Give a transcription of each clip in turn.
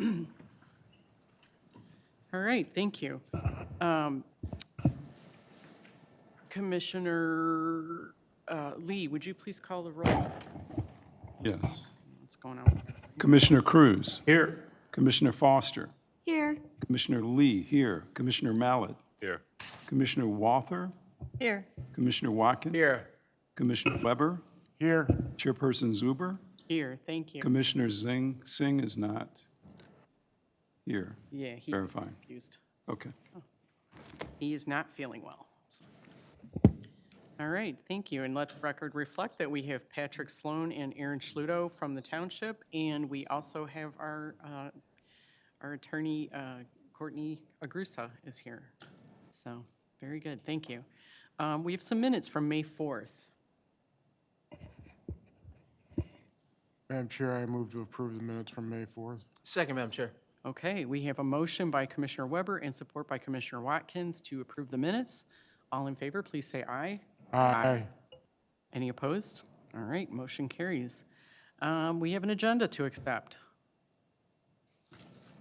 All right, thank you. Um, Commissioner Lee, would you please call the roll? Yes. What's going on? Commissioner Cruz. Here. Commissioner Foster. Here. Commissioner Lee, here. Commissioner Mallett. Here. Commissioner Walther. Here. Commissioner Watkins. Here. Commissioner Weber. Here. Chairperson Zuber. Here, thank you. Commissioner Singh is not here. Yeah, he is Verifying. excused. Okay. He is not feeling well. All right, thank you. And let the record reflect that we have Patrick Sloan and Aaron Schluto from the township, and we also have our attorney, Courtney Agrusa is here. So, very good, thank you. We have some minutes from May 4th. Madam Chair, I move to approve the minutes from May 4th. Second, Madam Chair. Okay, we have a motion by Commissioner Weber and support by Commissioner Watkins to approve the minutes. All in favor, please say aye. Aye. Any opposed? All right, motion carries. We have an agenda to accept.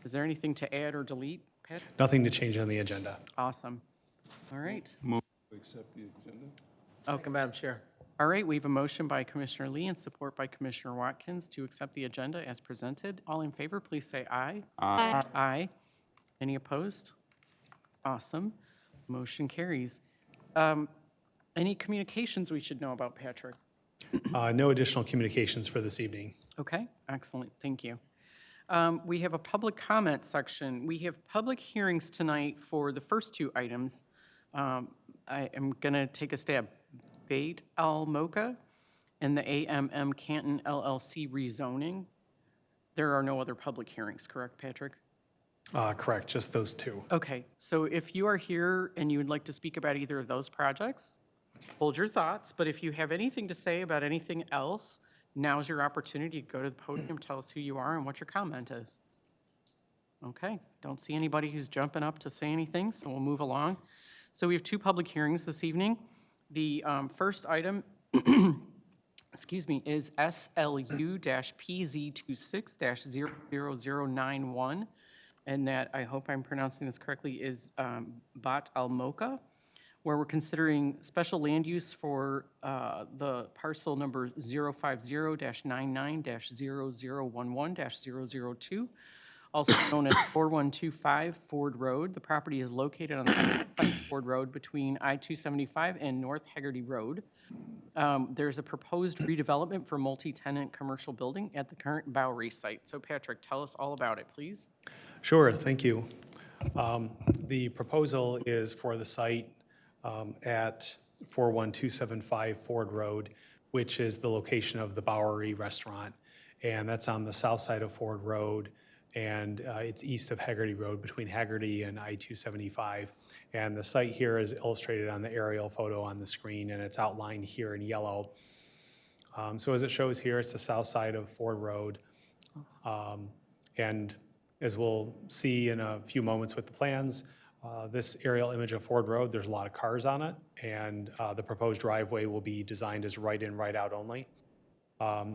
Is there anything to add or delete, Pat? Nothing to change on the agenda. Awesome. All right. Move to accept the agenda. Okay, Madam Chair. All right, we have a motion by Commissioner Lee and support by Commissioner Watkins to accept the agenda as presented. All in favor, please say aye. Aye. Aye. Any opposed? Awesome. Motion carries. Any communications we should know about, Patrick? No additional communications for this evening. Okay, excellent, thank you. We have a public comment section. We have public hearings tonight for the first two items. I am going to take a stab. Bait Al Mocha and the AMM Canton LLC rezoning. There are no other public hearings, correct, Patrick? Correct, just those two. Okay, so if you are here and you would like to speak about either of those projects, hold your thoughts, but if you have anything to say about anything else, now's your opportunity to go to the podium, tell us who you are and what your comment is. Okay, don't see anybody who's jumping up to say anything, so we'll move along. So we have two public hearings this evening. The first item, excuse me, is SLU-PZ26-00091, and that, I hope I'm pronouncing this correctly, is Bat Al Mocha, where we're considering special land use for the parcel number 050-99-0011-002, also known as 4125 Ford Road. The property is located on the south side of Ford Road between I-275 and North Haggerty Road. There's a proposed redevelopment for multi-tenant commercial building at the current Bowery site. So Patrick, tell us all about it, please. Sure, thank you. The proposal is for the site at 41275 Ford Road, which is the location of the Bowery Restaurant. And that's on the south side of Ford Road, and it's east of Haggerty Road between Haggerty and I-275. And the site here is illustrated on the aerial photo on the screen, and it's outlined here in yellow. So as it shows here, it's the south side of Ford Road. And as we'll see in a few moments with the plans, this aerial image of Ford Road, there's a lot of cars on it, and the proposed driveway will be designed as right-in, right-out only.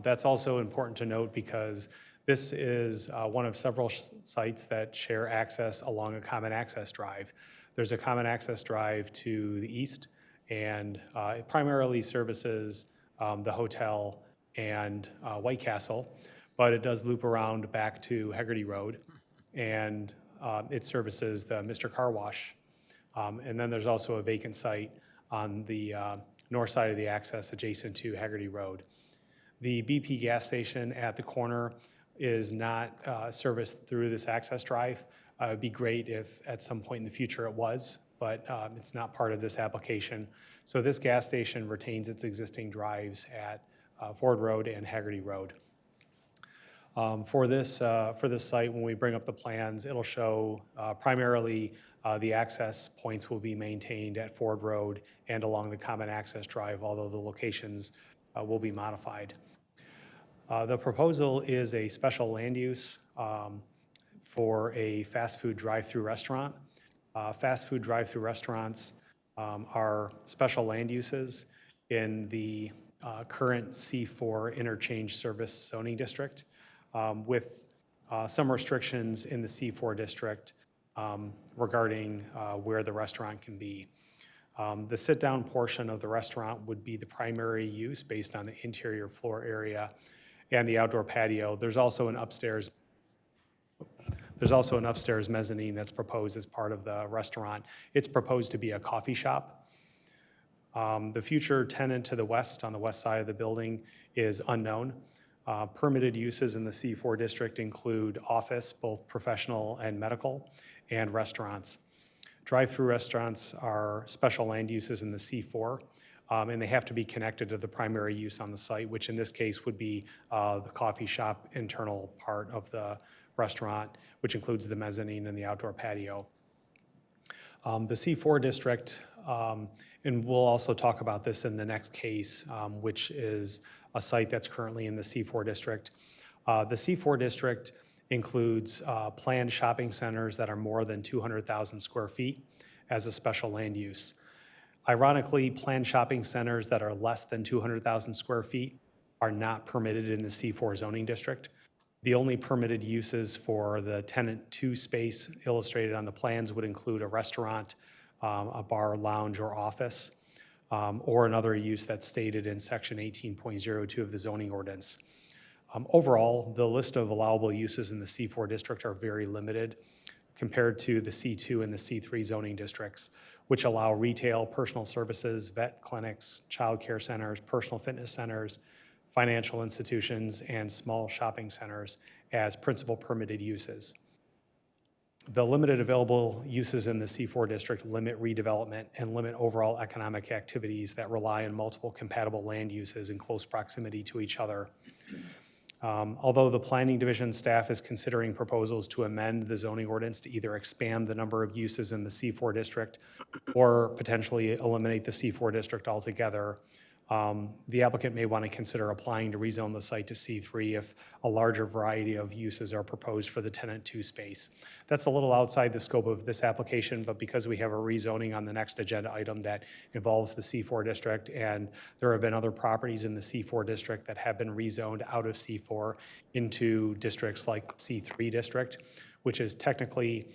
That's also important to note because this is one of several sites that share access along a common access drive. There's a common access drive to the east, and it primarily services the hotel and White Castle, but it does loop around back to Haggerty Road, and it services the Mr. Car Wash. And then there's also a vacant site on the north side of the access adjacent to Haggerty Road. The BP gas station at the corner is not serviced through this access drive. It would be great if at some point in the future it was, but it's not part of this application. So this gas station retains its existing drives at Ford Road and Haggerty Road. For this site, when we bring up the plans, it'll show primarily the access points will be maintained at Ford Road and along the common access drive, although the locations will be modified. The proposal is a special land use for a fast food drive-through restaurant. Fast food drive-through restaurants are special land uses in the current C4 interchange service zoning district with some restrictions in the C4 district regarding where the restaurant can be. The sit-down portion of the restaurant would be the primary use based on the interior floor area and the outdoor patio. There's also an upstairs mezzanine that's proposed as part of the restaurant. It's proposed to be a coffee shop. The future tenant to the west, on the west side of the building, is unknown. Permitted uses in the C4 district include office, both professional and medical, and restaurants. Drive-through restaurants are special land uses in the C4, and they have to be connected to the primary use on the site, which in this case would be the coffee shop internal part of the restaurant, which includes the mezzanine and the outdoor patio. The C4 district, and we'll also talk about this in the next case, which is a site that's currently in the C4 district. The C4 district includes planned shopping centers that are more than 200,000 square feet as a special land use. Ironically, planned shopping centers that are less than 200,000 square feet are not permitted in the C4 zoning district. The only permitted uses for the tenant 2 space illustrated on the plans would include a restaurant, a bar, lounge, or office, or another use that's stated in section 18.02 of the zoning ordinance. Overall, the list of allowable uses in the C4 district are very limited compared to the C2 and the C3 zoning districts, which allow retail, personal services, vet clinics, child care centers, personal fitness centers, financial institutions, and small shopping centers as principal permitted uses. The limited available uses in the C4 district limit redevelopment and limit overall economic activities that rely on multiple compatible land uses in close proximity to each other. Although the planning division staff is considering proposals to amend the zoning ordinance to either expand the number of uses in the C4 district or potentially eliminate the C4 district altogether, the applicant may want to consider applying to rezone the site to C3 if a larger variety of uses are proposed for the tenant 2 space. That's a little outside the scope of this application, but because we have a rezoning on the next agenda item that involves the C4 district, and there have been other properties in the C4 district that have been rezoned out of C4 into districts like C3 district, which is technically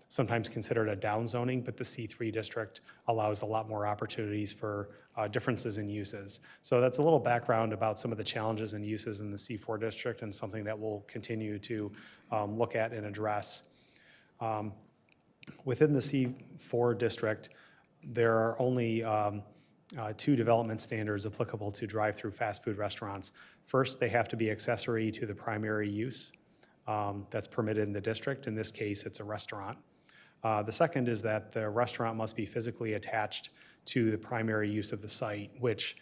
sometimes considered a downzoning, but the C3 district allows a lot more opportunities for differences in uses. So that's a little background about some of the challenges and uses in the C4 district and something that we'll continue to look at and address. Within the C4 district, there are only 2 development standards applicable to drive-through fast food restaurants. First, they have to be accessory to the primary use that's permitted in the district. In this case, it's a restaurant. The second is that the restaurant must be physically attached to the primary use of the site, which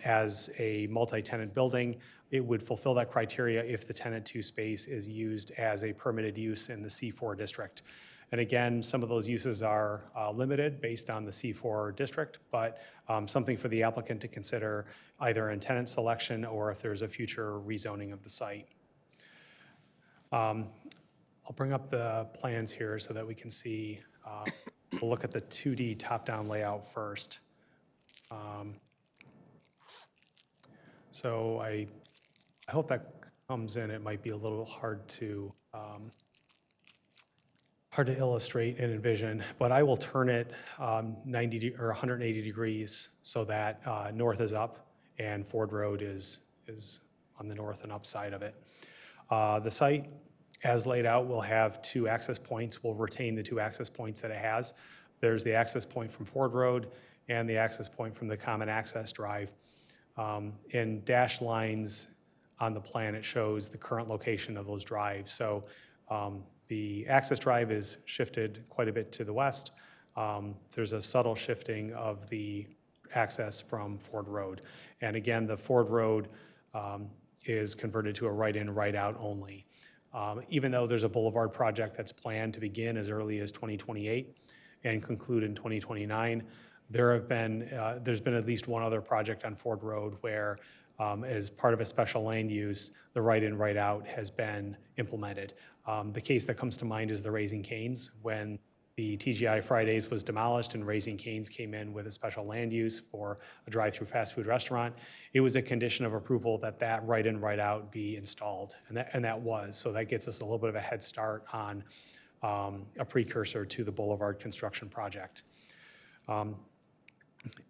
as a multi-tenant building, it would fulfill that criteria if the tenant 2 space is used as a permitted use in the C4 district. And again, some of those uses are limited based on the C4 district, but something for the applicant to consider either in tenant selection or if there's a future rezoning of the site. I'll bring up the plans here so that we can see, we'll look at the 2D top-down layout first. So I hope that comes in. It might be a little hard to illustrate and envision, but I will turn it 90 or 180 degrees so that north is up and Ford Road is on the north and up side of it. The site, as laid out, will have 2 access points. We'll retain the 2 access points that it has. There's the access point from Ford Road and the access point from the common access drive. In dashed lines on the plan, it shows the current location of those drives. So the access drive is shifted quite a bit to the west. There's a subtle shifting of the access from Ford Road. And again, the Ford Road is converted to a right-in, right-out only. Even though there's a boulevard project that's planned to begin as early as 2028 and conclude in 2029, there's been at least one other project on Ford Road where, as part of a special land use, the right-in, right-out has been implemented. The case that comes to mind is the Raising Cane's, when The TGI Fridays was demolished and Raising Cane's came in with a special land use for a drive-through fast food restaurant. It was a condition of approval that that right-in, right-out be installed, and that was. So that gets us a little bit of a head start on a precursor to the Boulevard construction project.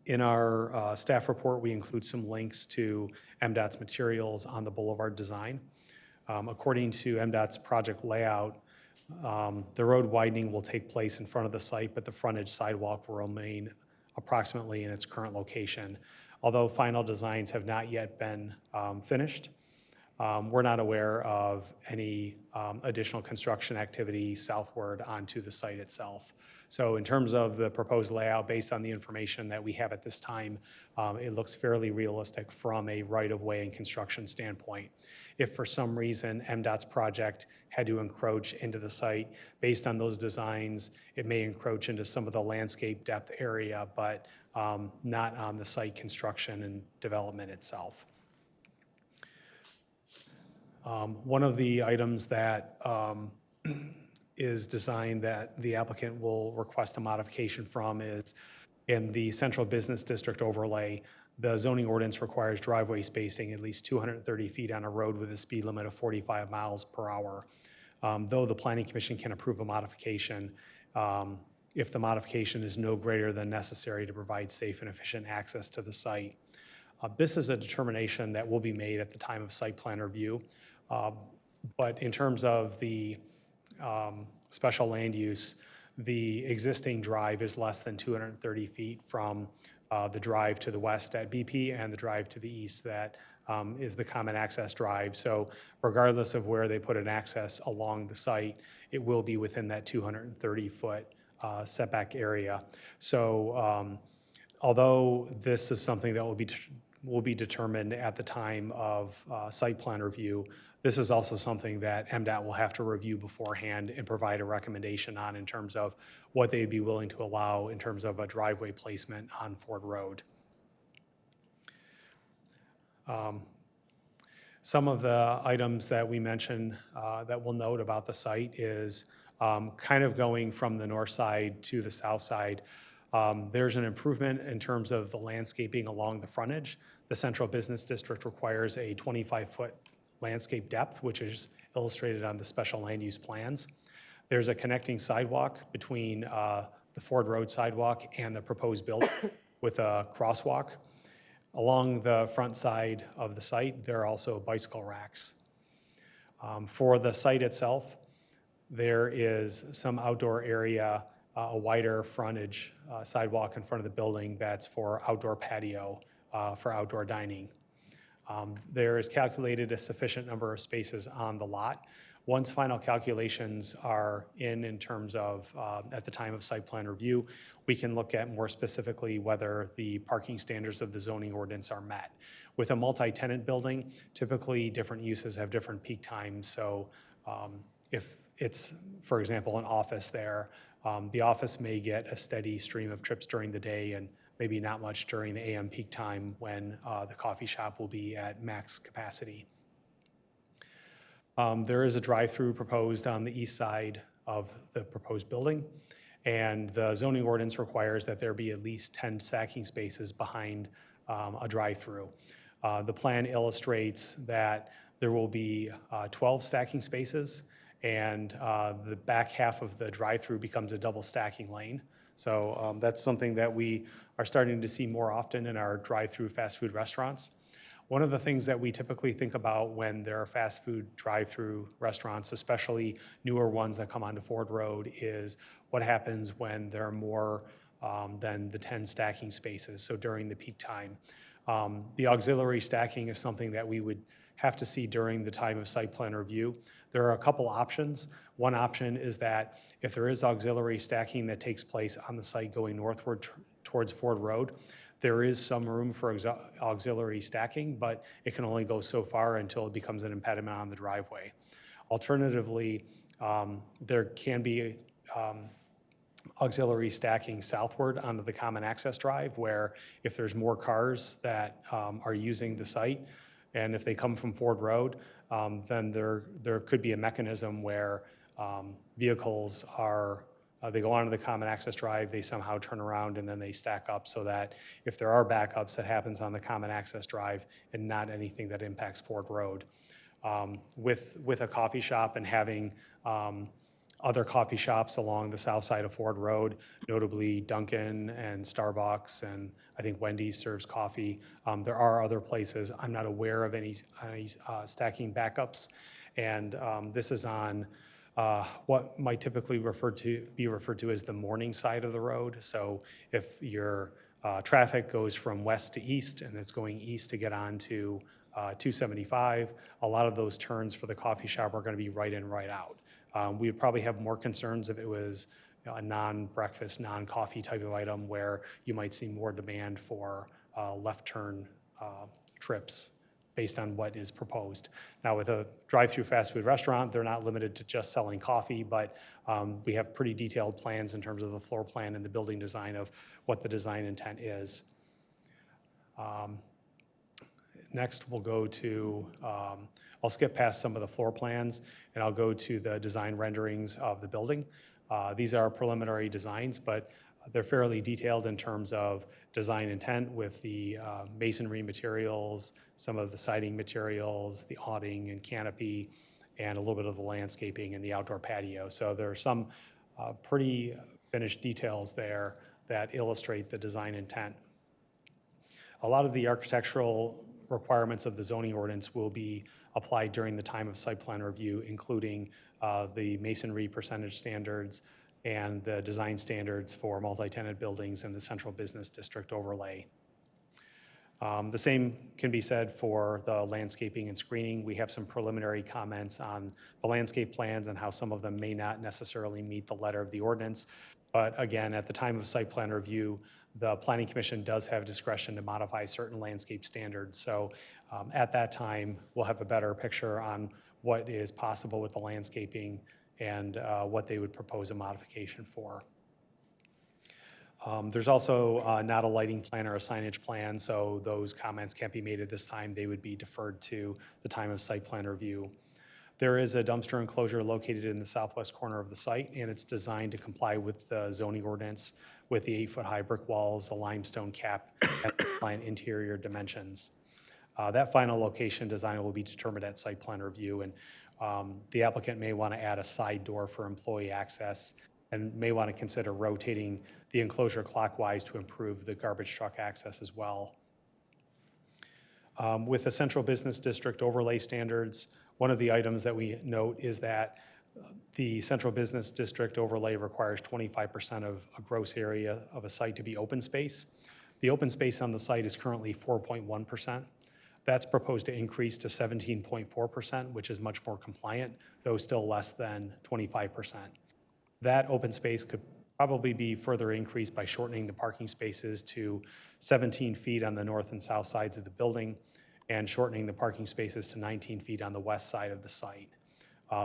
In our staff report, we include some links to MDOT's materials on the Boulevard design. According to MDOT's project layout, the road widening will take place in front of the site, but the frontage sidewalk will remain approximately in its current location. Although final designs have not yet been finished, we're not aware of any additional construction activity southward onto the site itself. So in terms of the proposed layout, based on the information that we have at this time, it looks fairly realistic from a right-of-way and construction standpoint. If for some reason MDOT's project had to encroach into the site, based on those designs, it may encroach into some of the landscape depth area, but not on the site construction and development itself. One of the items that is designed that the applicant will request a modification from is in the central business district overlay, the zoning ordinance requires driveway spacing at least 230 feet on a road with a speed limit of 45 miles per hour. Though the Planning Commission can approve a modification, if the modification is no greater than necessary to provide safe and efficient access to the site. This is a determination that will be made at the time of site plan review. But in terms of the special land use, the existing drive is less than 230 feet from the drive to the west at BP and the drive to the east that is the common access drive. So regardless of where they put an access along the site, it will be within that 230-foot setback area. So although this is something that will be determined at the time of site plan review, this is also something that MDOT will have to review beforehand and provide a recommendation on in terms of what they'd be willing to allow in terms of a driveway placement on Ford Road. Some of the items that we mentioned that we'll note about the site is kind of going from the north side to the south side. There's an improvement in terms of the landscaping along the frontage. The central business district requires a 25-foot landscape depth, which is illustrated on the special land use plans. There's a connecting sidewalk between the Ford Road sidewalk and the proposed building with a crosswalk. Along the front side of the site, there are also bicycle racks. For the site itself, there is some outdoor area, a wider frontage sidewalk in front of the building that's for outdoor patio, for outdoor dining. There is calculated a sufficient number of spaces on the lot. Once final calculations are in terms of, at the time of site plan review, we can look at more specifically whether the parking standards of the zoning ordinance are met. With a multi-tenant building, typically different uses have different peak times. So if it's, for example, an office there, the office may get a steady stream of trips during the day and maybe not much during the AM peak time when the coffee shop will be at max capacity. There is a drive-through proposed on the east side of the proposed building, and the zoning ordinance requires that there be at least 10 stacking spaces behind a drive-through. The plan illustrates that there will be 12 stacking spaces, and the back half of the drive-through becomes a double stacking lane. So that's something that we are starting to see more often in our drive-through fast food restaurants. One of the things that we typically think about when there are fast food drive-through restaurants, especially newer ones that come onto Ford Road, is what happens when there are more than the 10 stacking spaces, so during the peak time. The auxiliary stacking is something that we would have to see during the time of site plan review. There are a couple options. One option is that if there is auxiliary stacking that takes place on the site going northward towards Ford Road, there is some room for auxiliary stacking, but it can only go so far until it becomes an impediment on the driveway. Alternatively, there can be auxiliary stacking southward onto the common access drive, where if there's more cars that are using the site, and if they come from Ford Road, then there could be a mechanism where vehicles are They go onto the common access drive, they somehow turn around, and then they stack up so that if there are backups, that happens on the common access drive and not anything that impacts Ford Road. With a coffee shop and having other coffee shops along the south side of Ford Road, notably Dunkin' and Starbucks, and I think Wendy's serves coffee. There are other places. I'm not aware of any stacking backups, and this is on what might typically be referred to as the morning side of the road. So if your traffic goes from west to east and it's going east to get on to 275, a lot of those turns for the coffee shop are going to be right in, right out. We would probably have more concerns if it was a non-breakfast, non-coffee type of item where you might see more demand for left turn trips based on what is proposed. Now, with a drive-through fast food restaurant, they're not limited to just selling coffee, but we have pretty detailed plans in terms of the floor plan and the building design of what the design intent is. Next, we'll go to, I'll skip past some of the floor plans, and I'll go to the design renderings of the building. These are preliminary designs, but they're fairly detailed in terms of design intent with the masonry materials, some of the siding materials, the awning and canopy, and a little bit of the landscaping and the outdoor patio. So there are some pretty finished details there that illustrate the design intent. A lot of the architectural requirements of the zoning ordinance will be applied during the time of site plan review, including the masonry percentage standards and the design standards for multi-tenant buildings and the central business district overlay. The same can be said for the landscaping and screening. We have some preliminary comments on the landscape plans and how some of them may not necessarily meet the letter of the ordinance. But again, at the time of site plan review, the Planning Commission does have discretion to modify certain landscape standards. So at that time, we'll have a better picture on what is possible with the landscaping and what they would propose a modification for. There's also not a lighting plan or a signage plan, so those comments can't be made at this time. They would be deferred to the time of site plan review. There is a dumpster enclosure located in the southwest corner of the site, and it's designed to comply with the zoning ordinance with the 8-foot-high brick walls, a limestone cap, and compliant interior dimensions. That final location design will be determined at site plan review, and the applicant may want to add a side door for employee access and may want to consider rotating the enclosure clockwise to improve the garbage truck access as well. With the central business district overlay standards, one of the items that we note is that the central business district overlay requires 25% of a gross area of a site to be open space. The open space on the site is currently 4.1%. That's proposed to increase to 17.4%, which is much more compliant, though still less than 25%. That open space could probably be further increased by shortening the parking spaces to 17 feet on the north and south sides of the building and shortening the parking spaces to 19 feet on the west side of the site.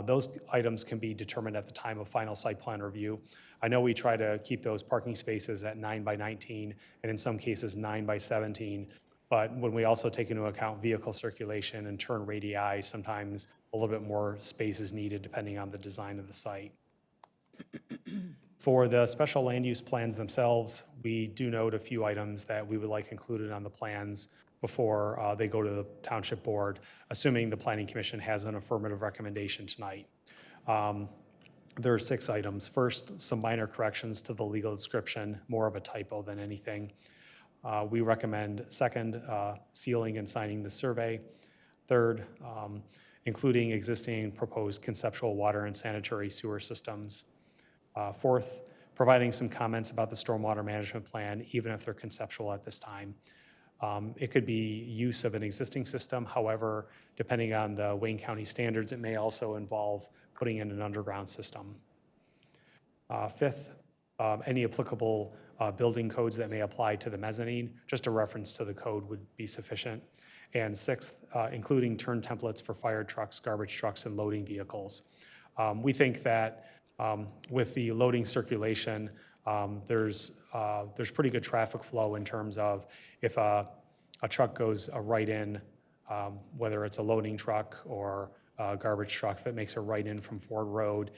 Those items can be determined at the time of final site plan review. I know we try to keep those parking spaces at 9 by 19 and in some cases 9 by 17, but when we also take into account vehicle circulation and turn radii, sometimes a little bit more space is needed depending on the design of the site. For the special land use plans themselves, we do note a few items that we would like included on the plans before they go to the Township Board, assuming the Planning Commission has an affirmative recommendation tonight. There are 6 items. First, some minor corrections to the legal description, more of a typo than anything. We recommend second, sealing and signing the survey. Third, including existing proposed conceptual water and sanitary sewer systems. Fourth, providing some comments about the stormwater management plan, even if they're conceptual at this time. It could be use of an existing system. However, depending on the Wayne County standards, it may also involve putting in an underground system. Fifth, any applicable building codes that may apply to the mezzanine, just a reference to the code would be sufficient. And sixth, including turn templates for fire trucks, garbage trucks, and loading vehicles. We think that with the loading circulation, there's pretty good traffic flow in terms of if a truck goes right in, whether it's a loading truck or a garbage truck that makes a right in from Ford Road,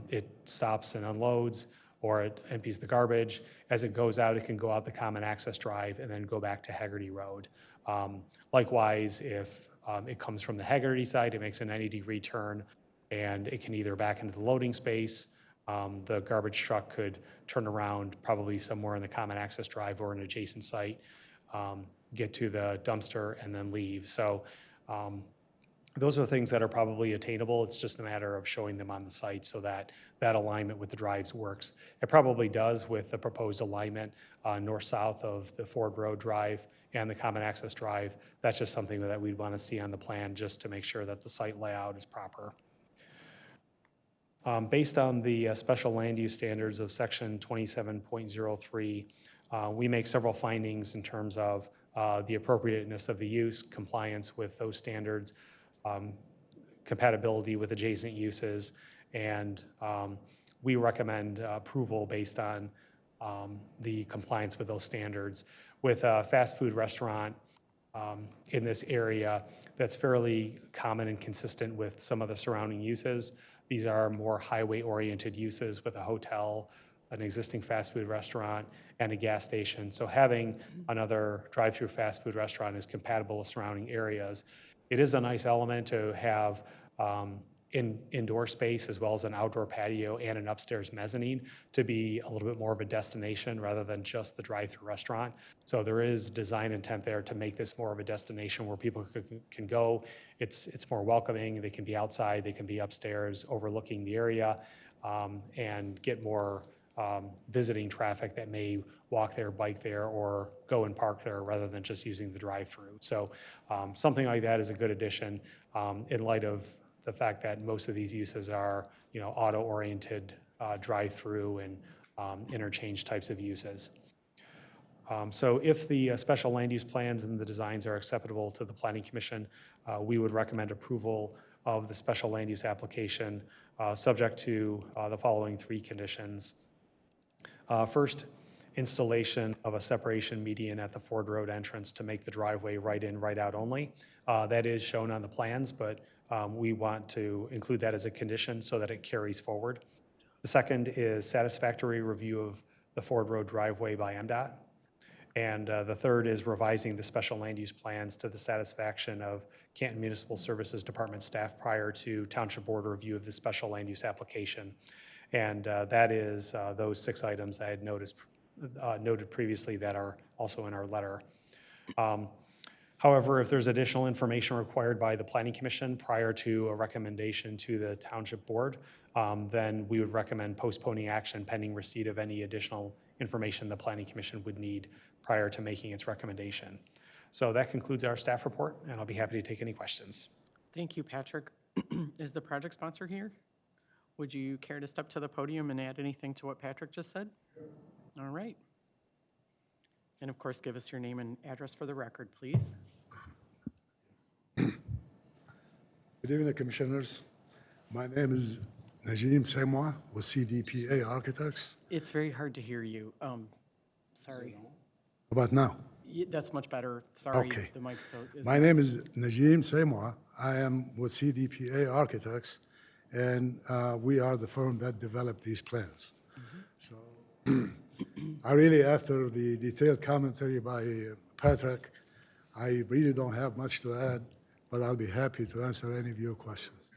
it stops and unloads, or it empties the garbage. As it goes out, it can go out the common access drive and then go back to Haggerty Road. Likewise, if it comes from the Haggerty side, it makes a 90-degree turn, and it can either back into the loading space. The garbage truck could turn around probably somewhere in the common access drive or an adjacent site, get to the dumpster, and then leave. So those are things that are probably attainable. It's just a matter of showing them on the site so that that alignment with the drives works. It probably does with the proposed alignment north-south of the Ford Road Drive and the common access drive. That's just something that we'd want to see on the plan just to make sure that the site layout is proper. Based on the special land use standards of section 27.03, we make several findings in terms of the appropriateness of the use, compliance with those standards, compatibility with adjacent uses, and we recommend approval based on the compliance with those standards. With a fast food restaurant in this area, that's fairly common and consistent with some of the surrounding uses. These are more highway-oriented uses with a hotel, an existing fast food restaurant, and a gas station. So having another drive-through fast food restaurant is compatible with surrounding areas. It is a nice element to have indoor space as well as an outdoor patio and an upstairs mezzanine to be a little bit more of a destination rather than just the drive-through restaurant. So there is design intent there to make this more of a destination where people can go. It's more welcoming. They can be outside. They can be upstairs overlooking the area and get more visiting traffic that may walk there, bike there, or go and park there rather than just using the drive-through. So something like that is a good addition in light of the fact that most of these uses are, auto-oriented drive-through and interchange types of uses. So if the special land use plans and the designs are acceptable to the Planning Commission, we would recommend approval of the special land use application subject to the following 3 conditions. First, installation of a separation median at the Ford Road entrance to make the driveway right in, right out only. That is shown on the plans, but we want to include that as a condition so that it carries forward. The second is satisfactory review of the Ford Road driveway by MDOT. And the third is revising the special land use plans to the satisfaction of Canton Municipal Services Department staff prior to Township Board review of the special land use application. And that is those 6 items I had noted previously that are also in our letter. However, if there's additional information required by the Planning Commission prior to a recommendation to the Township Board, then we would recommend postponing action pending receipt of any additional information the Planning Commission would need prior to making its recommendation. So that concludes our staff report, and I'll be happy to take any questions. Thank you, Patrick. Is the project sponsor here? Would you care to step to the podium and add anything to what Patrick just said? All right. And of course, give us your name and address for the record, please. Good evening, Commissioners. My name is Najim Semois with CDPA Architects. It's very hard to hear you. Sorry. How about now? That's much better. Sorry. Okay. The mic is. My name is Najim Semois. I am with CDPA Architects, and we are the firm that developed these plans. So I really, after the detailed commentary by Patrick, I really don't have much to add, but I'll be happy to answer any of your questions.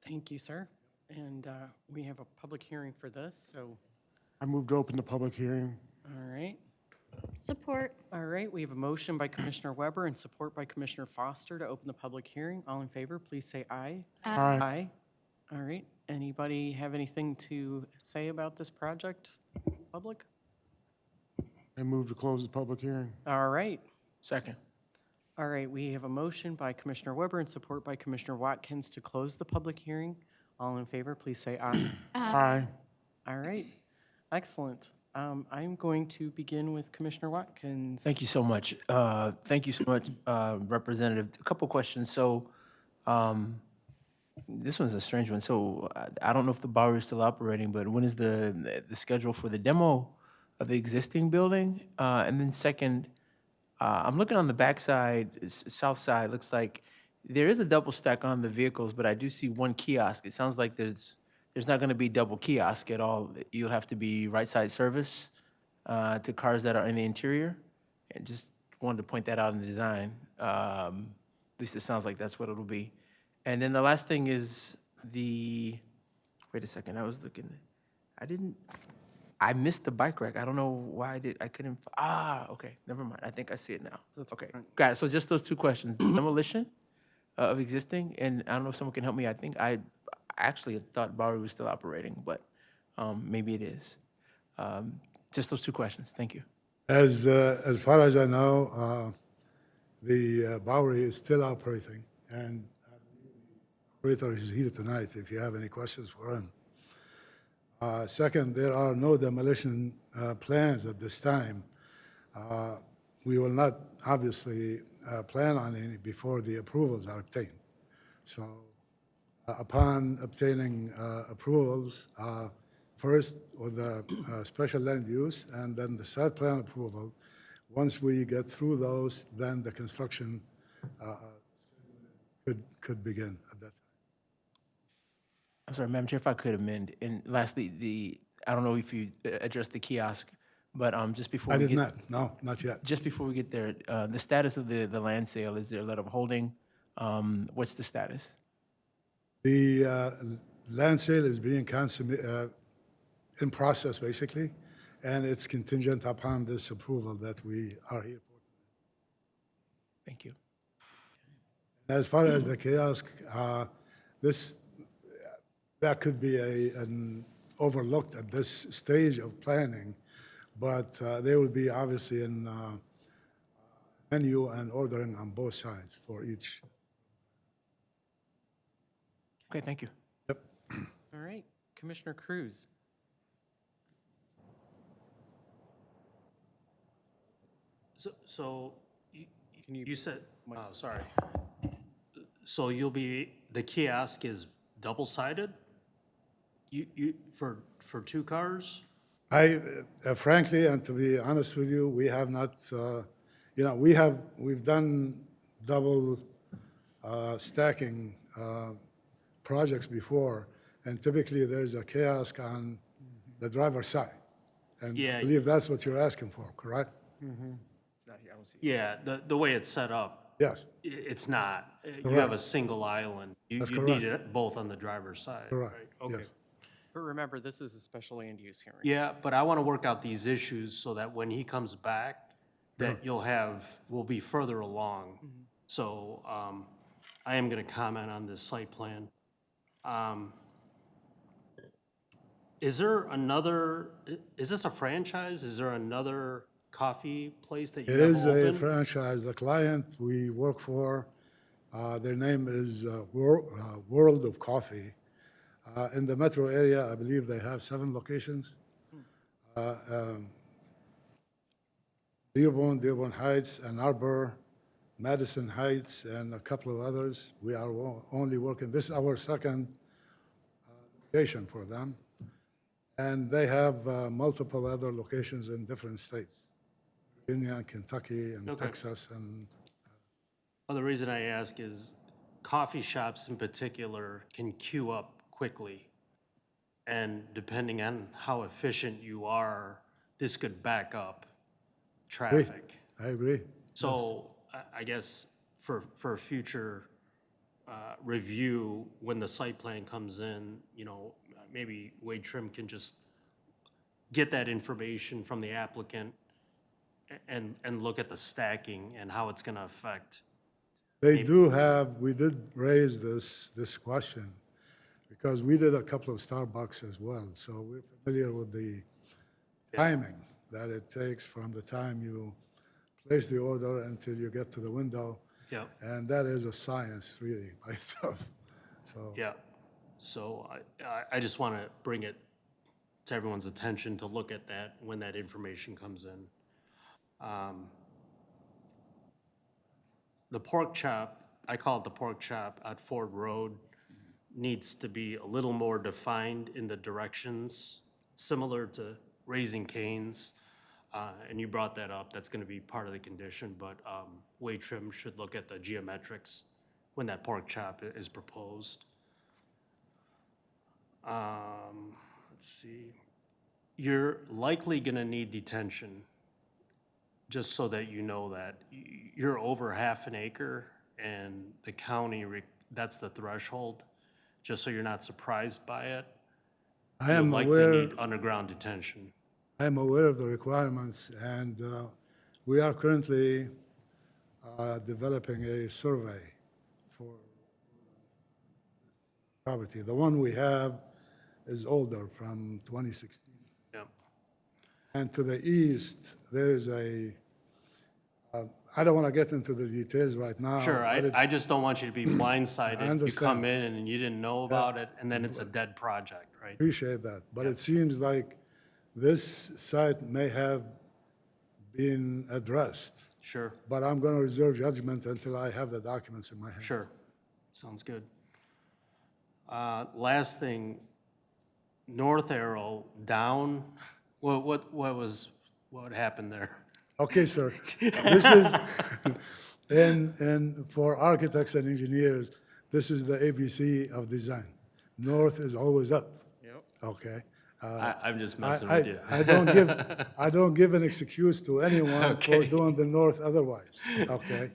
Thank you, sir. And we have a public hearing for this, so, I move to open the public hearing. all right. Support. All right, we have a motion by Commissioner Weber and support by Commissioner Foster to open the public hearing. All in favor, please say aye. Aye. Aye. All right. Anybody have anything to say about this project, public? I move to close the public hearing. All right. Second. All right, we have a motion by Commissioner Weber and support by Commissioner Watkins to close the public hearing. All in favor, please say aye. Aye. All right, excellent. I'm going to begin with Commissioner Watkins. Thank you so much. Thank you so much, Representative. A couple questions. So this one's a strange one. So I don't know if the bar is still operating, but when is the schedule for the demo of the existing building? And then second, I'm looking on the backside, south side, looks like there is a double stack on the vehicles, but I do see one kiosk. It sounds like there's there's not going to be double kiosk at all. You'll have to be right side service to cars that are in the interior. And just wanted to point that out in the design. At least it sounds like that's what it'll be. And then the last thing is wait a second, I was looking, I missed the bike rack. I don't know why I couldn't, okay, never mind. I think I see it now. Okay, got it. So just those two questions, demolition of existing, and I don't know if someone can help me. I actually thought Bowery was still operating, but maybe it is. Just those two questions. Thank you. As far as I know, the Bowery is still operating, and the operator is here tonight if you have any questions for him. Second, there are no demolition plans at this time. We will not obviously plan on any before the approvals are obtained. So upon obtaining approvals, first with the special land use and then the site plan approval, once we get through those, then the construction could begin at that time. I'm sorry, Madam Chair, if I could amend. And lastly, I don't know if you addressed the kiosk, but just before I we did get. not, no, not yet. Just before we get there, the status of the land sale, is there a letter of holding? What's the status? The land sale is being in process, basically, and it's contingent upon this approval that we are here for. Thank you. As far as the kiosk, that could be an overlooked at this stage of planning, but there will be obviously in menu and ordering on both sides for each. Okay, thank you. Yep. All right, Commissioner Cruz. So you said, sorry. So the kiosk is double-sided? For two cars? Frankly, and to be honest with you, we have not, we've done double stacking projects before, and typically there's a kiosk on the driver's side. And Yeah. I believe that's what you're asking for, correct? Yeah, the way it's set up, Yes, it's not. You have Correct. a single island. You That's need correct. it both on the driver's side. correct, right? Okay. yes. But remember, this is a special land use hearing. Yeah, but I want to work out these issues so that when he comes back, that we'll be further along. So I am going to comment on this site plan. Is this a franchise? Is there another coffee place that you It have is a open? franchise. The client we work for, their name is World of Coffee. In the metro area, I believe they have 7 locations. Dearborn Heights, Ann Arbor, Madison Heights, and a couple of others. We are only working, this is our second location for them. And they have multiple other locations in different states. Virginia, Kentucky, and Okay. Texas, and Well, the reason I ask is coffee shops in particular can queue up quickly. And depending on how efficient you are, this could back up traffic. I agree. So I guess for future review, when the site plan comes in, maybe Wade Trim can just get that information from the applicant and look at the stacking and how it's gonna affect. We did raise this question because we did a couple of Starbucks as well. So we're familiar with the timing that it takes from the time you place the order until you get to the window. Yeah, And that is a science really by itself. So yeah. So I just wanna bring it to everyone's attention to look at that when that information comes in. The pork chop, I call it the pork chop at Ford Road, needs to be a little more defined in the directions, similar to Raising Cane's. And you brought that up, that's gonna be part of the condition, but Wade Trim should look at the geometrics when that pork chop is proposed. Let's see. You're likely gonna need detention, just so that you know that. You're over half an acre and the county, that's the threshold, just so you're not surprised by it. I You'll am likely aware, need underground detention. I am aware of the requirements, and we are currently developing a survey for property. The one we have is older, from 2016. Yep. And to the east, there's I don't want to get into the details right now. Sure, but it- I just don't want you to be blindsided. You understand. come in and you didn't know about it, and then it's a dead project, right? Appreciate that, but it seems like this site may have been addressed, Sure, but I'm going to reserve judgment until I have the documents in my hand. sure. Sounds good. Last thing, north arrow down, what happened there? Okay, sir. This is, and for architects and engineers, this is the ABC of design. North is always up. Yep. Okay? I'm just messing I, with you. I don't give an excuse to anyone for doing the north otherwise, okay?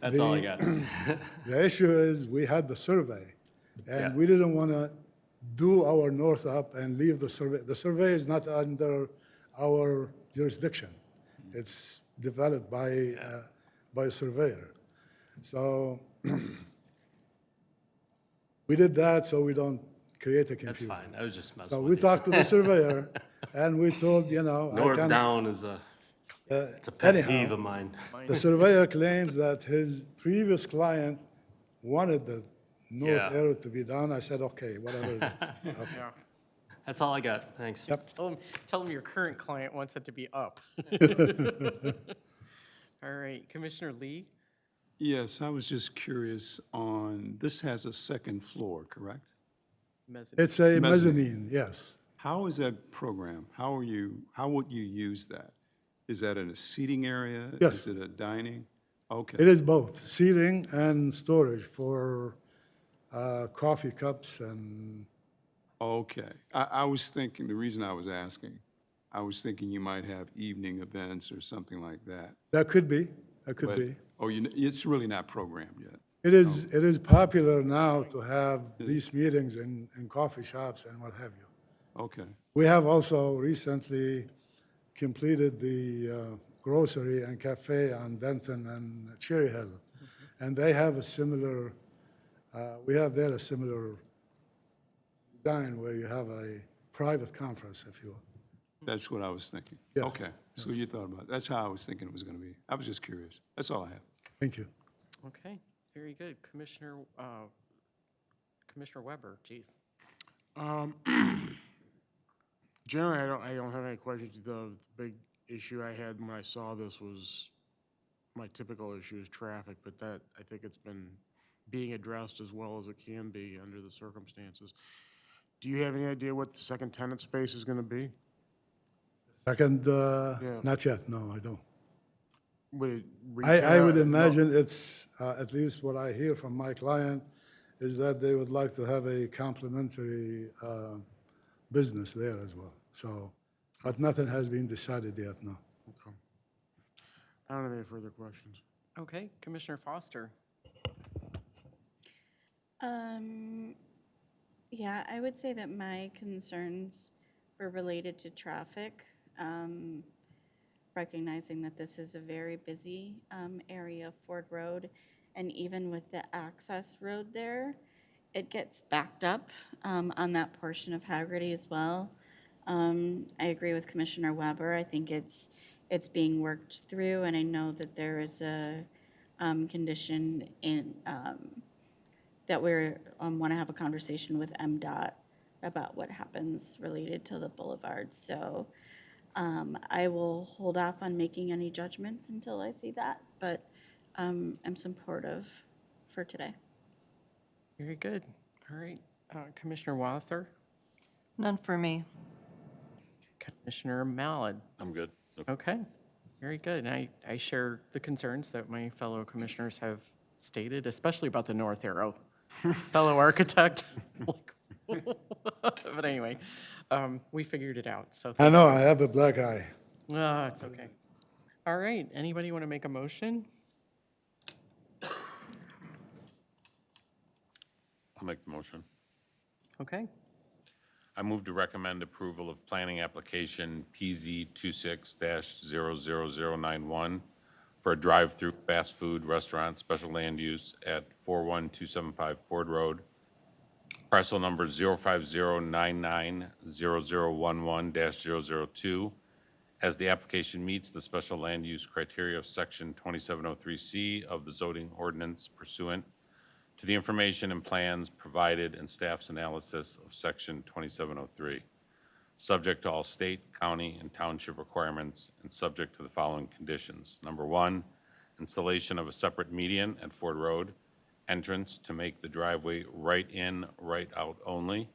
That's all I got. The issue is, we had the survey, and Yeah. we didn't want to do our north up and leave the survey. The survey is not under our jurisdiction. It's developed by a surveyor. So we did that so we don't create a That's confusion. fine. I was just messing So with we you. talked to the surveyor, and we told, I North can. down is it's a pet anyhow. peeve of mine. The surveyor claims that his previous client wanted the north Yeah. arrow to be down. I said, okay, whatever it is. Okay. That's all I got. Thanks. Yep. Tell them your current client wants it to be up. All right, Commissioner Lee? Yes, I was just curious on, this has a second floor, correct? Mezzanine. It's a Mezzanine. mezzanine, yes. How is that programmed? How would you use that? Is that in a seating area? Yes. Is it a dining? Okay. It is both seating and storage for coffee cups and, Okay. I was thinking, the reason I was asking, I was thinking you might have evening events or something like that. that could be, But- be. Oh, it's really not programmed yet? It is popular now to have these meetings in coffee shops and what have you. Okay. We have also recently completed the grocery and cafe on Denton and Cherry Hill. And they have a similar, we have there a similar design where you have a private conference, if you will. That's what I was thinking. Yes, Okay. So you thought about it. That's how I was thinking it was going to be. I was just curious. That's all I have. Thank you. Okay, very good. Commissioner Weber, geez. Generally, I don't have any questions. The big issue I had when I saw this was, my typical issue is traffic, but that, I think it's been being addressed as well as it can be under the circumstances. Do you have any idea what the second tenant space is gonna be? Second, not yet, no, I don't. Would it I would retail- imagine it's, at least what I hear from my client, is that they would like to have a complementary business there as well. So, but nothing has been decided yet, no. Okay. I don't have any further questions. Okay, Commissioner Foster. Yeah, I would say that my concerns were related to traffic, recognizing that this is a very busy area of Ford Road, and even with the access road there, it gets backed up on that portion of Haggerty as well. I agree with Commissioner Weber. I think it's being worked through, and I know that there is a condition in that we're want to have a conversation with MDOT about what happens related to the boulevard. So I will hold off on making any judgments until I see that, but I'm supportive for today. Very good. All right, Commissioner Wather, None for me. Commissioner Mallard. I'm good. Okay, very good. And I share the concerns that my fellow commissioners have stated, especially about the north arrow. Fellow architect, like, But anyway, we figured it out, so, I know, I have a black eye. it's okay. All right, anybody want to make a motion? I'll make the motion. Okay, I move to recommend approval of planning application PZ 26-00091 for a drive-through fast food restaurant special land use at 41275 Ford Road, parcel number 050990011-002, as the application meets the special land use criteria of section 2703C of the zoning ordinance pursuant to the information and plans provided in staff's analysis of section 2703, subject to all state, county, and township requirements, and subject to the following conditions. Number one, installation of a separate median at Ford Road, entrance to make the driveway right in, right out only.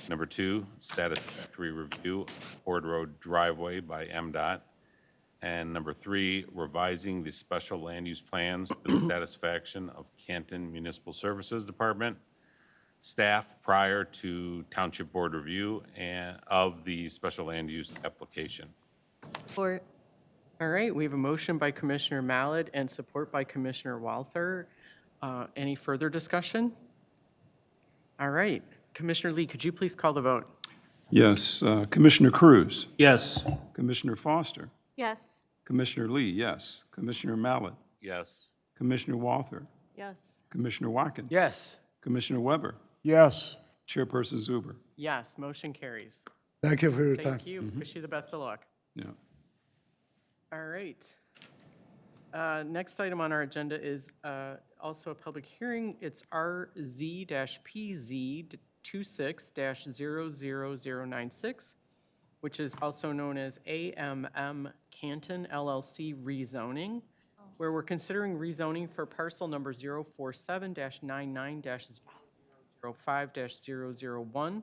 Number two, satisfactory review of Ford Road driveway by MDOT. And number three, revising the special land use plans to the satisfaction of Canton Municipal Services Department staff prior to Township Board review and of the special land use application. Support. all right, we have a motion by Commissioner Mallett and support by Commissioner Walther. Any further discussion? All right, Commissioner Lee, could you please call the vote? Yes, Commissioner Cruz, Yes. Commissioner Foster, Yes. Commissioner Lee, yes. Commissioner Mallett, Yes. Commissioner Walther, Yes. Commissioner Watkins, Yes. Commissioner Weber, Yes. Chairperson Zuber. Yes, motion carries. Thank you for your time. Thank you, wish you the best of luck. Yeah. All right. Next item on our agenda is also a public hearing. It's RZ-PZ 26-00096, which is also known as AMM Canton LLC rezoning, where we're considering rezoning for parcel number 047-99-005-001,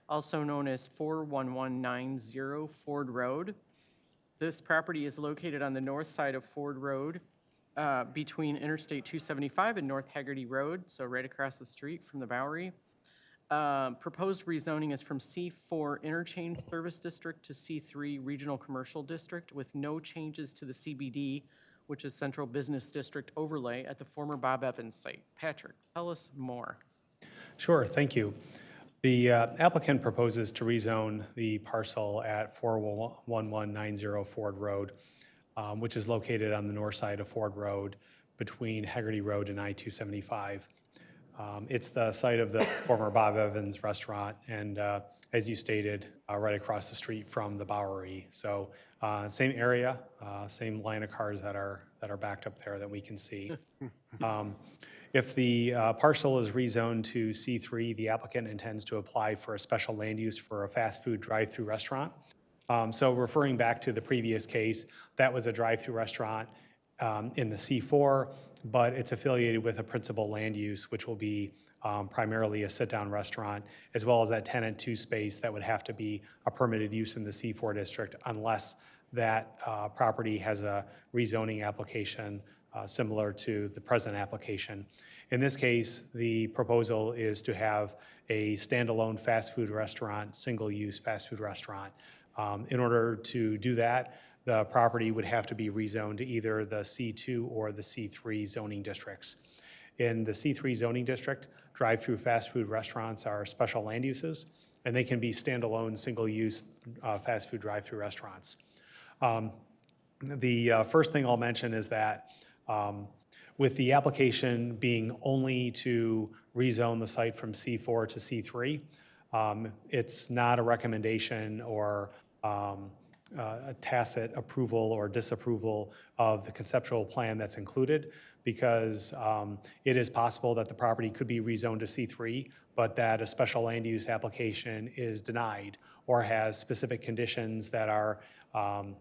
also known as 41190 Ford Road. This property is located on the north side of Ford Road, between Interstate 275 and North Haggerty Road, so right across the street from the Bowery. Proposed rezoning is from C4 Interchange Service District to C3 Regional Commercial District with no changes to the CBD, which is Central Business District overlay at the former Bob Evans site. Patrick, tell us more. Sure, thank you. The applicant proposes to rezone the parcel at 41190 Ford Road, which is located on the north side of Ford Road between Haggerty Road and I-275. It's the site of the former Bob Evans restaurant, and as you stated, right across the street from the Bowery. So same area, same line of cars that are backed up there that we can see. If the parcel is rezoned to C3, the applicant intends to apply for a special land use for a fast food drive-through restaurant. So referring back to the previous case, that was a drive-through restaurant in the C4, but it's affiliated with a principal land use, which will be primarily a sit-down restaurant, as well as that tenant two space that would have to be a permitted use in the C4 district unless that property has a rezoning application similar to the present application. In this case, the proposal is to have a standalone fast food restaurant, single-use fast food restaurant. In order to do that, the property would have to be rezoned to either the C2 or the C3 zoning districts. In the C3 zoning district, drive-through fast food restaurants are special land uses, and they can be standalone, single-use fast food drive-through restaurants. The first thing I'll mention is that with the application being only to rezone the site from C4 to C3, it's not a recommendation or a tacit approval or disapproval of the conceptual plan that's included, because it is possible that the property could be rezoned to C3, but that a special land use application is denied or has specific conditions that are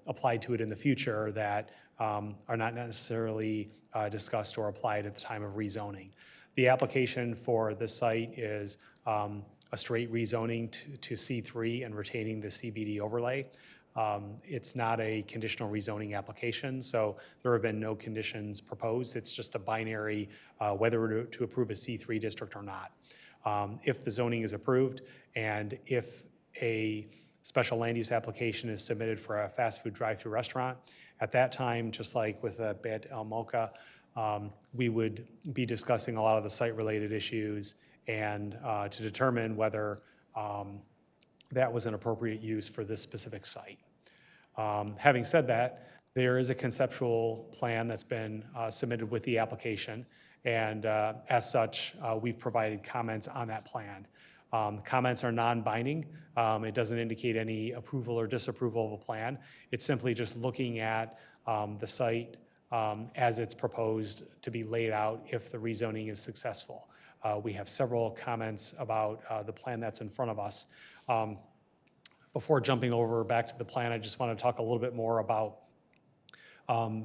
applied to it in the future that are not necessarily discussed or applied at the time of rezoning. The application for this site is a straight rezoning to C3 and retaining the CBD overlay. It's not a conditional rezoning application, so there have been no conditions proposed. It's just a binary whether to approve a C3 district or not. If the zoning is approved and if a special land use application is submitted for a fast food drive-through restaurant, at that time, just like with Bet El Mocha, we would be discussing a lot of the site-related issues and to determine whether that was an appropriate use for this specific site. Having said that, there is a conceptual plan that's been submitted with the application, and as such, we've provided comments on that plan. Comments are non-binding. It doesn't indicate any approval or disapproval of a plan. It's simply just looking at the site as it's proposed to be laid out if the rezoning is successful. We have several comments about the plan that's in front of us. Before jumping over back to the plan, I just want to talk a little bit more about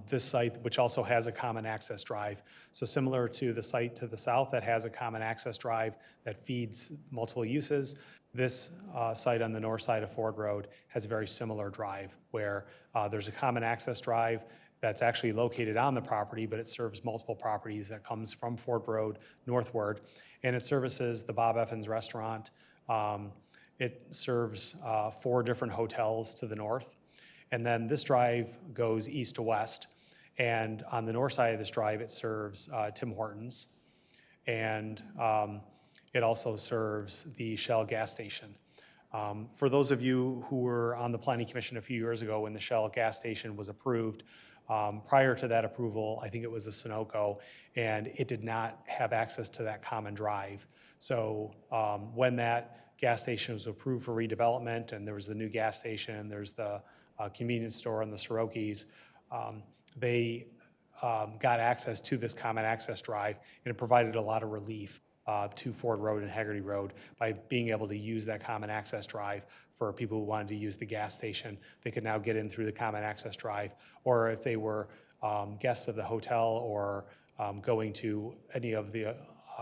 this site, which also has a common access drive. So similar to the site to the south that has a common access drive that feeds multiple uses, this site on the north side of Ford Road has a very similar drive where there's a common access drive that's actually located on the property, but it serves multiple properties that comes from Ford Road northward, and it services the Bob Evans Restaurant. It serves 4 different hotels to the north. And then this drive goes east to west. And on the north side of this drive, it serves Tim Hortons. And it also serves the Shell gas station. For those of you who were on the Planning Commission a few years ago when the Shell gas station was approved, prior to that approval, I think it was a Sunoco, and it did not have access to that common drive. So when that gas station was approved for redevelopment, and there was the new gas station, there's the convenience store and the Soroki's, they got access to this common access drive, and it provided a lot of relief to Ford Road and Haggerty Road by being able to use that common access drive for people who wanted to use the gas station. They could now get in through the common access drive, or if they were guests of the hotel or going to any of the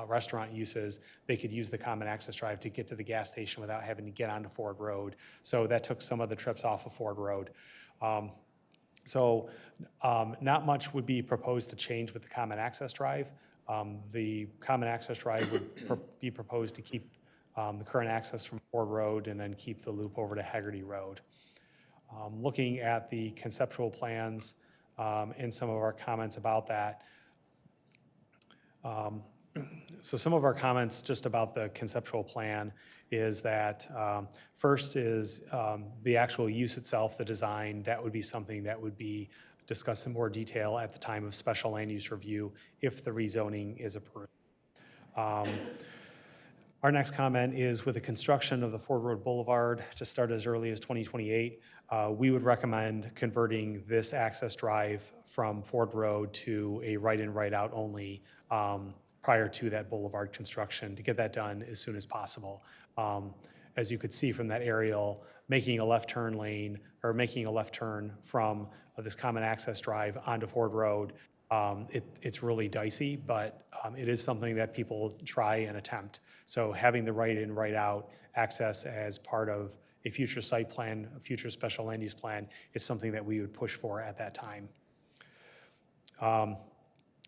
restaurant uses, they could use the common access drive to get to the gas station without having to get onto Ford Road. So that took some of the trips off of Ford Road. Not much would be proposed to change with the common access drive. The common access drive would be proposed to keep the current access from Ford Road and then keep the loop over to Haggerty Road. Looking at the conceptual plans and some of our comments about that, so some of our comments just about the conceptual plan is that first is the actual use itself, the design. That would be something that would be discussed in more detail at the time of special land use review if the rezoning is approved. Our next comment is with the construction of the Ford Road Boulevard to start as early as 2028, we would recommend converting this access drive from Ford Road to a right-in, right-out only prior to that boulevard construction to get that done as soon as possible. As you could see from that aerial, making a left turn lane or making a left turn from this common access drive onto Ford Road, it's really dicey, but it is something that people try and attempt. So having the right-in, right-out access as part of a future site plan, a future special land use plan is something that we would push for at that time.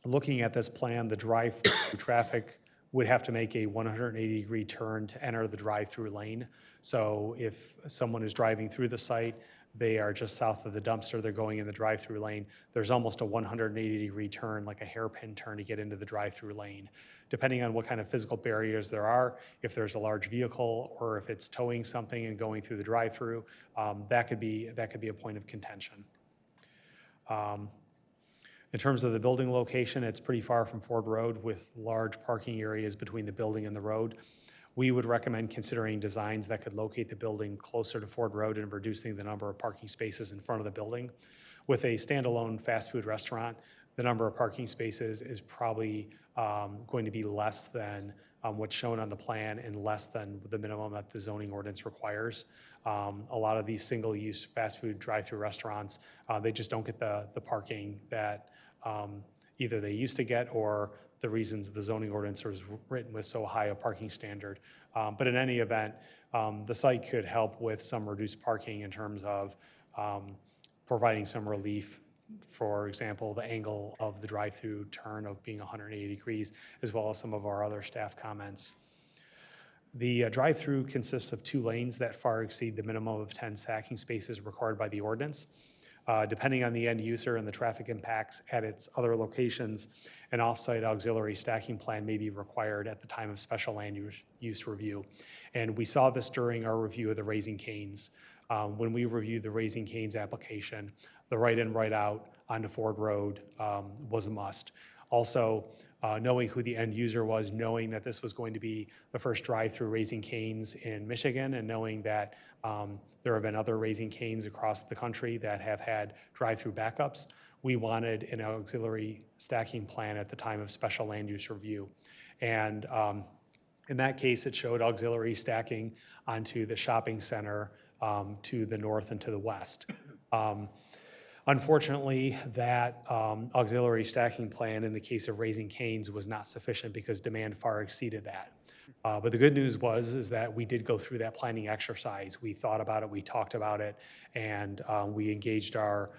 Looking at this plan, the drive-through traffic would have to make a 180-degree turn to enter the drive-through lane. So if someone is driving through the site, they are just south of the dumpster, they're going in the drive-through lane, there's almost a 180-degree turn, like a hairpin turn to get into the drive-through lane. Depending on what kind of physical barriers there are, if there's a large vehicle or if it's towing something and going through the drive-through, that could be a point of contention. In terms of the building location, it's pretty far from Ford Road with large parking areas between the building and the road. We would recommend considering designs that could locate the building closer to Ford Road and reducing the number of parking spaces in front of the building. With a standalone fast food restaurant, the number of parking spaces is probably going to be less than what's shown on the plan and less than the minimum that the zoning ordinance requires. A lot of these single-use fast food drive-through restaurants, they just don't get the parking that either they used to get or the reasons the zoning ordinance was written with so high a parking standard. But in any event, the site could help with some reduced parking in terms of providing some relief. For example, the angle of the drive-through turn of being 180 degrees, as well as some of our other staff comments. The drive-through consists of 2 lanes that far exceed the minimum of 10 stacking spaces required by the ordinance. Depending on the end user and the traffic impacts at its other locations, an off-site auxiliary stacking plan may be required at the time of special land use review. And we saw this during our review of the Raising Cane's. When we reviewed the Raising Cane's application, the right in, right out onto Ford Road was a must. Also, knowing who the end user was, knowing that this was going to be the first drive-through Raising Cane's in Michigan, and knowing that there have been other Raising Cane's across the country that have had drive-through backups, we wanted an auxiliary stacking plan at the time of special land use review. And in that case, it showed auxiliary stacking onto the shopping center to the north and to the west. Unfortunately, that auxiliary stacking plan in the case of Raising Cane's was not sufficient because demand far exceeded that. But the good news is that we did go through that planning exercise. We thought about it, we talked about it, and we engaged our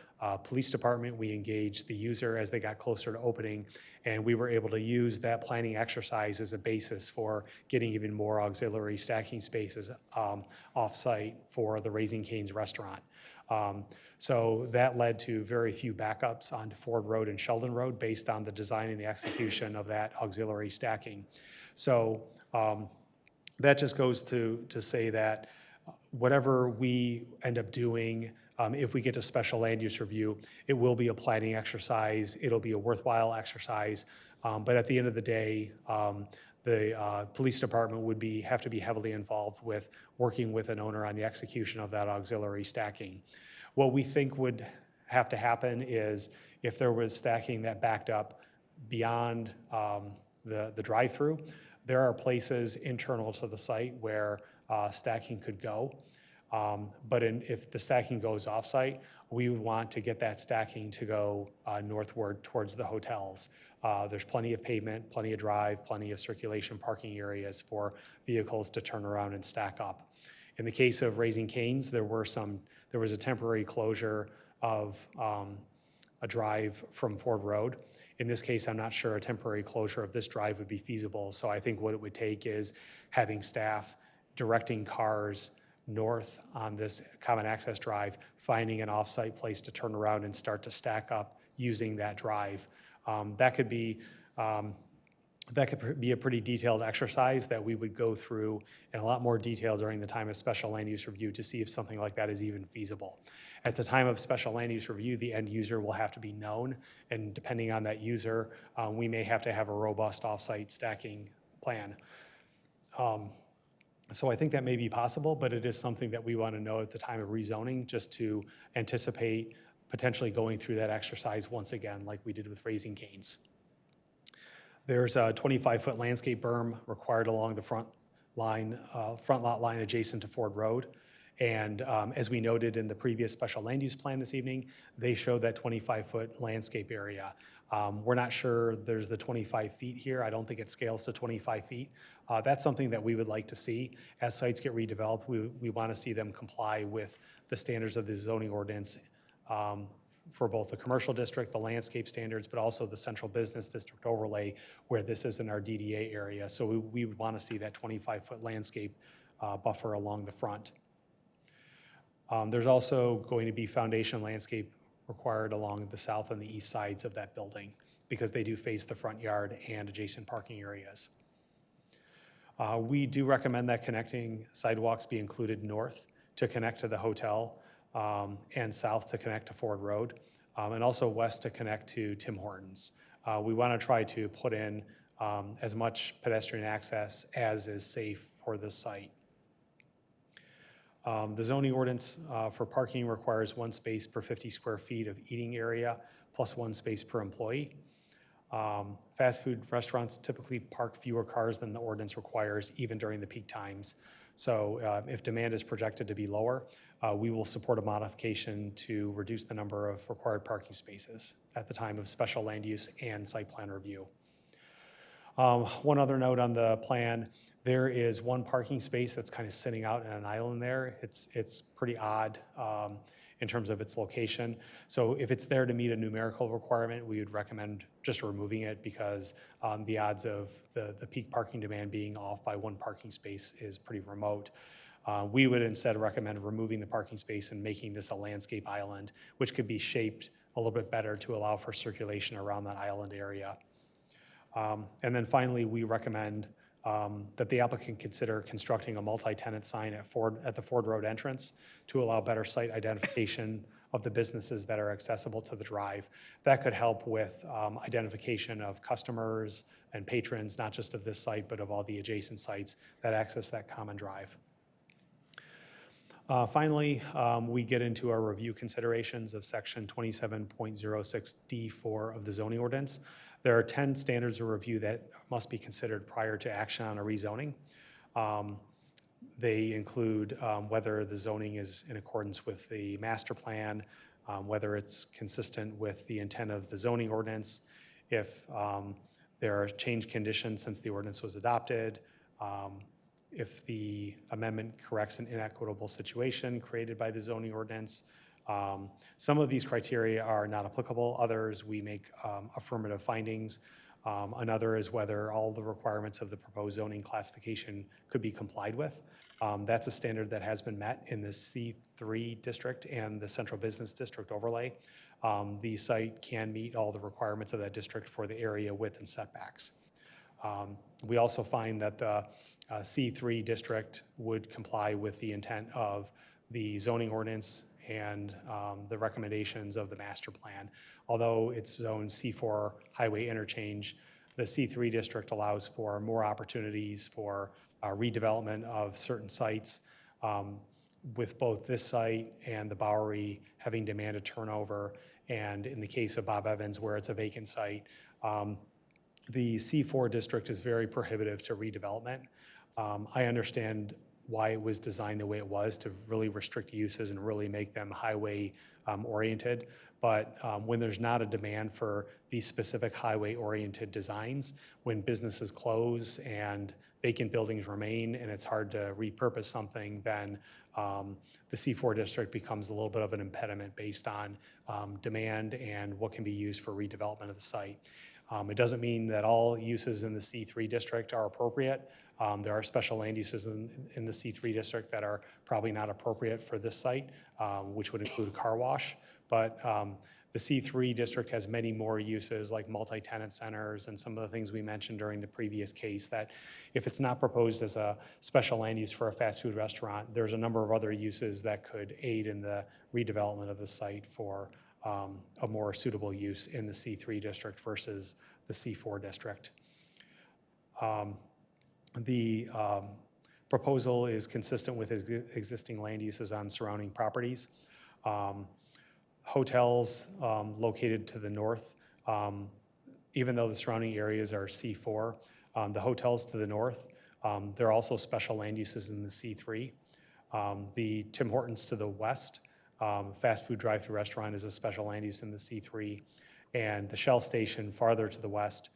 police department, we engaged the user as they got closer to opening, and we were able to use that planning exercise as a basis for getting even more auxiliary stacking spaces off-site for the Raising Cane's restaurant. So that led to very few backups onto Ford Road and Sheldon Road based on the design and the execution of that auxiliary stacking. So that just goes to say that whatever we end up doing, if we get to special land use review, it will be a planning exercise, it'll be a worthwhile exercise, but at the end of the day, the police department would have to be heavily involved with working with an owner on the execution of that auxiliary stacking. What we think would have to happen is if there was stacking that backed up beyond the drive-through, there are places internal to the site where stacking could go. But if the stacking goes off-site, we would want to get that stacking to go northward towards the hotels. There's plenty of pavement, plenty of drive, plenty of circulation parking areas for vehicles to turn around and stack up. In the case of Raising Cane's, there was a temporary closure of a drive from Ford Road. In this case, I'm not sure a temporary closure of this drive would be feasible. So I think what it would take is having staff directing cars north on this common access drive, finding an off-site place to turn around and start to stack up using that drive. That could be a pretty detailed exercise that we would go through in a lot more detail during the time of special land use review to see if something like that is even feasible. At the time of special land use review, the end user will have to be known, and depending on that user, we may have to have a robust off-site stacking plan. So I think that may be possible, but it is something that we want to know at the time of rezoning, just to anticipate potentially going through that exercise once again, like we did with Raising Cane's. There's a 25-foot landscape berm required along the front lot line adjacent to Ford Road. And as we noted in the previous special land use plan this evening, they showed that 25-foot landscape area. We're not sure there's the 25 feet here. I don't think it scales to 25 feet. That's something that we would like to see. As sites get redeveloped, we want to see them comply with the standards of the zoning ordinance for both the commercial district, the landscape standards, but also the central business district overlay where this is in our DDA area. So we would want to see that 25-foot landscape buffer along the front. There's also going to be foundation landscape required along the south and the east sides of that building because they do face the front yard and adjacent parking areas. We do recommend that connecting sidewalks be included north to connect to the hotel and south to connect to Ford Road, and also west to connect to Tim Hortons. We want to try to put in as much pedestrian access as is safe for this site. The zoning ordinance for parking requires 1 space per 50 square feet of eating area plus 1 space per employee. Fast food restaurants typically park fewer cars than the ordinance requires, even during the peak times. So if demand is projected to be lower, we will support a modification to reduce the number of required parking spaces at the time of special land use and site plan review. One other note on the plan, there is 1 parking space that's kind of sitting out in an island there. It's pretty odd. in terms of its location. So if it's there to meet a numerical requirement, we would recommend just removing it because the odds of the peak parking demand being off by one parking space is pretty remote. We would instead recommend removing the parking space and making this a landscape island, which could be shaped a little bit better to allow for circulation around that island area. And then finally, we recommend that the applicant consider constructing a multi-tenant sign at the Ford Road entrance to allow better site identification of the businesses that are accessible to the drive. That could help with identification of customers and patrons, not just of this site, but of all the adjacent sites that access that common drive. Finally, we get into our review considerations of section 27.06D4 of the zoning ordinance. There are 10 standards of review that must be considered prior to action on a rezoning. They include whether the zoning is in accordance with the master plan, whether it's consistent with the intent of the zoning ordinance, if there are changed conditions since the ordinance was adopted, if the amendment corrects an inequitable situation created by the zoning ordinance. Some of these criteria are not applicable. Others, we make affirmative findings. Another is whether all the requirements of the proposed zoning classification could be complied with. That's a standard that has been met in the C3 district and the central business district overlay. The site can meet all the requirements of that district for the area width and setbacks. We also find that the C3 district would comply with the intent of the zoning ordinance and the recommendations of the master plan. Although it's zoned C4 highway interchange, the C3 district allows for more opportunities for redevelopment of certain sites, with both this site and the Bowery having demanded turnover, and in the case of Bob Evans, where it's a vacant site, the C4 district is very prohibitive to redevelopment. I understand why it was designed the way it was, to really restrict uses and really make them highway oriented. But when there's not a demand for these specific highway oriented designs, when businesses close and vacant buildings remain and it's hard to repurpose something, then the C4 district becomes a little bit of an impediment based on demand and what can be used for redevelopment of the site. It doesn't mean that all uses in the C3 district are appropriate. There are special land uses in the C3 district that are probably not appropriate for this site, which would include a car wash. But the C3 district has many more uses like multi-tenant centers and some of the things we mentioned during the previous case, that if it's not proposed as a special land use for a fast food restaurant, there's a number of other uses that could aid in the redevelopment of the site for a more suitable use in the C3 district versus the C4 district. The proposal is consistent with existing land uses on surrounding properties. Hotels located to the north, even though the surrounding areas are C4, the hotels to the north, there are also special land uses in the C3. The Tim Hortons to the west, fast food drive-through restaurant, is a special land use in the C3. And the Shell station farther to the west,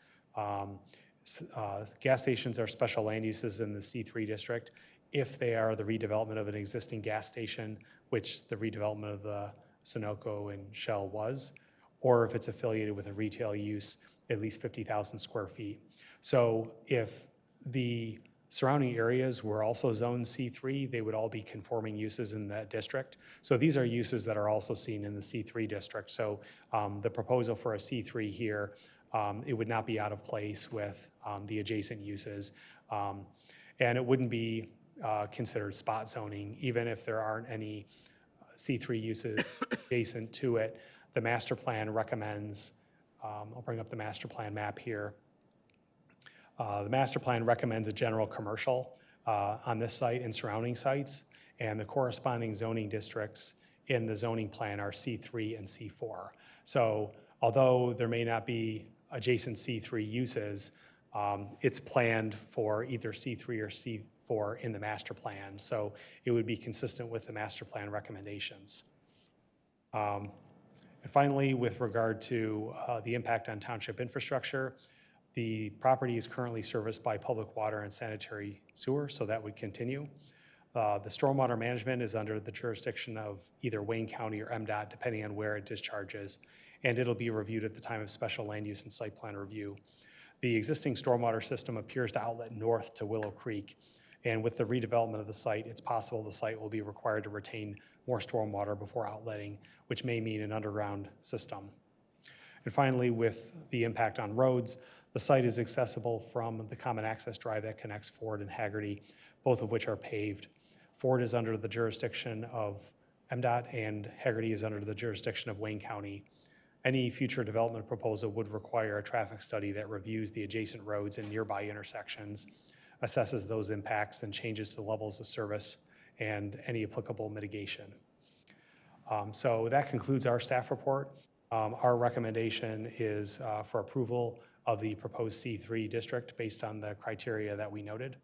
gas stations are special land uses in the C3 district if they are the redevelopment of an existing gas station, which the redevelopment of the Sunoco and Shell was, or if it's affiliated with a retail use at least 50,000 square feet. So if the surrounding areas were also zoned C3, they would all be conforming uses in that district. So these are uses that are also seen in the C3 district. So the proposal for a C3 here, it would not be out of place with the adjacent uses. And it wouldn't be considered spot zoning, even if there aren't any C3 uses adjacent to it. The master plan recommends, I'll bring up the master plan map here. The master plan recommends a general commercial on this site and surrounding sites, and the corresponding zoning districts in the zoning plan are C3 and C4. So although there may not be adjacent C3 uses, it's planned for either C3 or C4 in the master plan. So it would be consistent with the master plan recommendations. And finally, with regard to the impact on township infrastructure, the property is currently serviced by public water and sanitary sewer, so that would continue. The stormwater management is under the jurisdiction of either Wayne County or MDOT, depending on where it discharges, and it'll be reviewed at the time of special land use and site plan review. The existing stormwater system appears to outlet north to Willow Creek, and with the redevelopment of the site, it's possible the site will be required to retain more stormwater before outletting, which may mean an underground system. And finally, with the impact on roads, the site is accessible from the common access drive that connects Ford and Haggerty, both of which are paved. Ford is under the jurisdiction of MDOT, and Haggerty is under the jurisdiction of Wayne County. Any future development proposal would require a traffic study that reviews the adjacent roads and nearby intersections, assesses those impacts and changes to levels of service and any applicable mitigation. So that concludes our staff report. Our recommendation is for approval of the proposed C3 district based on the criteria that we noted.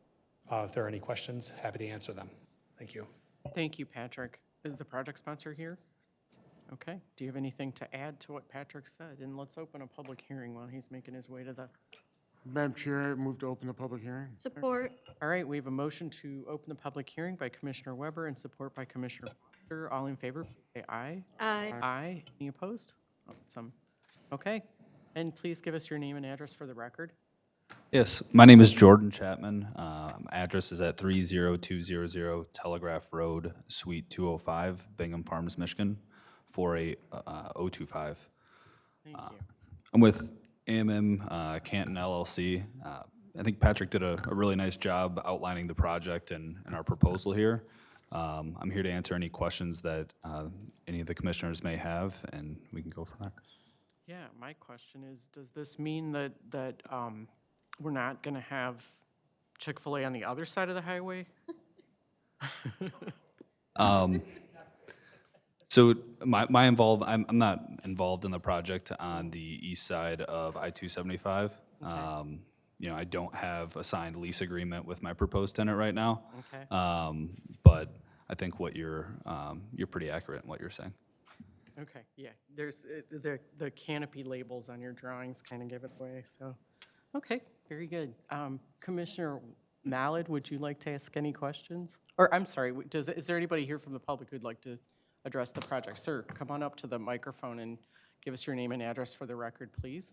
If there are any questions, happy to answer them. Thank you. Thank you, Patrick. Is the project sponsor here? Okay. Do you have anything to add to what Patrick said? And let's open a public hearing while he's making his way to the... Madam Chair, I move to open the public hearing. Support. All right, we have a motion to open the public hearing by Commissioner Weber and support by Commissioner Foster. All in favor, please say aye. Aye. Aye. Any opposed? Awesome. Okay. And please give us your name and address for the record. Yes, my name is Jordan Chapman. Address is at 30200 Telegraph Road, Suite 205, Bingham Farms, Michigan, 48025. Thank you. I'm with AMM Canton LLC. I think Patrick did a really nice job outlining the project and our proposal here. I'm here to answer any questions that any of the commissioners may have, and we can go from there. Yeah, my question is, does this mean that we're not going to have Chick-fil-A on the other side of the highway? So I'm not involved in the project on the east side of I-275. I don't have a signed lease agreement with my proposed tenant right now. Okay. But I think you're pretty accurate in what you're saying. Okay, yeah, there's, the canopy labels on your drawings kind of give it away, so, okay, very good. Commissioner Mallard, would you like to ask any questions? Or, I'm sorry, is there anybody here from the public who'd like to address the project? Sir, come on up to the microphone and give us your name and address for the record, please.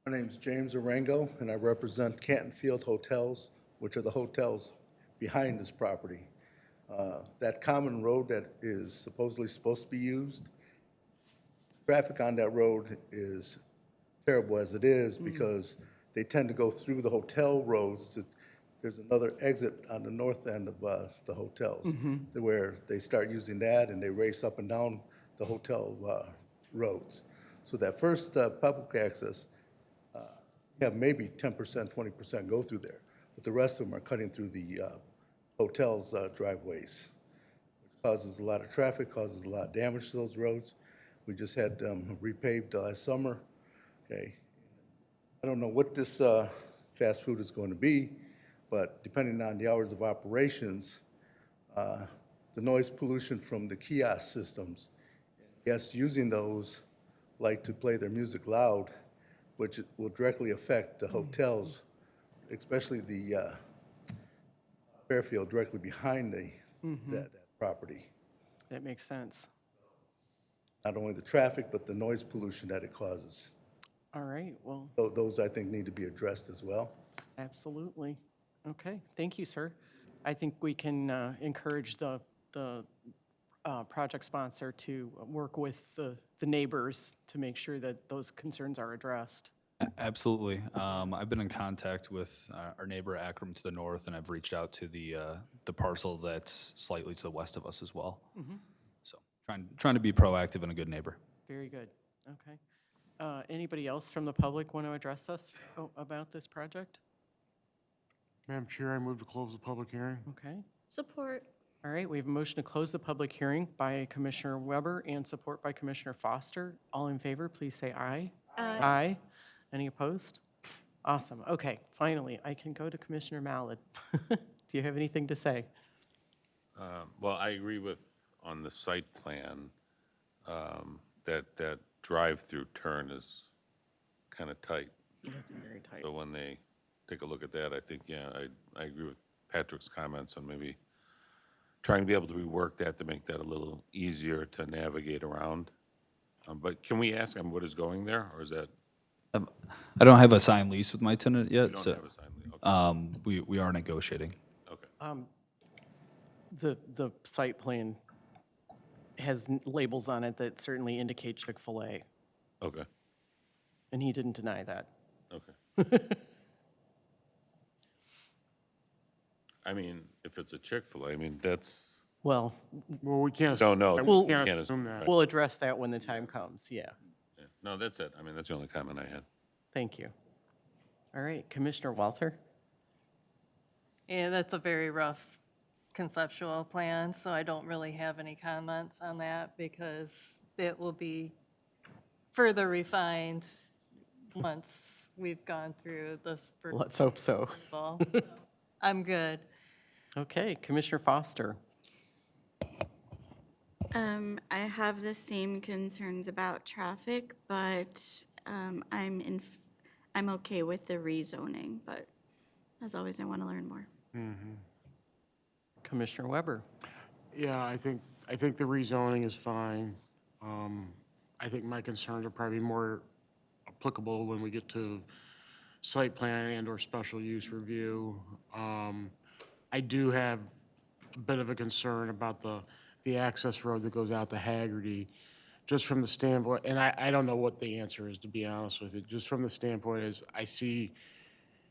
My name's James Arango, and I represent Canton Field Hotels, which are the hotels behind this property. That common road that is supposedly supposed to be used, traffic on that road is terrible as it is because they tend to go through the hotel roads. There's another exit on the north end of the hotels where they start using that and they race up and down the hotel roads. So that first public access, have maybe 10%, 20% go through there, but the rest of them are cutting through the hotel's driveways, which causes a lot of traffic, causes a lot of damage to those roads. We just had them repaved last summer. Okay, I don't know what this fast food is going to be, but depending on the hours of operations, the noise pollution from the kiosk systems, guests using those like to play their music loud, which will directly affect the hotels, especially the airfield directly behind that property. That makes sense. Not only the traffic, but the noise pollution that it causes. All right, well, Those, I think, need to be addressed as well. absolutely. Okay, thank you, sir. I think we can encourage the project sponsor to work with the neighbors to make sure that those concerns are addressed. Absolutely. I've been in contact with our neighbor Akron to the north, and I've reached out to the parcel that's slightly to the west of us as well. So trying to be proactive and a good neighbor. Very good, okay. Anybody else from the public want to address us about this project? Madam Chair, I move to close the public hearing. Okay. Support. All right, we have a motion to close the public hearing by Commissioner Weber and support by Commissioner Foster. All in favor, please say aye. Aye. Aye. Any opposed? Awesome. Okay, finally, I can go to Commissioner Mallard. Do you have anything to say? Well, I agree on the site plan, that drive-through turn is kind of tight. It's very tight. So when they take a look at that, I think, yeah, I agree with Patrick's comments on maybe trying to be able to rework that to make that a little easier to navigate around. But can we ask him what is going there, or is that, I don't have a signed lease with my tenant we yet, don't so have a sign? Okay, we are negotiating. okay. The site plan has labels on it that certainly indicate Chick-fil-A, Okay, and he didn't deny that. okay. I mean, if it's a Chick-fil-A, I mean, that's, Well, Well, we can't, no, no. Well- can't can't assume that. we'll address that when the time comes, yeah. yeah. No, that's it. I mean, that's the only comment I had. Thank you. All right, Commissioner Walther? Yeah, that's a very rough conceptual plan, so I don't really have any comments on that because it will be further refined once we've gone through this. Let's hope so. approval. I'm good. Okay, Commissioner Foster? I have the same concerns about traffic, but I'm okay with the rezoning, but as always, I want to learn more. Commissioner Weber? Yeah, I think the rezoning is fine. I think my concerns are probably more applicable when we get to site plan and/or special use review. I do have a bit of a concern about the access road that goes out to Haggerty, just from the standpoint, and I don't know what the answer is, to be honest with you. Just from the standpoint is, I see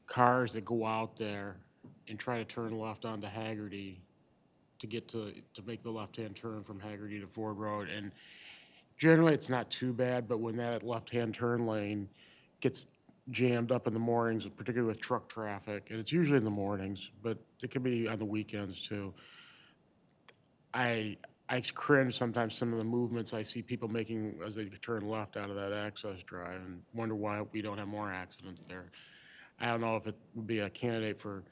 cars that go out there and try to turn left onto Haggerty to get to make the left-hand turn from Haggerty to Ford Road. And generally, it's not too bad, but when that left-hand turn lane gets jammed up in the mornings, particularly with truck traffic, and it's usually in the mornings, but it can be on the weekends too. I cringe sometimes some of the movements I see people making as they turn left out of that access drive and wonder why we don't have more accidents there. I don't know if it would be a candidate for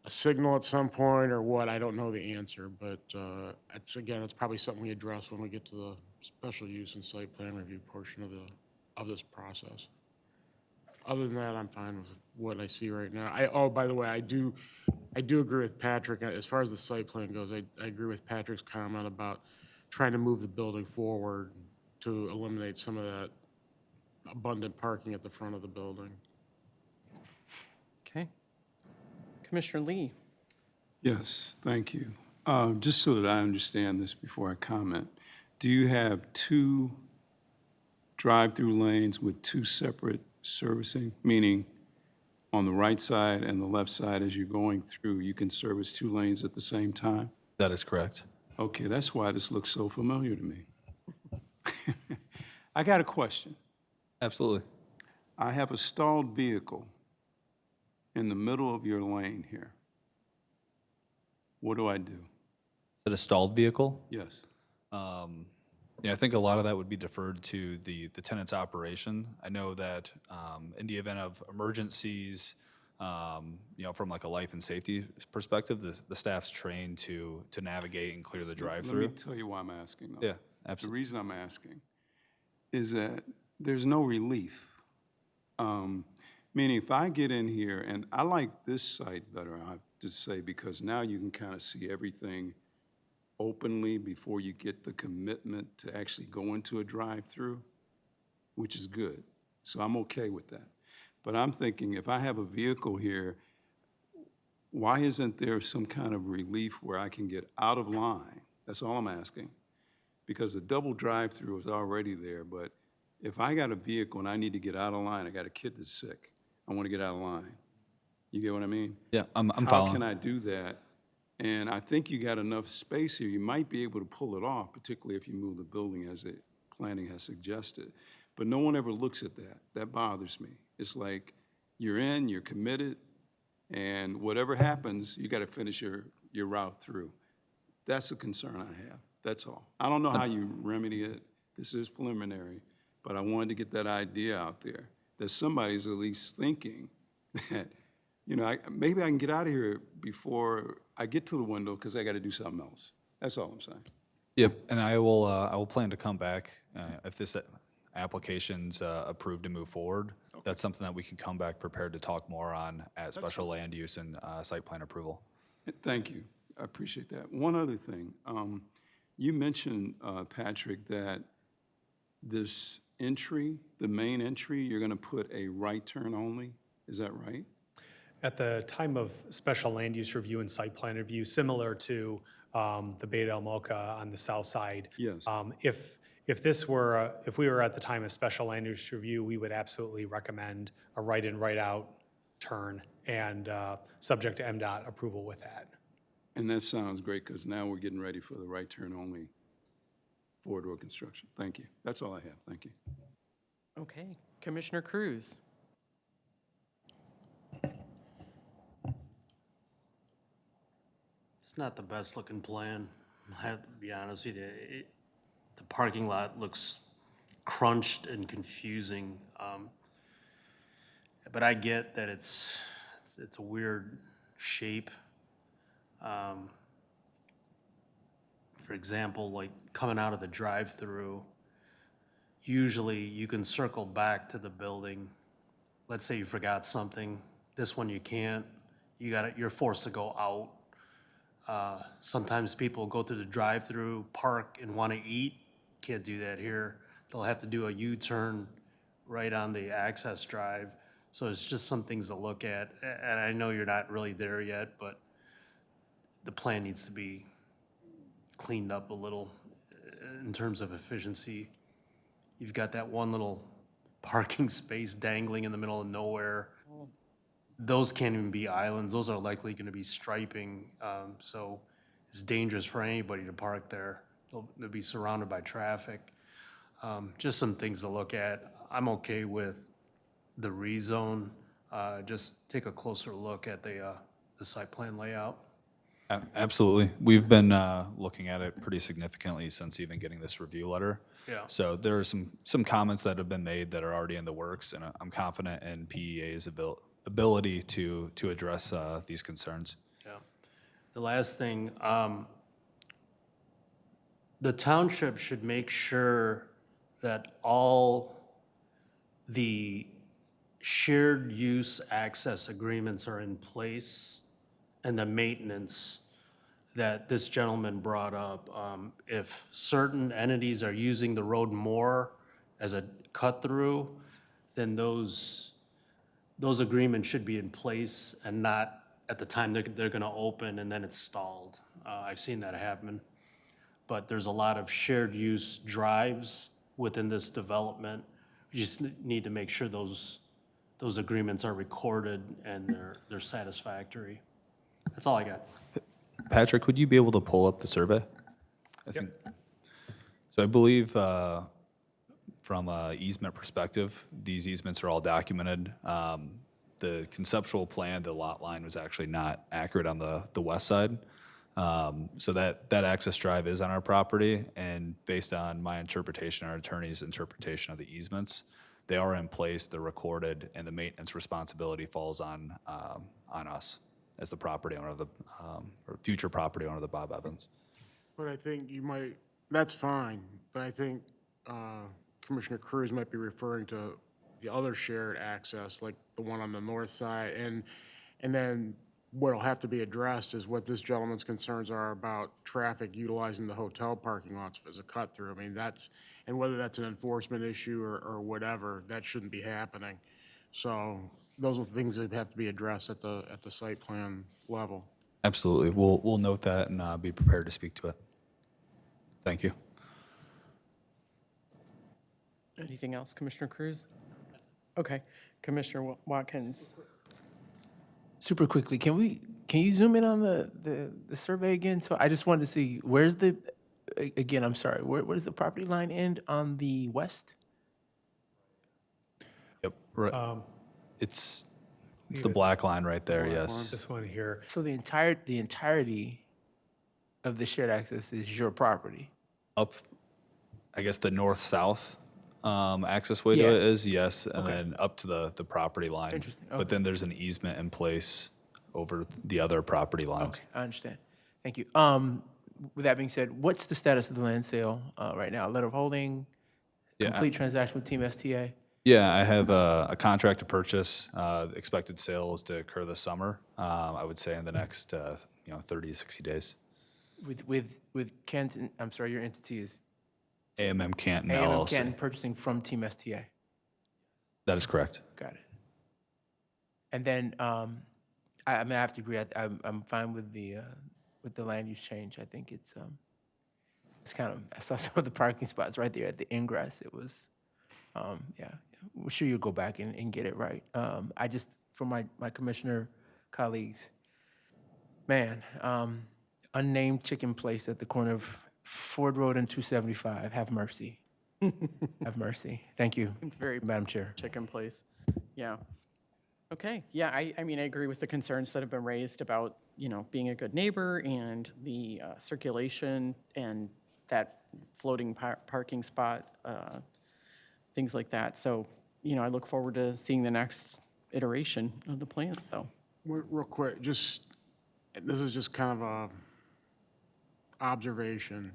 a signal at some point or what, I don't know the answer, but it's probably something we address when we get to the special use and site plan review portion of this process. Other than that, I'm fine with what I see right now. By the way, I do agree with Patrick, as far as the site plan goes, I agree with Patrick's comment about trying to move the building forward to eliminate some of that abundant parking at the front of the building. Okay. Commissioner Lee? Yes, thank you. Just so that I understand this before I comment, do you have two drive-through lanes with two separate servicing, meaning on the right side and the left side as you're going through, you can service two lanes at the same time? That is correct. Okay, that's why this looks so familiar to me. I got a question. Absolutely. I have a stalled vehicle in the middle of your lane here. What do I do? Is it a stalled vehicle? Yes. Yeah, I think a lot of that would be deferred to the tenant's operation. I know that in the event of emergencies, from like a life and safety perspective, the staff's trained to navigate and clear the Let drive-through. me tell you why I'm asking, though. Yeah, The absolutely. reason I'm asking is that there's no relief. Meaning, if I get in here, and I like this site better, I have to say, because now you can kind of see everything openly before you get the commitment to actually go into a drive-through, which is good. So I'm okay with that. But I'm thinking, if I have a vehicle here, why isn't there some kind of relief where I can get out of line? That's all I'm asking. Because the double drive-through is already there, but if I got a vehicle and I need to get out of line, I got a kid that's sick, I want to get out of line. You get what I mean? Yeah, I'm How following. can I do that? And I think you got enough space here, you might be able to pull it off, particularly if you move the building as the planning has suggested. But no one ever looks at that. That bothers me. It's like, you're in, you're committed, and whatever happens, you got to finish your route through. That's a concern I have, that's all. I don't know how you remedy it. This is preliminary, but I wanted to get that idea out there, that somebody's at least thinking that, maybe I can get out of here before I get to the window because I got to do something else. That's all I'm saying. Yep, and I will plan to come back if this application's approved to move forward. That's something that we can come back prepared to talk more on at special land use and site plan approval. Thank you. I appreciate that. One other thing. You mentioned, Patrick, that this entry, the main entry, you're going to put a right turn only. Is that right? At the time of special land use review and site plan review, similar to the Beta El Mocha on the south side. Yes. If we were at the time of special land use review, we would absolutely recommend a right in, right out turn and subject to MDOT approval with that. And that sounds great, because now we're getting ready for the right turn only four-door construction. Thank you. That's all I have. Thank you. Okay, Commissioner Cruz. It's not the best looking plan, I have to be honest with you. The parking lot looks crunched and confusing. But I get that it's a weird shape. For example, like coming out of the drive-through, usually you can circle back to the building. Let's say you forgot something. This one you can't. You're forced to go out. Sometimes people go through the drive-through, park, and want to eat. Can't do that here. They'll have to do a U-turn right on the access drive. So it's just some things to look at. And I know you're not really there yet, but the plan needs to be cleaned up a little in terms of efficiency. You've got that one little parking space dangling in the middle of nowhere. Those can't even be islands. Those are likely going to be striping. So it's dangerous for anybody to park there. They'll be surrounded by traffic. Just some things to look at. I'm okay with the rezone. Just take a closer look at the site plan layout. Absolutely. We've been looking at it pretty significantly since even getting this review letter. Yeah. So there are some comments that have been made that are already in the works, and I'm confident in PEA's ability to address these concerns. Yeah. The last thing, the township should make sure that all the shared use access agreements are in place and the maintenance that this gentleman brought up. If certain entities are using the road more as a cut-through, then those agreements should be in place and not at the time they're gonna open and then it's stalled. I've seen that happen. But there's a lot of shared use drives within this development. We just need to make sure those agreements are recorded and they're satisfactory. That's all I got. Patrick, would you be able to pull up the survey? So I believe from an easement perspective, these easements are all documented. The conceptual plan, the lot line was actually not accurate on the west side. So that access drive is on our property, and based on my interpretation, our attorney's interpretation of the easements, they are in place, they're recorded, and the maintenance responsibility falls on us as the property owner of the, or future property owner of the Bob Evans. But I think that's fine, but I think Commissioner Cruz might be referring to the other shared access, like the one on the north side, and then what'll have to be addressed is what this gentleman's concerns are about traffic utilizing the hotel parking lots as a cut-through. I mean, and whether that's an enforcement issue or whatever, that shouldn't be happening. So those are things that have to be addressed at the site plan level. Absolutely. We'll note that and be prepared to speak to it. Thank you. Anything else, Commissioner Cruz? Okay, Commissioner Watkins. Super quickly, can you zoom in on the survey again? So I just wanted to see, where's again, I'm sorry, where does the property line end on the west? Yep. Right. It's the black line right there, yes. This one here. So the entirety of the shared access is your property? Up, I guess the north-south access way to Yeah. it is, yes, and then up to the property line. Interesting, But then there's an easement in place over the other property lines. Okay, I understand. Thank you. With that being said, what's the status of the land sale right now? Letter of holding, Yeah. complete transaction with Team STA? Yeah, I have a contract to purchase. Expected sale is to occur this summer. I would say in the next 30 to 60 days. With Canton, I'm sorry, your entity is AMM Canton AMM LLC. Canton purchasing from Team STA. That is correct. Got it. And then, I mean, I have to agree, I'm fine with the land use change. I think it's kind of, I saw some of the parking spots right there at the ingress. It was, yeah, I'm sure you'll go back and get it right. I just, for my commissioner colleagues, man, unnamed chicken place at the corner of Ford Road and 275, have mercy. Have mercy. Thank you, Very Madam Chair. chicken place. Yeah. Okay, yeah, I mean, I agree with the concerns that have been raised about, being a good neighbor and the circulation and that floating parking spot, things like that. So, I look forward to seeing the next iteration of the plan, though. Real quick, this is just kind of a observation.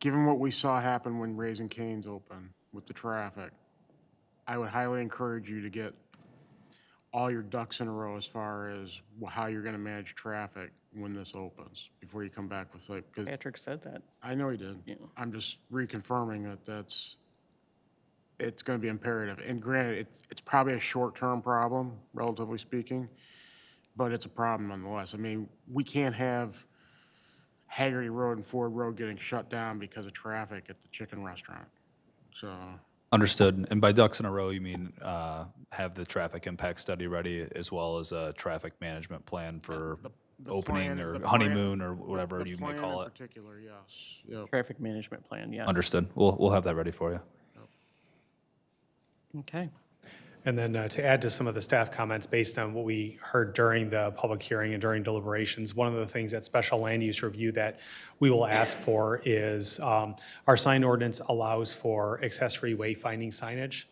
Given what we saw happen when Raising Cane's open with the traffic, I would highly encourage you to get all your ducks in a row as far as how you're gonna manage traffic when this opens, before you come back with because Patrick said that. I know he did. Yeah. I'm just reconfirming it's gonna be imperative. And granted, it's probably a short-term problem, relatively speaking, but it's a problem nonetheless. I mean, we can't have Haggerty Road and Ford Road getting shut down because of traffic at the chicken restaurant. So, Understood. And by ducks in a row, you mean have the traffic impact study ready as well as a traffic management plan for the opening plan- or the plan- honeymoon or whatever the you may plan call in it. particular, yes. Yep. Traffic management plan, yes. Understood. We'll have that ready for you. Okay. And then to add to some of the staff comments based on what we heard during the public hearing and during deliberations, one of the things that special land use review that we will ask for is our sign ordinance allows for accessory wayfinding signage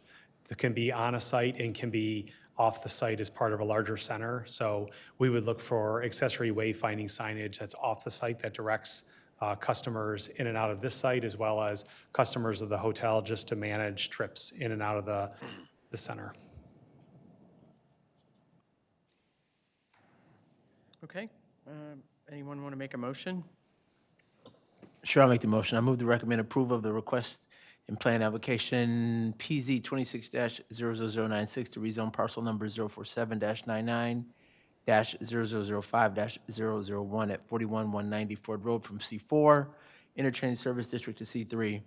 that can be on a site and can be off the site as part of a larger center. So we would look for accessory wayfinding signage that's off the site that directs customers in and out of this site, as well as customers of the hotel, just to manage trips in and out of the center. Okay. Anyone want to make a motion? Sure, I'll make the motion. I move to recommend approval of the request and plan application PZ 26-00096 to rezone parcel number 047-99-0005-001 at 41190 Ford Road from C4 Interchange Service District to C3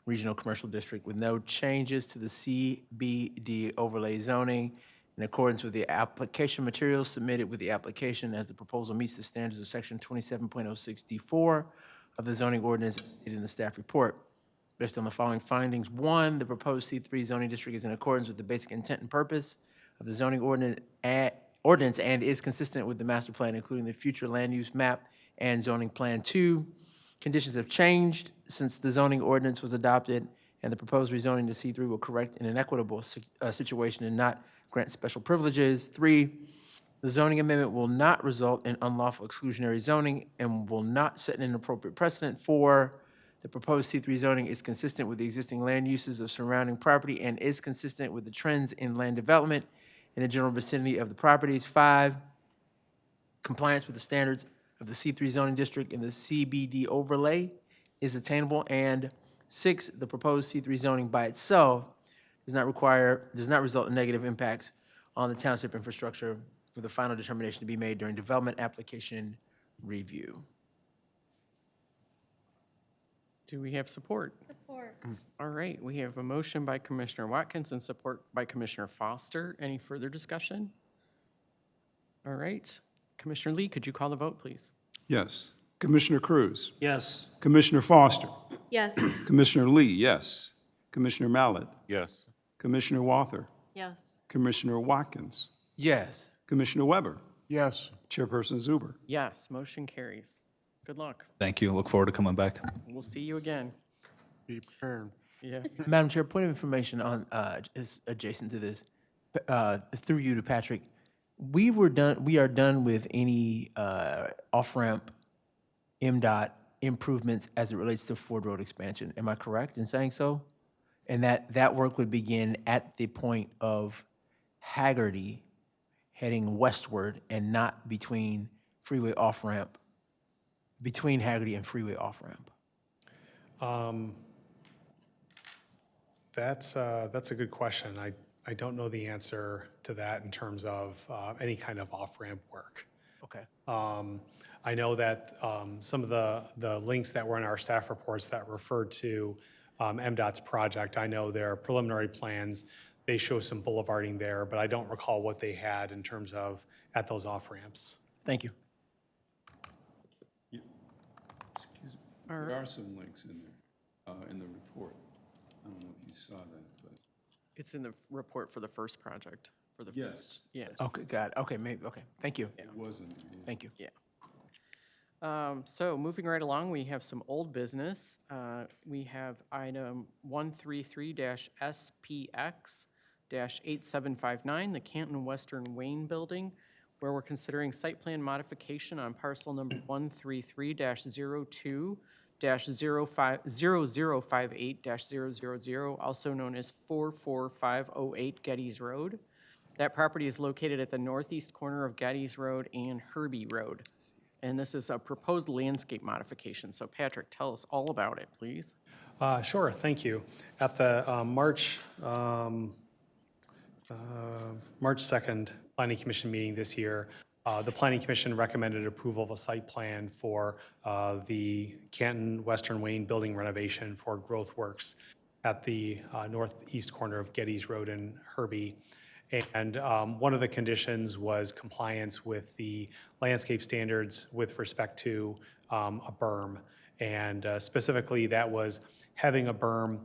Regional Commercial District with no changes to the CBD overlay zoning in accordance with the application materials submitted with the application, as the proposal meets the standards of section 27.06D4 of the zoning ordinance stated in the staff report. Based on the following findings: 1, the proposed C3 zoning district is in accordance with the basic intent and purpose of the zoning ordinance and is consistent with the master plan, including the future land use map and zoning plan. 2, conditions have changed since the zoning ordinance was adopted, and the proposed rezoning to C3 will correct an inequitable situation and not grant special privileges. 3, the zoning amendment will not result in unlawful exclusionary zoning and will not set an inappropriate precedent. 4, the proposed C3 zoning is consistent with the existing land uses of surrounding property and is consistent with the trends in land development in the general vicinity of the properties. 5, compliance with the standards of the C3 zoning district and the CBD overlay is attainable. And 6, the proposed C3 zoning by itself does not result in negative impacts on the township infrastructure, with the final determination to be made during development application review. Do we have support? Support. All right, we have a motion by Commissioner Watkins and support by Commissioner Foster. Any further discussion? All right, Commissioner Lee, could you call the vote, please? Yes. Commissioner Cruz? Yes. Commissioner Foster? Yes. Commissioner Lee, yes. Commissioner Mallett? Yes. Commissioner Walther? Yes. Commissioner Watkins? Yes. Commissioner Weber? Yes. Chairperson Zuber? Yes, motion carries. Good luck. Thank you. Look forward to coming back. We'll see you again. Be prepared. Yeah. Madam Chair, point of information on, is adjacent to this, through you to Patrick. We are done with any off-ramp MDOT improvements as it relates to Ford Road expansion. Am I correct in saying so? And that work would begin at the point of Haggerty heading westward and not between freeway off-ramp, between Haggerty and freeway off-ramp? That's a good question. I don't know the answer to that in terms of any kind of off-ramp work. Okay. I know that some of the links that were in our staff reports that referred to MDOT's project, I know their preliminary plans, they show some boulevarding there, but I don't recall what they had in terms of at those off-ramps. Thank you. There are some links in there, in the report. I don't know if you saw that, but. It's in the report for the first project, for the Yes. first. Yeah. Okay, got it. Okay, maybe, okay. Thank you. It wasn't. Thank you. Yeah. So moving right along, we have some old business. We have item 133-SPX-8759, the Canton Western Wayne Building, where we're considering site plan modification on parcel number 133-02-0058-000, also known as 44508 Geddes Road. That property is located at the northeast corner of Geddes Road and Herbie Road. And this is a proposed landscape modification. So Patrick, tell us all about it, please. Sure, thank you. At the March 2nd Planning Commission meeting this year, the Planning Commission recommended approval of a site plan for the Canton Western Wayne building renovation for growth works at the northeast corner of Geddes Road and Herbie. And one of the conditions was compliance with the landscape standards with respect to a berm. And specifically, that was having a berm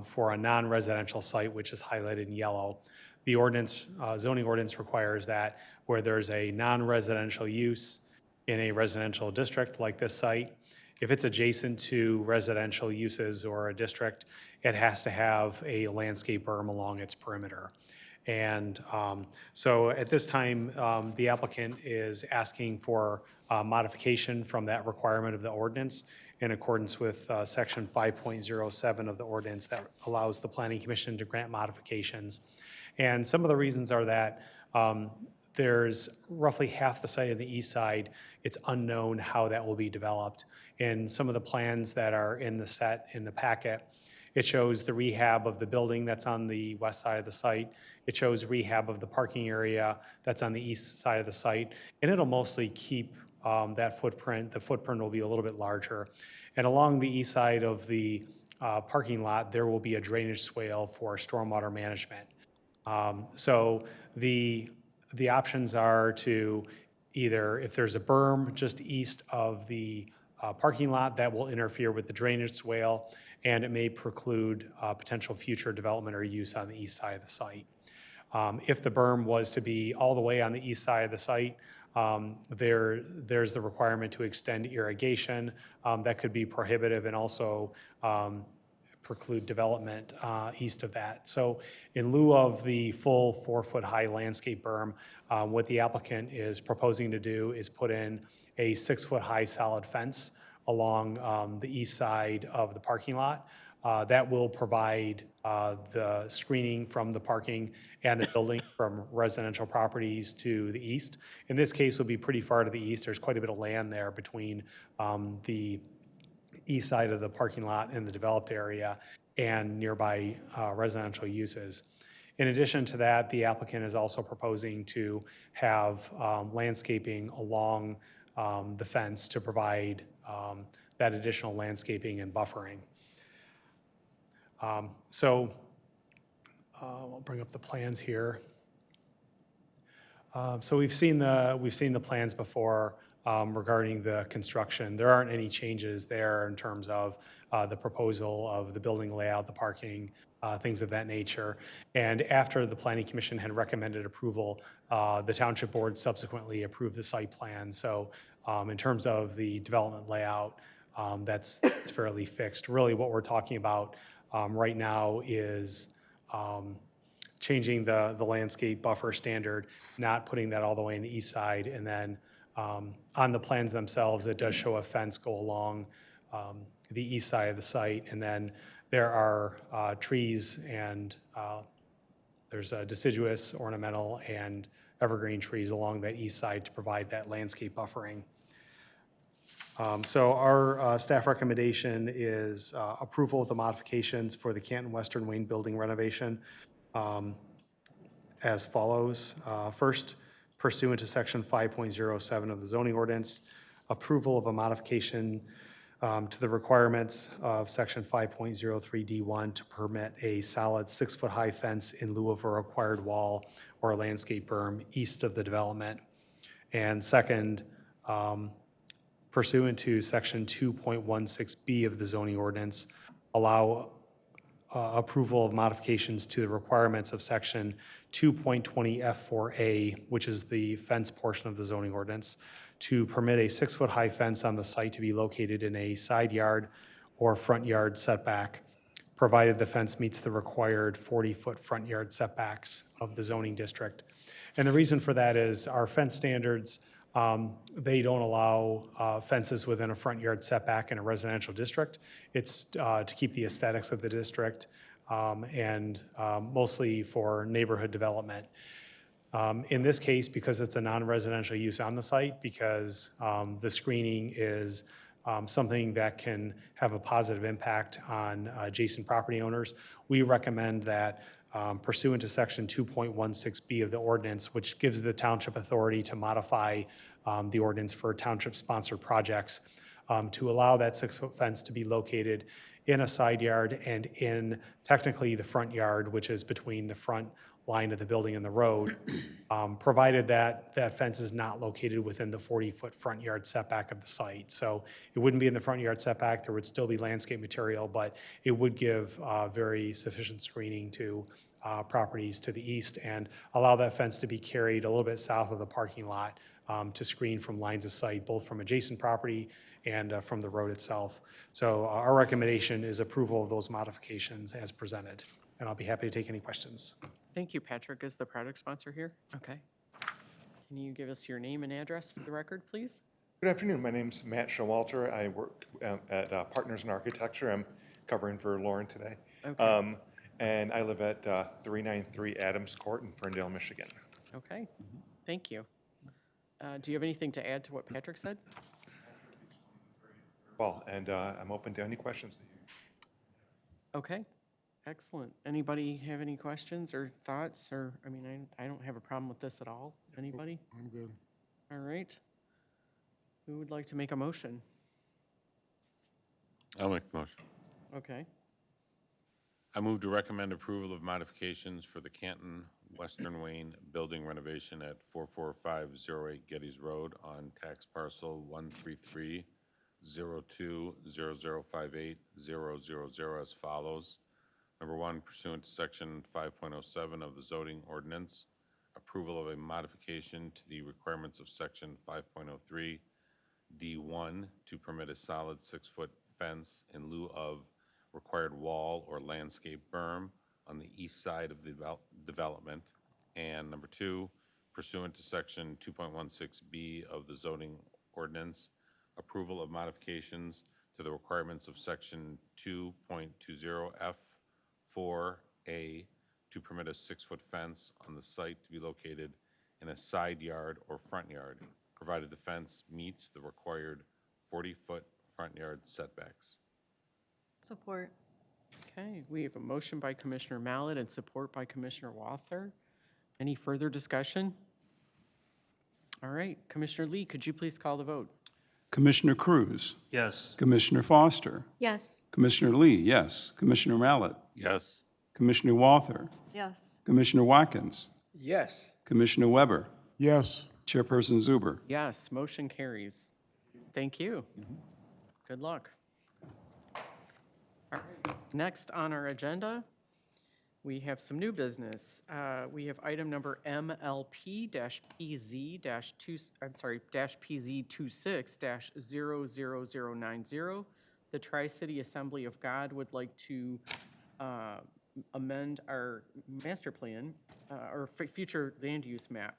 for a non-residential site, which is highlighted in yellow. The ordinance, zoning ordinance requires that where there's a non-residential use in a residential district like this site, if it's adjacent to residential uses or a district, it has to have a landscape berm along its perimeter. And so at this time, the applicant is asking for modification from that requirement of the ordinance in accordance with section 5.07 of the ordinance that allows the Planning Commission to grant modifications. And some of the reasons are that there's roughly half the site on the east side. It's unknown how that will be developed. And some of the plans that are in the set in the packet, it shows the rehab of the building that's on the west side of the site. It shows rehab of the parking area that's on the east side of the site. And it'll mostly keep that footprint. The footprint will be a little bit larger. And along the east side of the parking lot, there will be a drainage swale for stormwater management. So the options are to either, if there's a berm just east of the parking lot, that will interfere with the drainage swale, and it may preclude potential future development or use on the east side of the site. If the berm was to be all the way on the east side of the site, there's the requirement to extend irrigation. That could be prohibitive and also preclude development east of that. So in lieu of the full 4-foot-high landscape berm, what the applicant is proposing to do is put in a 6-foot-high solid fence along the east side of the parking lot. That will provide the screening from the parking and the building from residential properties to the east. In this case, will be pretty far to the east. There's quite a bit of land there between the east side of the parking lot and the developed area and nearby residential uses. In addition to that, the applicant is also proposing to have landscaping along the fence to provide that additional landscaping and buffering. So I'll bring up the plans here. So we've seen the plans before regarding the construction. There aren't any changes there in terms of the proposal of the building layout, the parking, things of that nature. And after the Planning Commission had recommended approval, the Township Board subsequently approved the site plan. So in terms of the development layout, that's fairly fixed. Really what we're talking about right now is changing the landscape buffer standard, not putting that all the way on the east side, and then On the plans themselves, it does show a fence go along the east side of the site, and then there are trees and there's deciduous, ornamental, and evergreen trees along that east side to provide that landscape buffering. So our staff recommendation is approval of the modifications for the Canton Western Wayne building renovation as follows. First, pursuant to section 5.07 of the zoning ordinance, approval of a modification to the requirements of section 5.03D1 to permit a solid 6-foot-high fence in lieu of a required wall or a landscape berm east of the development. And second, pursuant to section 2.16B of the zoning ordinance, allow approval of modifications to the requirements of section 2.20F4A, which is the fence portion of the zoning ordinance, to permit a 6-foot-high fence on the site to be located in a side yard or front yard setback, provided the fence meets the required 40-foot front yard setbacks of the zoning district. And the reason for that is our fence standards, they don't allow fences within a front yard setback in a residential district. It's to keep the aesthetics of the district and mostly for neighborhood development. In this case, because it's a non-residential use on the site, because the screening is something that can have a positive impact on adjacent property owners, we recommend that pursuant to section 2.16B of the ordinance, which gives the township authority to modify the ordinance for township-sponsored projects, to allow that 6-foot fence to be located in a side yard and in technically the front yard, which is between the front line of the building and the road, provided that that fence is not located within the 40-foot front yard setback of the site. So it wouldn't be in the front yard setback, there would still be landscape material, but it would give very sufficient screening to properties to the east and allow that fence to be carried a little bit south of the parking lot to screen from lines of sight, both from adjacent property and from the road itself. So our recommendation is approval of those modifications as presented, and I'll be happy to take any questions. Thank you, Patrick. Is the project sponsor here? Okay. Can you give us your name and address for the record, please? Good afternoon. My name's Matt Showalter. I work at Partners in Architecture. I'm covering for Lauren today. Okay. And I live at 393 Adams Court in Ferndale, Michigan. Okay, thank you. Do you have anything to add to what Patrick said? Well, and I'm open to any questions that you. Okay, excellent. Anybody have any questions or thoughts? Or, I mean, I don't have a problem with this at all. Anybody? I'm good. All right. Who would like to make a motion? I'll make the motion. Okay, I move to recommend approval of modifications for the Canton Western Wayne building renovation at 44508 Geddes Road on tax parcel 133-02-0058-000 as follows. Number one, pursuant to section 5.07 of the zoning ordinance, approval of a modification to the requirements of section 5.03 D1 to permit a solid 6-foot fence in lieu of required wall or landscape berm on the east side of the development. And number two, pursuant to section 2.16B of the zoning ordinance, approval of modifications to the requirements of section 2.20F4A to permit a 6-foot fence on the site to be located in a side yard or front yard, provided the fence meets the required 40-foot front yard setbacks. Support. okay. We have a motion by Commissioner Mallett and support by Commissioner Walther. Any further discussion? All right, Commissioner Lee, could you please call the vote? Commissioner Cruz, Yes. Commissioner Foster, Yes. Commissioner Lee, yes. Commissioner Mallett, Yes. Commissioner Walther, Yes. Commissioner Watkins, Yes. Commissioner Weber, Yes. Chairperson Zuber. Yes, motion carries. Thank you. Good luck. All right, next on our agenda, we have some new business. We have item number -PZ-26-0090. The Tri-City Assembly of God would like to amend our master plan, or future land use map,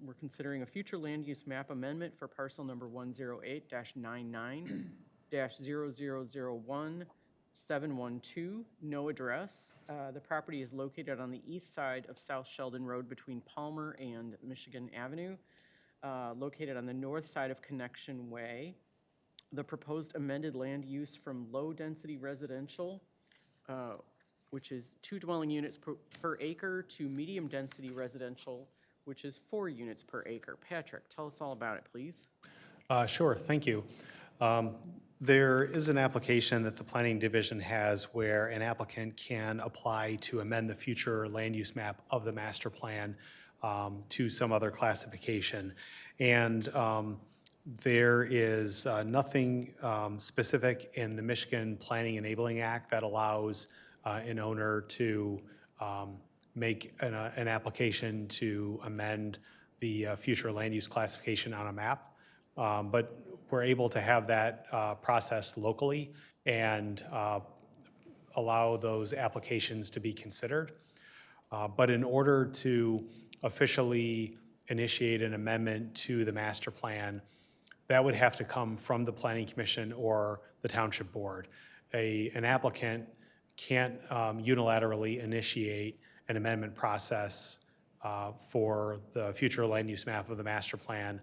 We're considering a future land use map amendment for parcel number 108-99-0001-712, no address. The property is located on the east side of South Sheldon Road between Palmer and Michigan Avenue, located on the north side of Connection Way. The proposed amended land use from low-density residential, which is 2 dwelling units per acre, to medium-density residential, which is 4 units per acre. Patrick, tell us all about it, please. Sure, thank you. There is an application that the Planning Division has where an applicant can apply to amend the future land use map of the master plan to some other classification. And there is nothing specific in the Michigan Planning Enabling Act that allows an owner to make an application to amend the future land use classification on a map. But we're able to have that process locally and allow those applications to be considered. But in order to officially initiate an amendment to the master plan, that would have to come from the Planning Commission or the Township Board. An applicant can't unilaterally initiate an amendment process for the future land use map of the master plan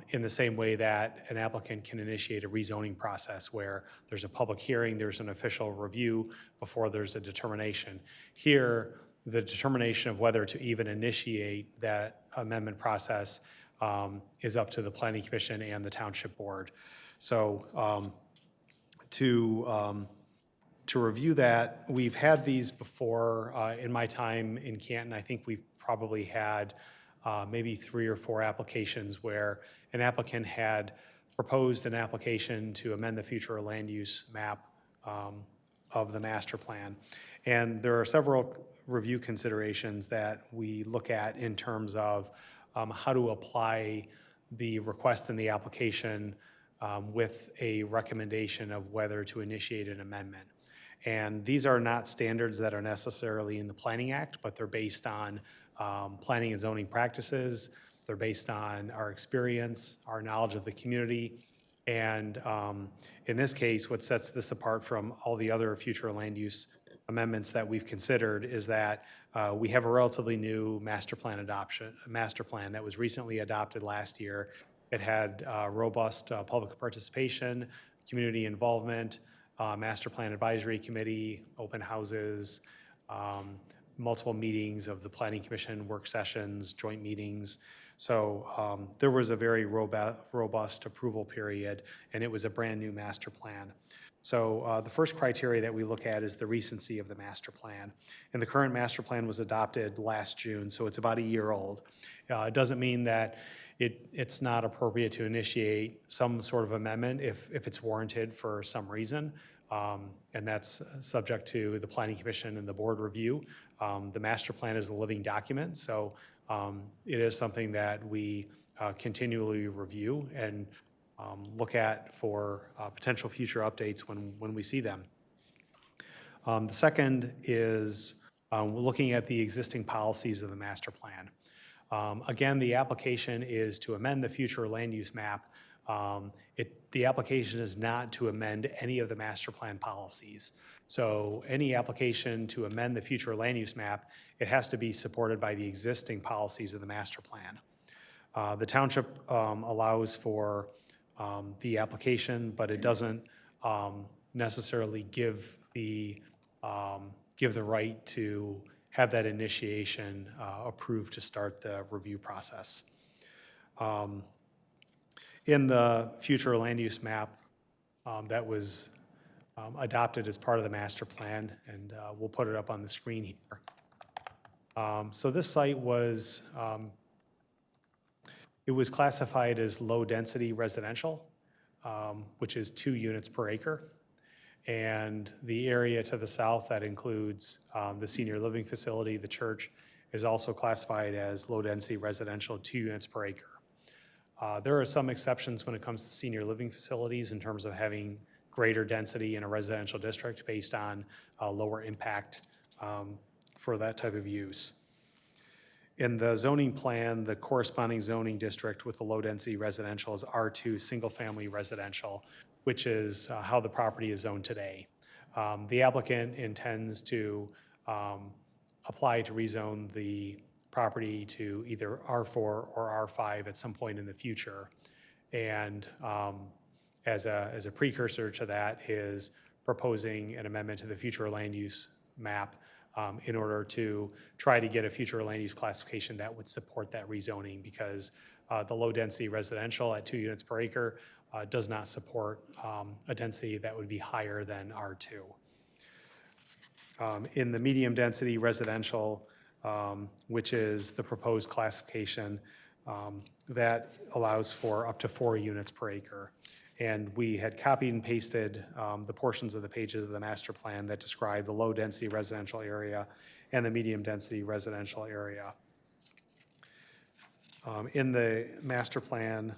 in the same way that an applicant can initiate a rezoning process where there's a public hearing, there's an official review before there's a determination. Here, the determination of whether to even initiate that amendment process is up to the Planning Commission and the Township Board. So to review that, we've had these before in my time in Canton. I think we've probably had maybe 3 or 4 applications where an applicant had proposed an application to amend the future land use map of the master plan. And there are several review considerations that we look at in terms of how to apply the request in the application with a recommendation of whether to initiate an amendment. And these are not standards that are necessarily in the Planning Act, but they're based on planning and zoning practices. They're based on our experience, our knowledge of the community. And in this case, what sets this apart from all the other future land use amendments that we've considered is that we have a relatively new master plan that was recently adopted last year. It had robust public participation, community involvement, master plan advisory committee, open houses, multiple meetings of the Planning Commission, work sessions, joint meetings. So there was a very robust approval period, and it was a brand-new master plan. So the first criteria that we look at is the recency of the master plan. And the current master plan was adopted last June, so it's about a year old. It doesn't mean that it's not appropriate to initiate some sort of amendment if it's warranted for some reason. And that's subject to the Planning Commission and the board review. The master plan is a living document, so it is something that we continually review and look at for potential future updates when we see them. The second is looking at the existing policies of the master plan. Again, the application is to amend the future land use map. The application is not to amend any of the master plan policies. So any application to amend the future land use map, it has to be supported by the existing policies of the master plan. The township allows for the application, but it doesn't necessarily give the right to have that initiation approved to start the review process. In the future land use map that was adopted as part of the master plan, and we'll put it up on the screen here. So this site was, it was classified as low-density residential, which is 2 units per acre. And the area to the south that includes the senior living facility, the church, is also classified as low-density residential, 2 units per acre. There are some exceptions when it comes to senior living facilities in terms of having greater density in a residential district based on lower impact for that type of use. In the zoning plan, the corresponding zoning district with the low-density residential is R2, single-family residential, which is how the property is zoned today. The applicant intends to apply to rezone the property to either R4 or R5 at some point in the future. And as a precursor to that is proposing an amendment to the future land use map in order to try to get a future land use classification that would support that rezoning, because the low-density residential at 2 units per acre does not support a density that would be higher than R2. In the medium-density residential, which is the proposed classification, that allows for up to 4 units per acre. And we had copied and pasted the portions of the pages of the master plan that describe the low-density residential area and the medium-density residential area. In the master plan,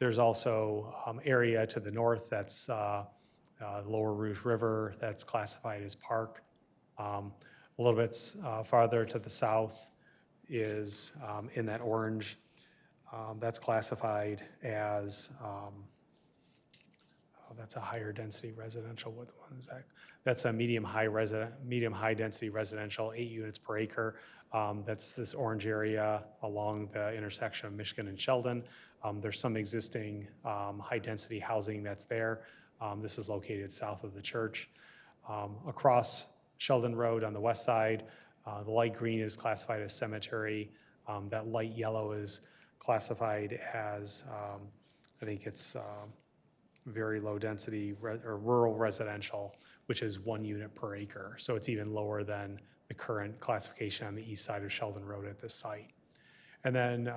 there's also area to the north that's Lower Rouge River that's classified as park. A little bit farther to the south is in that orange. That's classified as, that's a higher density residential. What one is that? That's a medium high density residential, 8 units per acre. That's this orange area along the intersection of Michigan and Sheldon. There's some existing high density housing that's there. This is located south of the church. Across Sheldon Road on the west side, the light green is classified as cemetery. That light yellow is classified as, I think it's very low density or rural residential, which is 1 unit per acre. So it's even lower than the current classification on the east side of Sheldon Road at this site. And then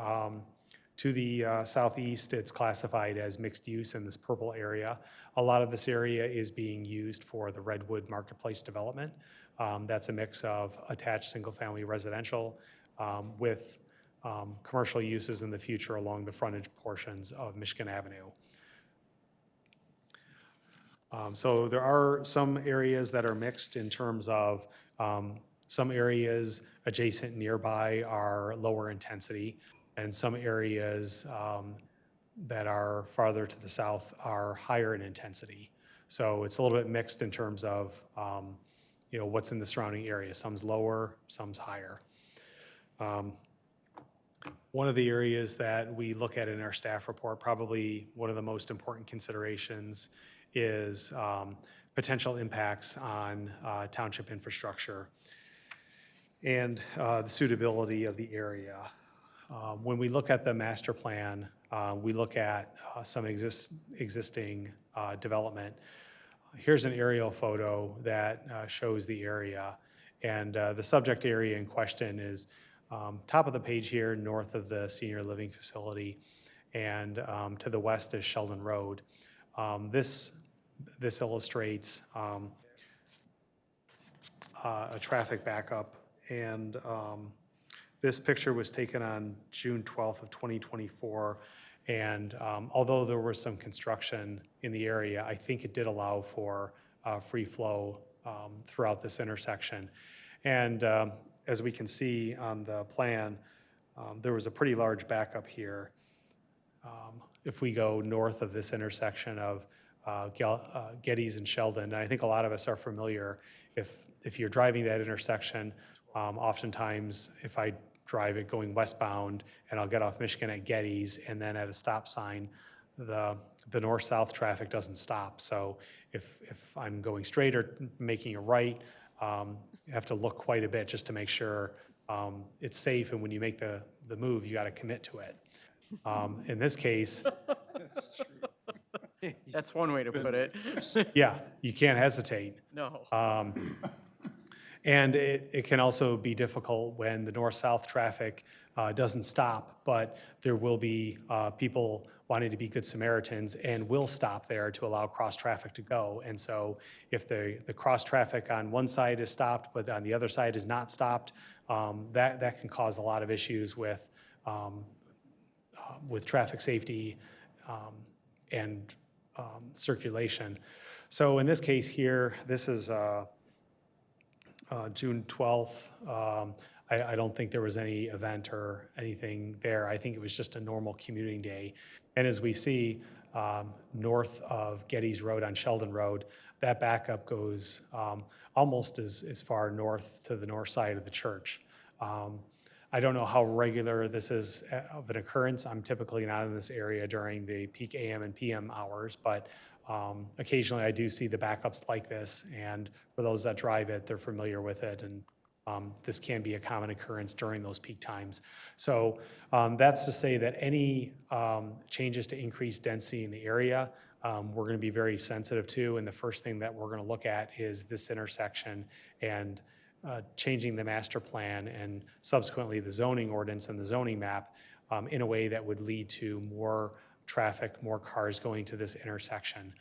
to the southeast, it's classified as mixed use in this purple area. A lot of this area is being used for the Redwood Marketplace development. That's a mix of attached single-family residential with commercial uses in the future along the frontage portions of Michigan Avenue. So there are some areas that are mixed in terms of some areas adjacent nearby are lower intensity, and some areas that are farther to the south are higher in intensity. So it's a little bit mixed in terms of what's in the surrounding area. Some's lower, some's higher. One of the areas that we look at in our staff report, probably one of the most important considerations, is potential impacts on township infrastructure and the suitability of the area. When we look at the master plan, we look at some existing development. Here's an aerial photo that shows the area, and the subject area in question is top of the page here, north of the senior living facility, and to the west is Sheldon Road. This illustrates a traffic backup, and this picture was taken on June 12th of 2024, and although there was some construction in the area, I think it did allow for free flow throughout this intersection. And as we can see on the plan, there was a pretty large backup here. If we go north of this intersection of Geddes and Sheldon, and I think a lot of us are familiar, if you're driving that intersection, oftentimes if I drive it going westbound and I'll get off Michigan at Geddes, and then at a stop sign, the north-south traffic doesn't stop. So if I'm going straight or making a right, you have to look quite a bit just to make sure it's safe, and when you make the move, you got to commit to it. In this case, That's one way to put it. yeah, you can't hesitate. No. And it can also be difficult when the north-south traffic doesn't stop, but there will be people wanting to be good Samaritans and will stop there to allow cross-traffic to go. And so if the cross-traffic on one side is stopped, but on the other side is not stopped, that can cause a lot of issues with traffic safety and circulation. So in this case here, this is June 12th. I don't think there was any event or anything there. I think it was just a normal commuting day. And as we see north of Getty's Road on Sheldon Road, that backup goes almost as far north to the north side of the church. I don't know how regular this is of an occurrence. I'm typically not in this area during the peak AM and PM hours, but occasionally I do see the backups like this. And for those that drive it, they're familiar with it. And this can be a common occurrence during those peak times. So that's to say that any changes to increase density in the area, we're going to be very sensitive to. And the first thing that we're going to look at is this intersection and changing the master plan and subsequently the zoning ordinance and the zoning map in a way that would lead to more traffic, more cars going to this intersection.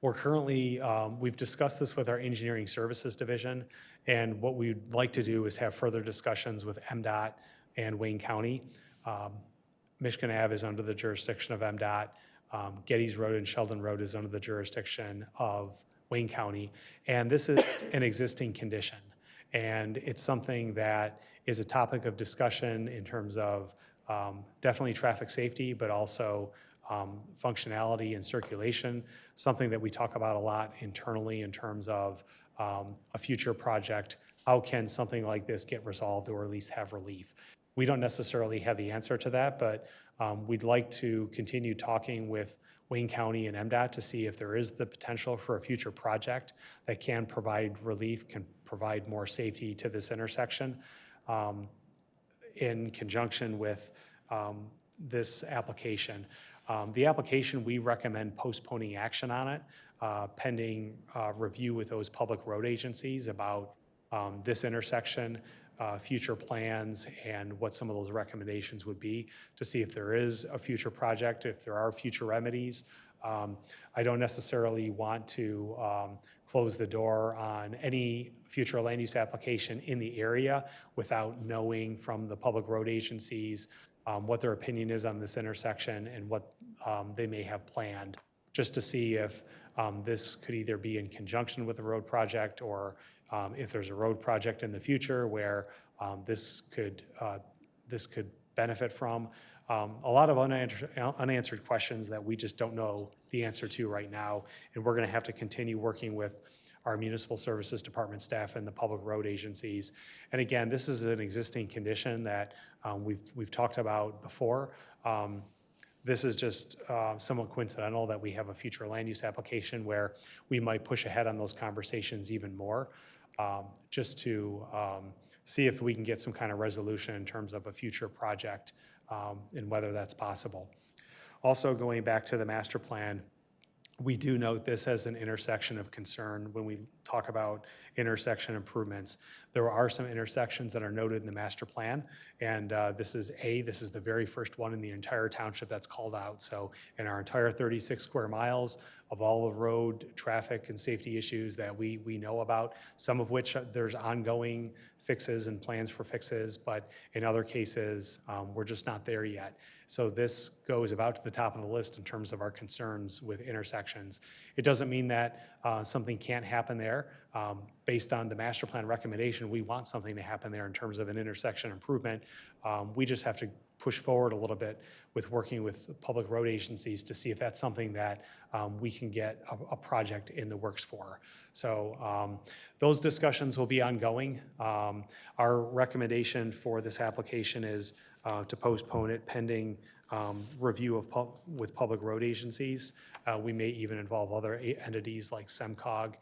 We're currently, we've discussed this with our engineering services division, and what we'd like to do is have further discussions with MDOT and Wayne County. Michigan Ave is under the jurisdiction of MDOT. Getty's Road and Sheldon Road is under the jurisdiction of Wayne County, and this is an existing condition. And it's something that is a topic of discussion in terms of definitely traffic safety, but also functionality and circulation, something that we talk about a lot internally in terms of a future project. How can something like this get resolved or at least have relief? We don't necessarily have the answer to that, but we'd like to continue talking with Wayne County and MDOT to see if there is the potential for a future project that can provide relief, can provide more safety to this intersection in conjunction with this application. The application, we recommend postponing action on it pending review with those public road agencies about this intersection, future plans, and what some of those recommendations would be to see if there is a future project, if there are future remedies. I don't necessarily want to close the door on any future land use application in the area without knowing from the public road agencies what their opinion is on this intersection and what they may have planned, just to see if this could either be in conjunction with the road project or if there's a road project in the future where this could benefit from. A lot of unanswered questions that we just don't know the answer to right now, and we're going to have to continue working with our municipal services department staff and the public road agencies. And again, this is an existing condition that we've talked about before. This is just somewhat coincidental that we have a future land use application where we might push ahead on those conversations even more, just to see if we can get some kind of resolution in terms of a future project and whether that's possible. Also, going back to the master plan, we do note this as an intersection of concern when we talk about intersection improvements. There are some intersections that are noted in the master plan, and this is the very first one in the entire township that's called out. So in our entire 36 square miles of all the road traffic and safety issues that we know about, some of which there's ongoing fixes and plans for fixes, but in other cases, we're just not there yet. So this goes about to the top of the list in terms of our concerns with intersections. It doesn't mean that something can't happen there. Based on the master plan recommendation, we want something to happen there in terms of an intersection improvement. We just have to push forward a little bit with working with public road agencies to see if that's something that we can get a project in the works for. So those discussions will be ongoing. Our recommendation for this application is to postpone it pending review with public road agencies. We may even involve other entities like SEMCOG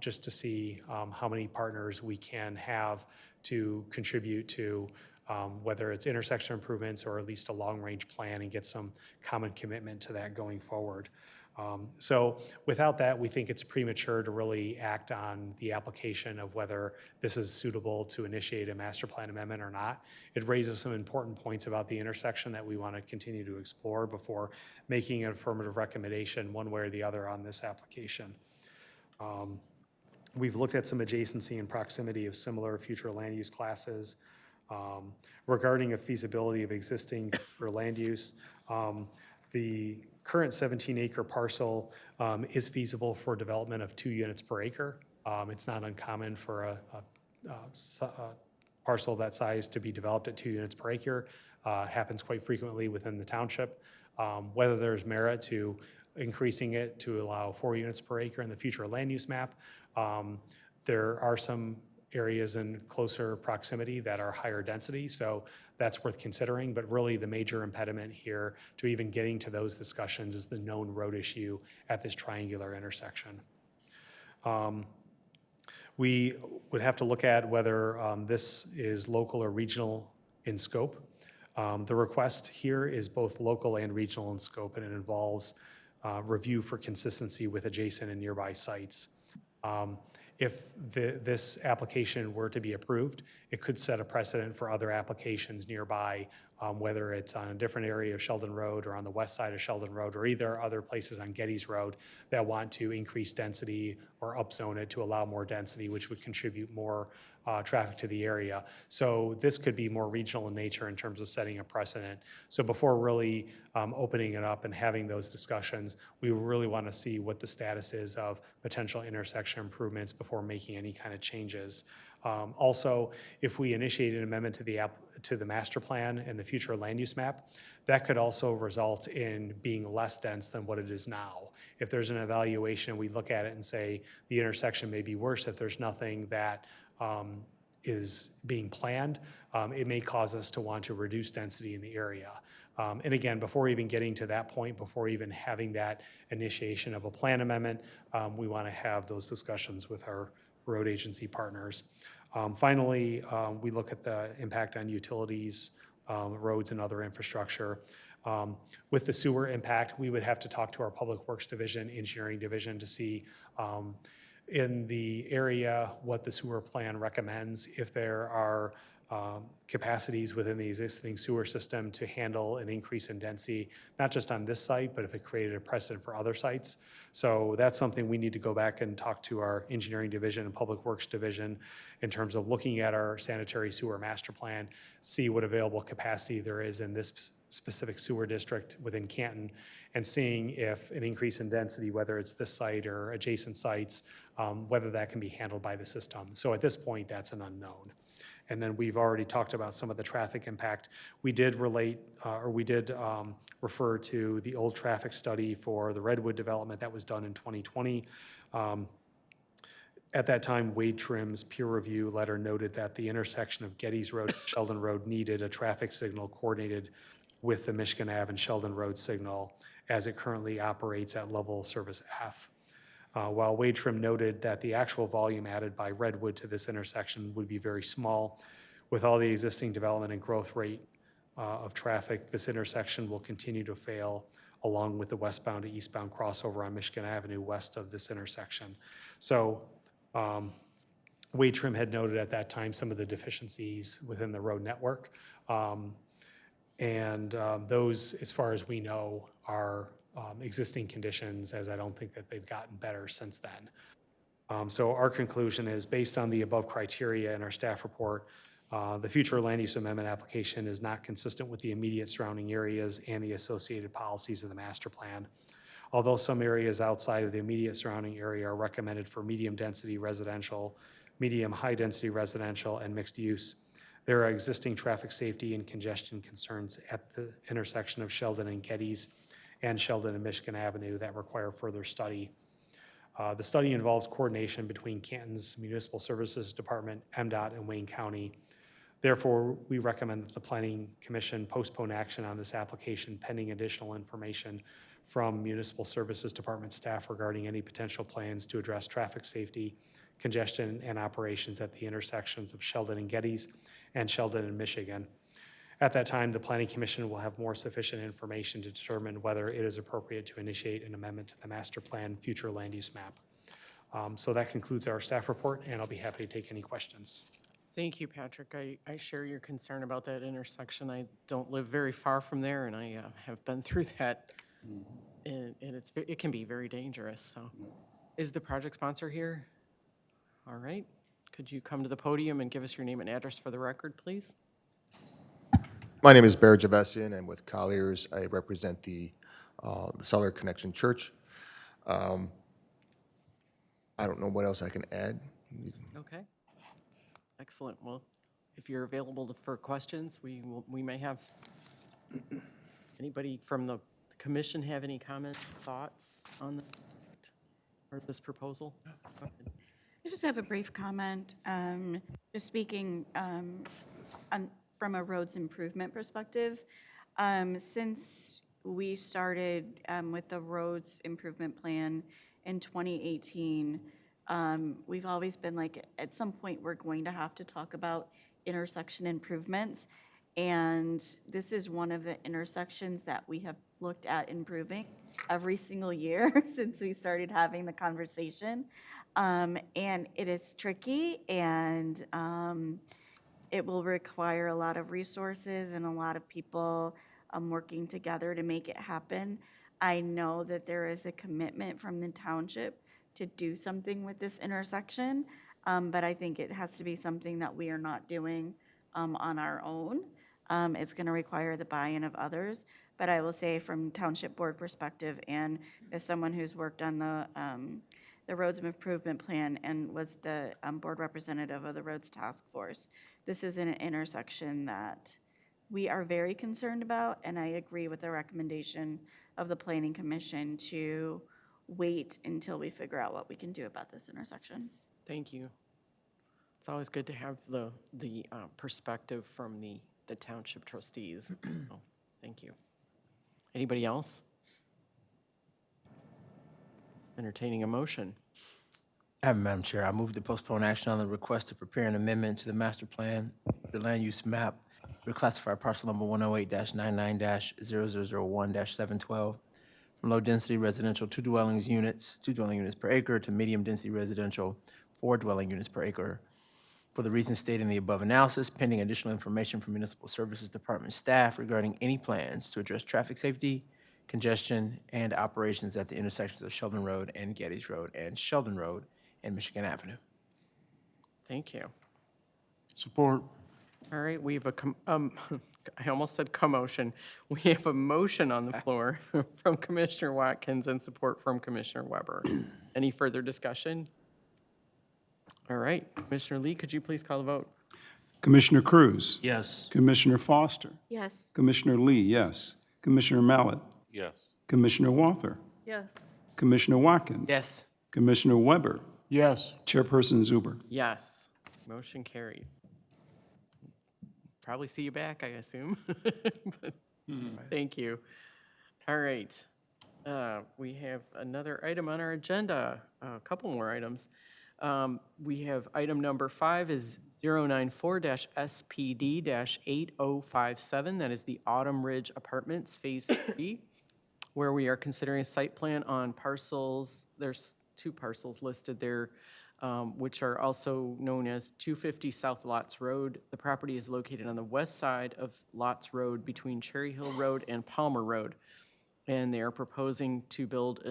just to see how many partners we can have to contribute to whether it's intersection improvements or at least a long-range plan and get some common commitment to that going forward. So without that, we think it's premature to really act on the application of whether this is suitable to initiate a master plan amendment or not. It raises some important points about the intersection that we want to continue to explore before making an affirmative recommendation one way or the other on this application. We've looked at some adjacency and proximity of similar future land use classes. Regarding a feasibility of existing for land use, the current 17-acre parcel is feasible for development of 2 units per acre. It's not uncommon for a parcel of that size to be developed at 2 units per acre. Happens quite frequently within the township. Whether there's merit to increasing it to allow 4 units per acre in the future land use map. There are some areas in closer proximity that are higher density, so that's worth considering. But really, the major impediment here to even getting to those discussions is the known road issue at this triangular intersection. We would have to look at whether this is local or regional in scope. The request here is both local and regional in scope, and it involves review for consistency with adjacent and nearby sites. If this application were to be approved, it could set a precedent for other applications nearby, whether it's on a different area of Sheldon Road or on the west side of Sheldon Road, or either other places on Geddes Road that want to increase density or upzone it to allow more density, which would contribute more traffic to the area. So this could be more regional in nature in terms of setting a precedent. So before really opening it up and having those discussions, we really want to see what the status is of potential intersection improvements before making any kind of changes. Also, if we initiate an amendment to the master plan and the future land use map, that could also result in being less dense than what it is now. If there's an evaluation, we look at it and say the intersection may be worse if there's nothing that is being planned, it may cause us to want to reduce density in the area. And again, before even getting to that point, before even having that initiation of a plan amendment, we want to have those discussions with our road agency partners. Finally, we look at the impact on utilities, roads, and other infrastructure. With the sewer impact, we would have to talk to our Public Works Division, Engineering Division to see in the area what the sewer plan recommends, if there are capacities within the existing sewer system to handle an increase in density, not just on this site, but if it created a precedent for other sites. So that's something we need to go back and talk to our Engineering Division and Public Works Division in terms of looking at our sanitary sewer master plan, see what available capacity there is in this specific sewer district within Canton, and seeing if an increase in density, whether it's this site or adjacent sites, whether that can be handled by the system. So at this point, that's an unknown. And then we've already talked about some of the traffic impact. We did refer to the old traffic study for the Redwood development that was done in 2020. At that time, Wade Trim's peer review letter noted that the intersection of Geddes Road and Sheldon Road needed a traffic signal coordinated with the Michigan Ave and Sheldon Road signal as it currently operates at level service F. While Wade Trim noted that the actual volume added by Redwood to this intersection would be very small, with all the existing development and growth rate of traffic, this intersection will continue to fail along with the westbound to eastbound crossover on Michigan Avenue west of this intersection. So Wade Trim had noted at that time some of the deficiencies within the road network. Those, as far as we know, are existing conditions, as I don't think that they've gotten better since then. So our conclusion is, based on the above criteria in our staff report, the future land use amendment application is not consistent with the immediate surrounding areas and the associated policies of the master plan. Although some areas outside of the immediate surrounding area are recommended for medium density residential, medium high density residential, and mixed use, there are existing traffic safety and congestion concerns at the intersection of Sheldon and Geddes and Sheldon and Michigan Avenue that require further study. The study involves coordination between Canton's Municipal Services Department, MDOT, and Wayne County. Therefore, we recommend that the Planning Commission postpone action on this application pending additional information from Municipal Services Department staff regarding any potential plans to address traffic safety, congestion, and operations at the intersections of Sheldon and Geddes and Sheldon and Michigan. At that time, the Planning Commission will have more sufficient information to determine whether it is appropriate to initiate an amendment to the master plan future land use map. So that concludes our staff report, and I'll be happy to take any questions. Thank you, Patrick. I share your concern about that intersection. I don't live very far from there, and I have been through that. And it can be very dangerous. So, is the project sponsor here? All right. Could you come to the podium and give us your name and address for the record, please? My name is Bear Javessian. I'm with Colliers. I represent the Cellar Connection Church. I don't know what else I can add. Okay. Excellent. Well, if you're available for questions, we may have. Anybody from the commission have any comments, thoughts on this or this proposal? Go ahead. I just have a brief comment. Just speaking from a roads improvement perspective. Since we started with the roads improvement plan in 2018, we've always been like, at some point, we're going to have to talk about intersection improvements. And this is one of the intersections that we have looked at improving every single year since we started having the conversation. And it is tricky, and it will require a lot of resources and a lot of people working together to make it happen. I know that there is a commitment from the township to do something with this intersection, but I think it has to be something that we are not doing on our own. It's going to require the buy-in of others. But I will say, from township board perspective, and as someone who's worked on the roads improvement plan and was the board representative of the roads task force, this is an intersection that we are very concerned about, and I agree with the recommendation of the planning commission to wait until we figure out what we can do about this intersection. Thank you. It's always good to have the perspective from the township trustees. Oh, thank you. Anybody else? Entertaining a motion. Madam Chair, I move to postpone action on the request to prepare an amendment to the master plan, the land use map, reclassify parcel number 108-99-0001-712 from low-density residential 2 dwelling units per acre to medium-density residential 4 dwelling units per acre. For the reasons stated in the above analysis, pending additional information from Municipal Services Department staff regarding any plans to address traffic safety, congestion, and operations at the intersections of Sheldon Road and Geddes Road and Sheldon Road and Michigan Avenue. Thank you. Support. All right, we have I almost said commotion. We have a motion on the floor from Commissioner Watkins and support from Commissioner Weber. Any further discussion? All right, Commissioner Lee, could you please call the vote? Commissioner Cruz? Yes. Commissioner Foster? Yes. Commissioner Lee, yes. Commissioner Mallett? Yes. Commissioner Walther? Yes. Commissioner Watkins? Yes. Commissioner Weber? Yes. Chairperson Zuber? Yes, motion carried. Probably see you back, I assume. But thank you. All right. We have another item on our agenda, a couple more items. We have item number 5 is 094-SPD-8057. That is the Autumn Ridge Apartments Phase 3, where we are considering a site plan on parcels. There's 2 parcels listed there, which are also known as 250 South Lots Road. The property is located on the west side of Lots Road between Cherry Hill Road and Palmer Road. And they are proposing to build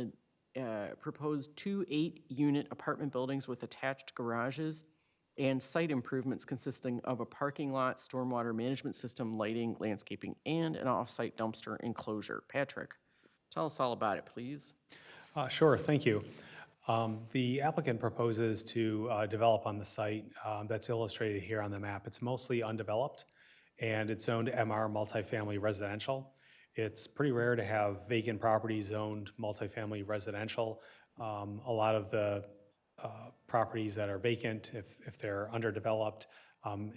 proposed 2 8-unit apartment buildings with attached garages and site improvements consisting of a parking lot, stormwater management system, lighting, landscaping, and an off-site dumpster enclosure. Patrick, tell us all about it, please. Sure, thank you. The applicant proposes to develop on the site that's illustrated here on the map. It's mostly undeveloped, and it's zoned MR, multifamily residential. It's pretty rare to have vacant properties zoned multifamily residential. A lot of the properties that are vacant, if they're underdeveloped,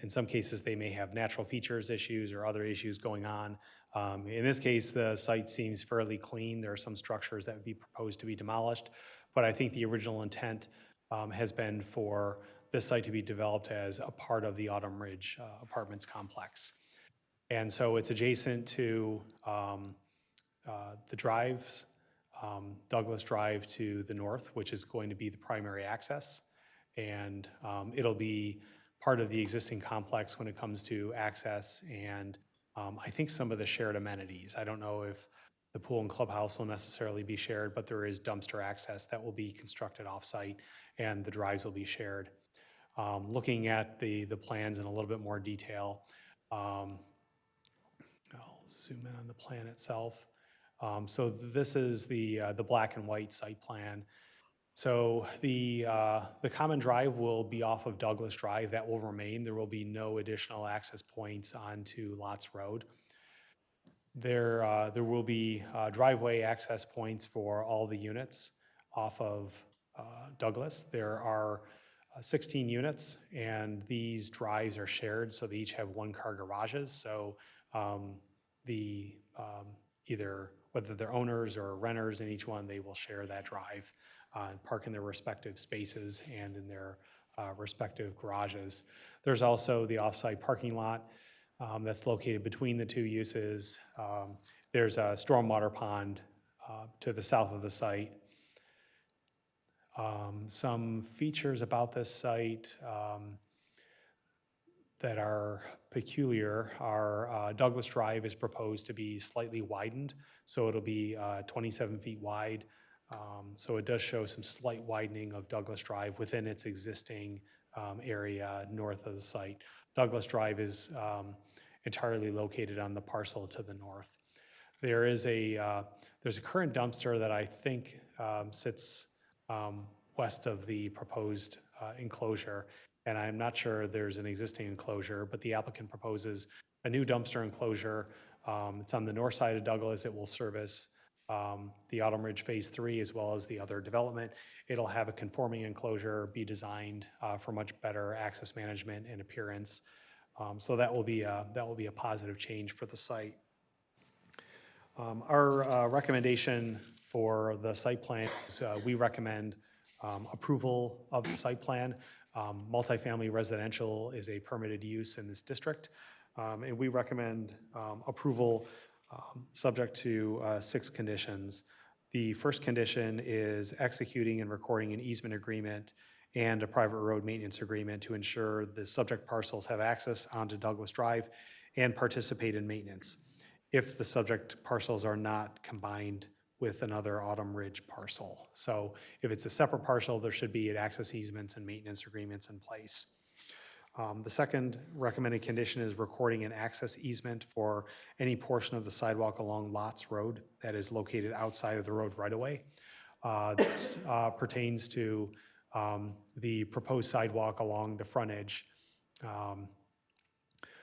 in some cases, they may have natural features issues or other issues going on. In this case, the site seems fairly clean. There are some structures that would be proposed to be demolished, but I think the original intent has been for this site to be developed as a part of the Autumn Ridge Apartments complex. And so it's adjacent to the drives, Douglas Drive to the north, which is going to be the primary access. And it'll be part of the existing complex when it comes to access and I think some of the shared amenities. I don't know if the pool and clubhouse will necessarily be shared, but there is dumpster access that will be constructed off-site and the drives will be shared. Looking at the plans in a little bit more detail, I'll zoom in on the plan itself. So this is the black and white site plan. So the common drive will be off of Douglas Drive. That will remain. There will be no additional access points onto Lots Road. There will be driveway access points for all the units off of Douglas. There are 16 units, and these drives are shared, so they each have one-car garages. So either whether they're owners or renters in each one, they will share that drive and park in their respective spaces and in their respective garages. There's also the off-site parking lot that's located between the two uses. There's a stormwater pond to the south of the site. Some features about this site that are peculiar are Douglas Drive is proposed to be slightly widened, so it'll be 27 feet wide. So it does show some slight widening of Douglas Drive within its existing area north of the site. Douglas Drive is entirely located on the parcel to the north. There's a current dumpster that I think sits west of the proposed enclosure, and I'm not sure there's an existing enclosure, but the applicant proposes a new dumpster enclosure. It's on the north side of Douglas. It will service the Autumn Ridge Phase 3 as well as the other development. It'll have a conforming enclosure, be designed for much better access management and appearance. So that will be a positive change for the site. Our recommendation for the site plan is we recommend approval of the site plan. Multifamily residential is a permitted use in this district, and we recommend approval subject to 6 conditions. The first condition is executing and recording an easement agreement and a private road maintenance agreement to ensure the subject parcels have access onto Douglas Drive and participate in maintenance if the subject parcels are not combined with another Autumn Ridge parcel. So if it's a separate parcel, there should be access easements and maintenance agreements in place. The second recommended condition is recording an access easement for any portion of the sidewalk along Lots Road that is located outside of the road right-of-way. This pertains to the proposed sidewalk along the frontage.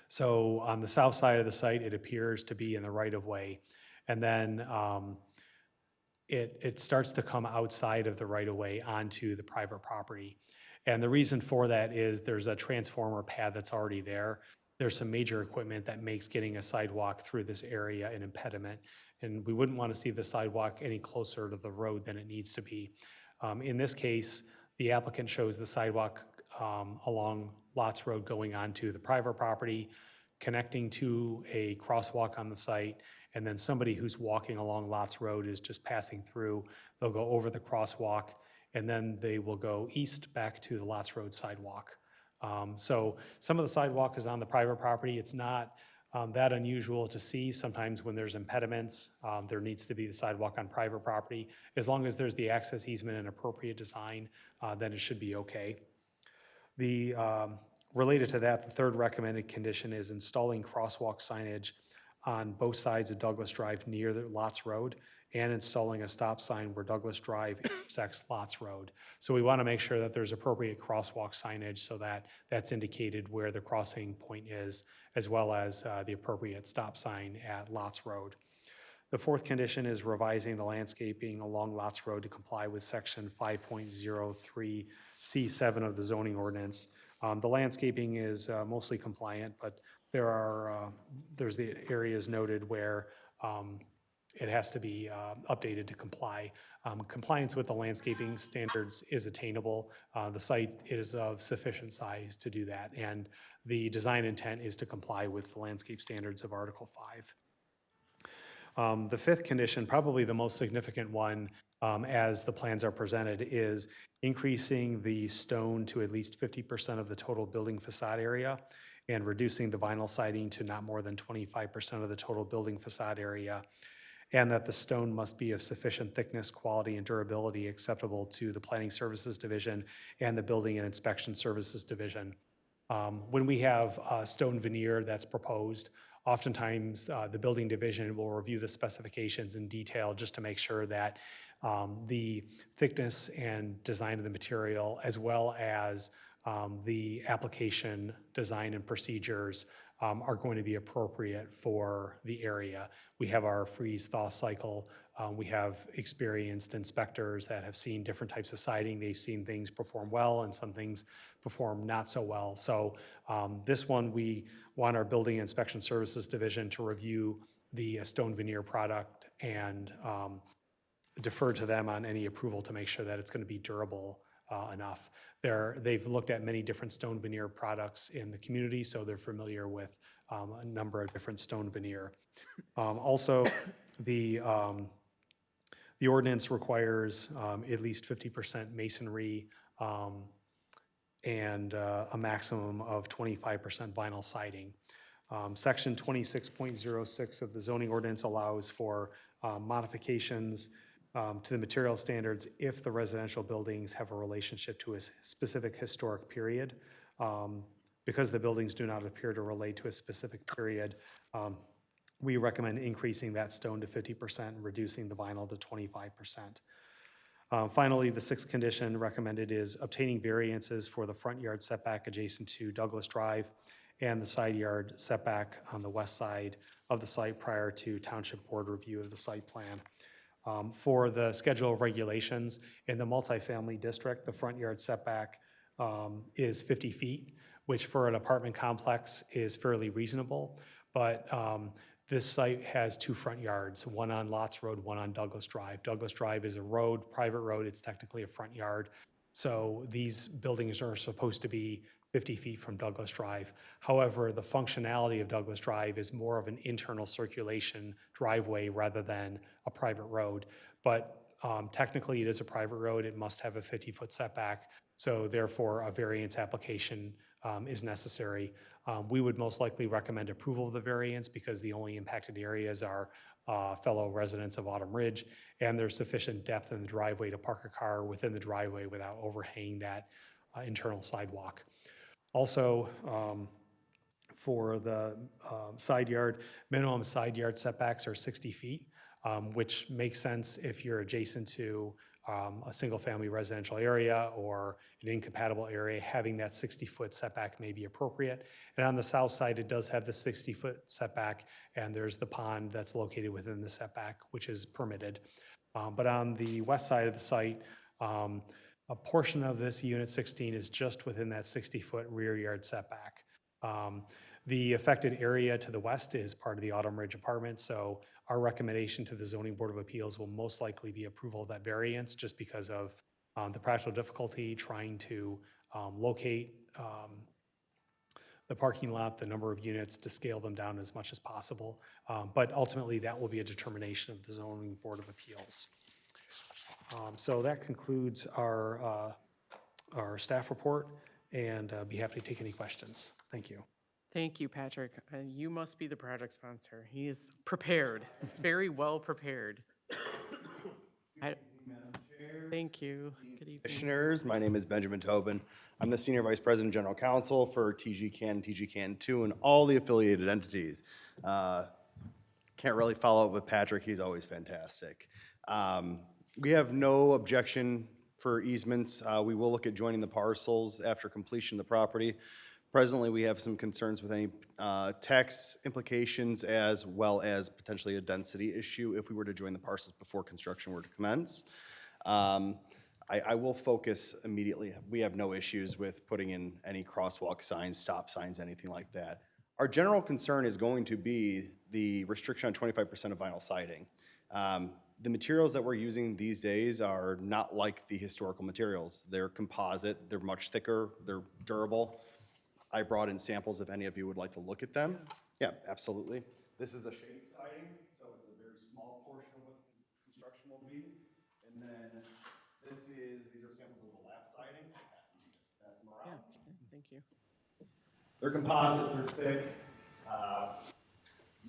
So on the south side of the site, it appears to be in the right-of-way. And then it starts to come outside of the right-of-way onto the private property. And the reason for that is there's a transformer pad that's already there. There's some major equipment that makes getting a sidewalk through this area an impediment. And we wouldn't want to see the sidewalk any closer to the road than it needs to be. In this case, the applicant shows the sidewalk along Lots Road going onto the private property, connecting to a crosswalk on the site, and then somebody who's walking along Lots Road is just passing through. They'll go over the crosswalk, and then they will go east back to the Lots Road sidewalk. So some of the sidewalk is on the private property. It's not that unusual to see. Sometimes when there's impediments, there needs to be the sidewalk on private property. As long as there's the access easement and appropriate design, then it should be okay. Related to that, the third recommended condition is installing crosswalk signage on both sides of Douglas Drive near the Lots Road and installing a stop sign where Douglas Drive intersects Lots Road. So we want to make sure that there's appropriate crosswalk signage so that that's indicated where the crossing point is, as well as the appropriate stop sign at Lots Road. The fourth condition is revising the landscaping along Lots Road to comply with section 5.03C7 of the zoning ordinance. The landscaping is mostly compliant, but there's the areas noted where it has to be updated to comply. Compliance with the landscaping standards is attainable. The site is of sufficient size to do that, and the design intent is to comply with the landscape standards of Article 5. The fifth condition, probably the most significant one as the plans are presented, is increasing the stone to at least 50% of the total building facade area and reducing the vinyl siding to not more than 25% of the total building facade area, and that the stone must be of sufficient thickness, quality, and durability acceptable to the Planning Services Division and the Building and Inspection Services Division. When we have stone veneer that's proposed, Oftentimes, the building division will review the specifications in detail just to make sure that the thickness and design of the material, as well as the application design and procedures are going to be appropriate for the area. We have our freeze-thaw cycle. We have experienced inspectors that have seen different types of siding. They've seen things perform well and some things perform not so well. So this one, we want our Building Inspection Services Division to review the stone veneer product and defer to them on any approval to make sure that it's going to be durable enough. They've looked at many different stone veneer products in the community, so they're familiar with a number of different stone veneer. Also, the ordinance requires at least 50% masonry and a maximum of 25% vinyl siding. Section 26.06 of the zoning ordinance allows for modifications to the material standards if the residential buildings have a relationship to a specific historic period. Because the buildings do not appear to relate to a specific period, we recommend increasing that stone to 50% and reducing the vinyl to 25%. Finally, the sixth condition recommended is obtaining variances for the front yard setback adjacent to Douglas Drive and the side yard setback on the west side of the site prior to Township Board review of the site plan. For the schedule of regulations, in the multifamily district, the front yard setback is 50 feet, which for an apartment complex is fairly reasonable. But this site has two front yards, one on Lots Road, one on Douglas Drive. Douglas Drive is a road, private road, it's technically a front yard. So these buildings are supposed to be 50 feet from Douglas Drive. However, the functionality of Douglas Drive is more of an internal circulation driveway rather than a private road. But technically it is a private road, it must have a 50-foot setback. So therefore a variance application is necessary. We would most likely recommend approval of the variance because the only impacted areas are fellow residents of Autumn Ridge, and there's sufficient depth in the driveway to park a car within the driveway without overhanging that internal sidewalk. Also, for the side yard, minimum side yard setbacks are 60 feet, which makes sense if you're adjacent to a single-family residential area or an incompatible area. Having that 60-foot setback may be appropriate. And on the south side, it does have the 60-foot setback, and there's the pond that's located within the setback, which is permitted. But on the west side of the site, a portion of this Unit 16 is just within that 60-foot rear yard setback. The affected area to the west is part of the Autumn Ridge Apartments, so our recommendation to the Zoning Board of Appeals will most likely be approval of that variance just because of the practical difficulty trying to locate the parking lot, the number of units, to scale them down as much as possible. But ultimately, that will be a determination of the Zoning Board of Appeals. So that concludes our staff report, and I'd be happy to take any questions. Thank you. Thank you, Patrick. You must be the project sponsor. He is prepared, very well prepared. Thank you. Good evening. Commissioners, my name is Benjamin Tobin. I'm the Senior Vice President General Counsel for TG Canton 2, and all the affiliated entities. Can't really follow up with Patrick, he's always fantastic. We have no objection for easements. We will look at joining the parcels after completion of the property. Presently, we have some concerns with any tax implications as well as potentially a density issue if we were to join the parcels before construction were to commence. I will focus immediately. We have no issues with putting in any crosswalk signs, stop signs, anything like that. Our general concern is going to be the restriction on 25% of vinyl siding. The materials that we're using these days are not like the historical materials. They're composite, they're much thicker, they're durable. I brought in samples if any of you would like to look at them. Yeah, absolutely. This is a shade siding, so it's a very small portion of what the construction will be. And then these are samples of the lap siding. That's Yeah, Morale. thank you. They're composite, they're thick,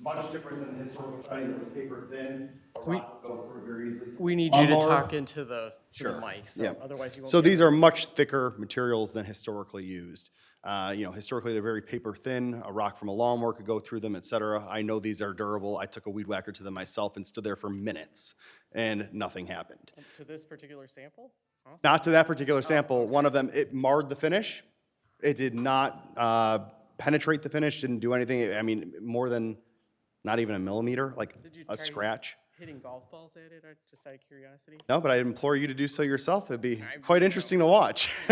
much different than the historical siding that was paper thin. A rock will go through very easily. We need you to talk into the Sure. mic, so Yeah. otherwise you won't. So be these able are much thicker materials than historically used. Historically, they're very paper thin. A rock from a lawnmower could go through them, et cetera. I know these are durable. I took a weed whacker to them myself and stood there for minutes, and nothing happened. To this particular sample? Awesome. Not to that particular sample. One of them, it marred the finish. It did not penetrate the finish, didn't do anything. I mean, more than not even a millimeter, like Did you a try scratch. hitting golf balls at it, just out of curiosity? No, but I'd implore you to do so yourself. It'd be quite interesting to watch.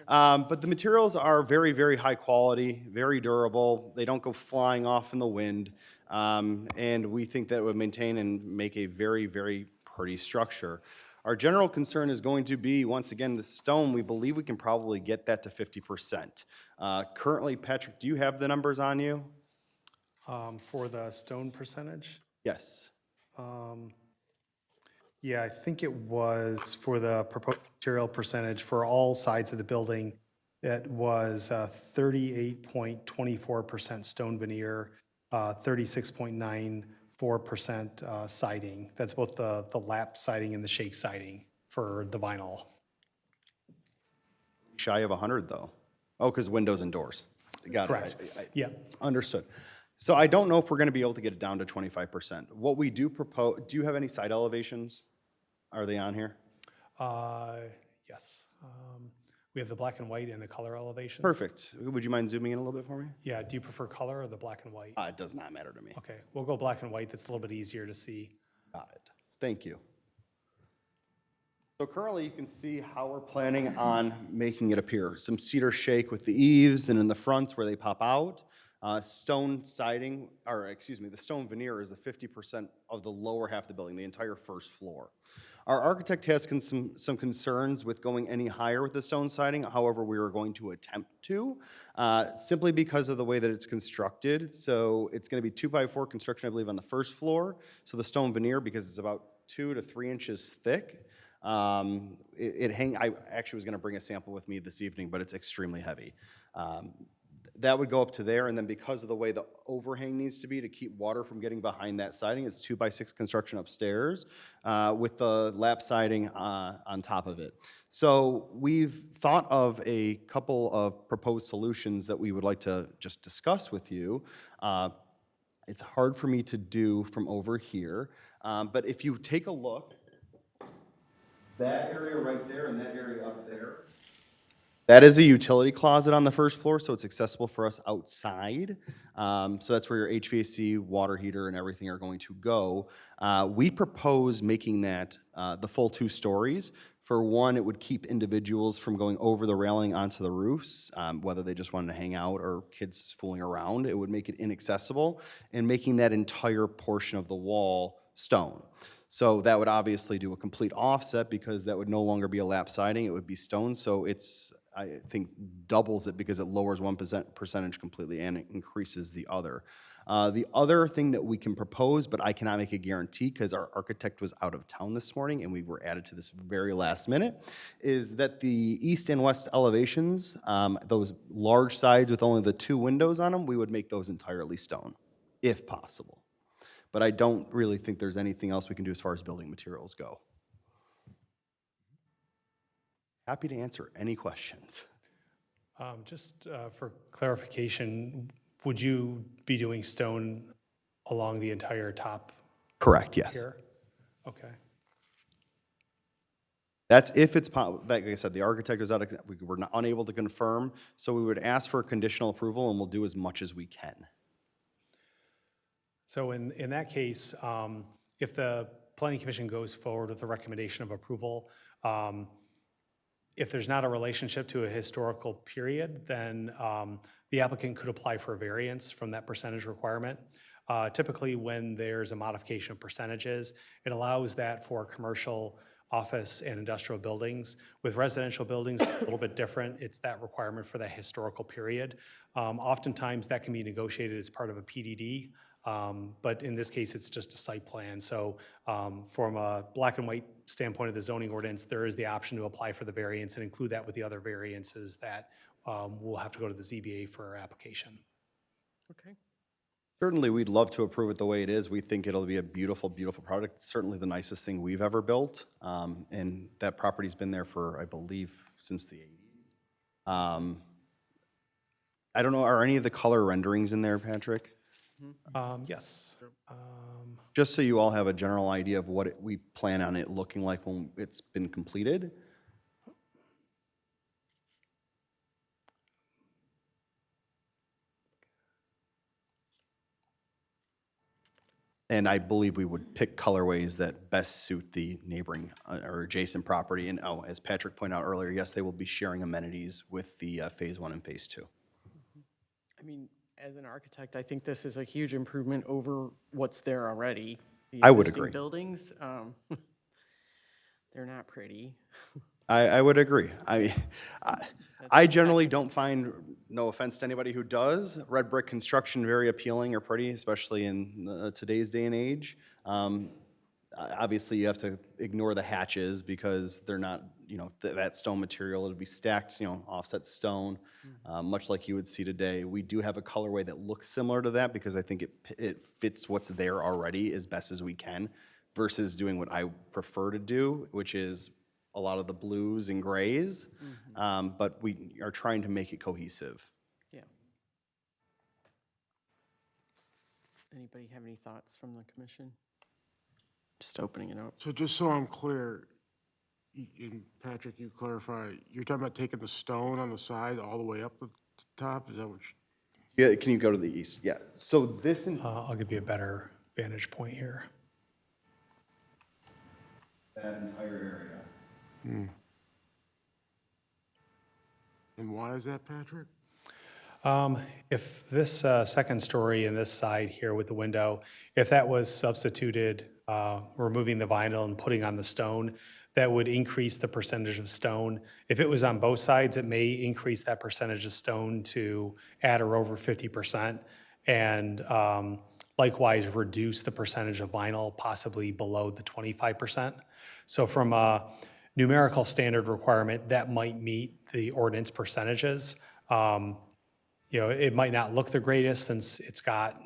But the materials are very, very high quality, very durable. They don't go flying off in the wind. And we think that it would maintain and make a very, very pretty structure. Our general concern is going to be, once again, the stone. We believe we can probably get that to 50%. Currently, Patrick, do you have the numbers on you? For the stone percentage? Yes. Yeah, I think it was for the proposed material percentage for all sides of the building, it was 38.24% stone veneer, 36.94% siding. That's both the lap siding and the shake siding for the vinyl. Shy of 100, though. Oh, because windows and doors. Got it. Correct. Yeah. Understood. So I don't know if we're going to be able to get it down to 25%. What we do propose, do you have any side elevations? Are they on here? Yes. We have the black and white and the color elevations. Perfect. Would you mind zooming in a little bit for me? Yeah, do you prefer color or the black and white? It does not matter to me. Okay, we'll go black and white. That's a little bit easier to see. Got it. Thank you. So currently you can see how we're planning on making it appear. Some cedar shake with the eaves and in the fronts where they pop out. Stone siding, or excuse me, the stone veneer is the 50% of the lower half of the building, the entire first floor. Our architect has some concerns with going any higher with the stone siding. However, we are going to attempt to, simply because of the way that it's constructed. So it's going to be 2x4 construction, I believe, on the first floor. So the stone veneer, because it's about 2 to 3 inches thick, I actually was going to bring a sample with me this evening, but it's extremely heavy. That would go up to there, and then because of the way the overhang needs to be to keep water from getting behind that siding, it's 2x6 construction upstairs with the lap siding on top of it. So we've thought of a couple of proposed solutions that we would like to just discuss with you. It's hard for me to do from over here, but if you take a look, that area right there and that area up there, that is a utility closet on the first floor, so it's accessible for us outside. So that's where your HVAC, water heater, and everything are going to go. We propose making that the full 2 stories. For one, it would keep individuals from going over the railing onto the roofs, whether they just wanted to hang out or kids fooling around. It would make it inaccessible, and making that entire portion of the wall stone. So that would obviously do a complete offset, because that would no longer be a lap siding, it would be stone. So it's, I think, doubles it, because it lowers one percentage completely and it increases the other. The other thing that we can propose, but I cannot make a guarantee because our architect was out of town this morning and we were added to this very last minute, is that the east and west elevations, those large sides with only the 2 windows on them, we would make those entirely stone, if possible. But I don't really think there's anything else we can do as far as building materials go. Happy to answer any questions. Just for clarification, would you be doing stone along the entire top Correct, yes. here? Okay. That's if it's, like I said, the architect was out, we were unable to confirm, so we would ask for conditional approval and we'll do as much as we can. So in that case, if the Planning Commission goes forward with a recommendation of approval, if there's not a relationship to a historical period, then the applicant could apply for a variance from that percentage requirement. Typically, when there's a modification of percentages, it allows that for commercial, office, and industrial buildings. With residential buildings, it's a little bit different. It's that requirement for that historical period. Oftentimes, that can be negotiated as part of a PDD. But in this case, it's just a site plan. So from a black and white standpoint of the zoning ordinance, there is the option to apply for the variance and include that with the other variances that will have to go to the ZBA for our application. Okay. Certainly, we'd love to approve it the way it is. We think it'll be a beautiful, beautiful product. It's certainly the nicest thing we've ever built. And that property's been there for, I believe, since the 80s. I don't know, are any of the color renderings in there, Patrick? Yes. Just so you all have a general idea of what we plan on it looking like when it's been completed. And I believe we would pick colorways that best suit the neighboring or adjacent property. And oh, as Patrick pointed out earlier, yes, they will be sharing amenities with the Phase 1 and Phase 2. I mean, as an architect, I think this is a huge improvement over what's there already. The I would existing agree. Buildings, they're not pretty. I would agree. I generally don't find, no offense to anybody who does, red brick construction very appealing or pretty, especially in today's day and age. Obviously, you have to ignore the hatches because they're not, that stone material. It'll be stacked, offset stone, much like you would see today. We do have a colorway that looks similar to that because I think it fits what's there already as best as we can versus doing what I prefer to do, which is a lot of the blues and grays, but we are trying to make it cohesive. Yeah. Anybody have any thoughts from the commission? Just opening it up. So just so I'm clear, and Patrick, you clarify, you're talking about taking the stone on the side all the way up the top? Is that what Yeah, can you go to the east? Yeah, so this, I'll give you a better vantage point here. that entire area. And why is that, Patrick? If this second story in this side here with the window, if that was substituted, removing the vinyl and putting on the stone, that would increase the percentage of stone. If it was on both sides, it may increase that percentage of stone to at or over 50%, and likewise reduce the percentage of vinyl possibly below the 25%. So from a numerical standard requirement, that might meet the ordinance percentages. It might not look the greatest since it's got,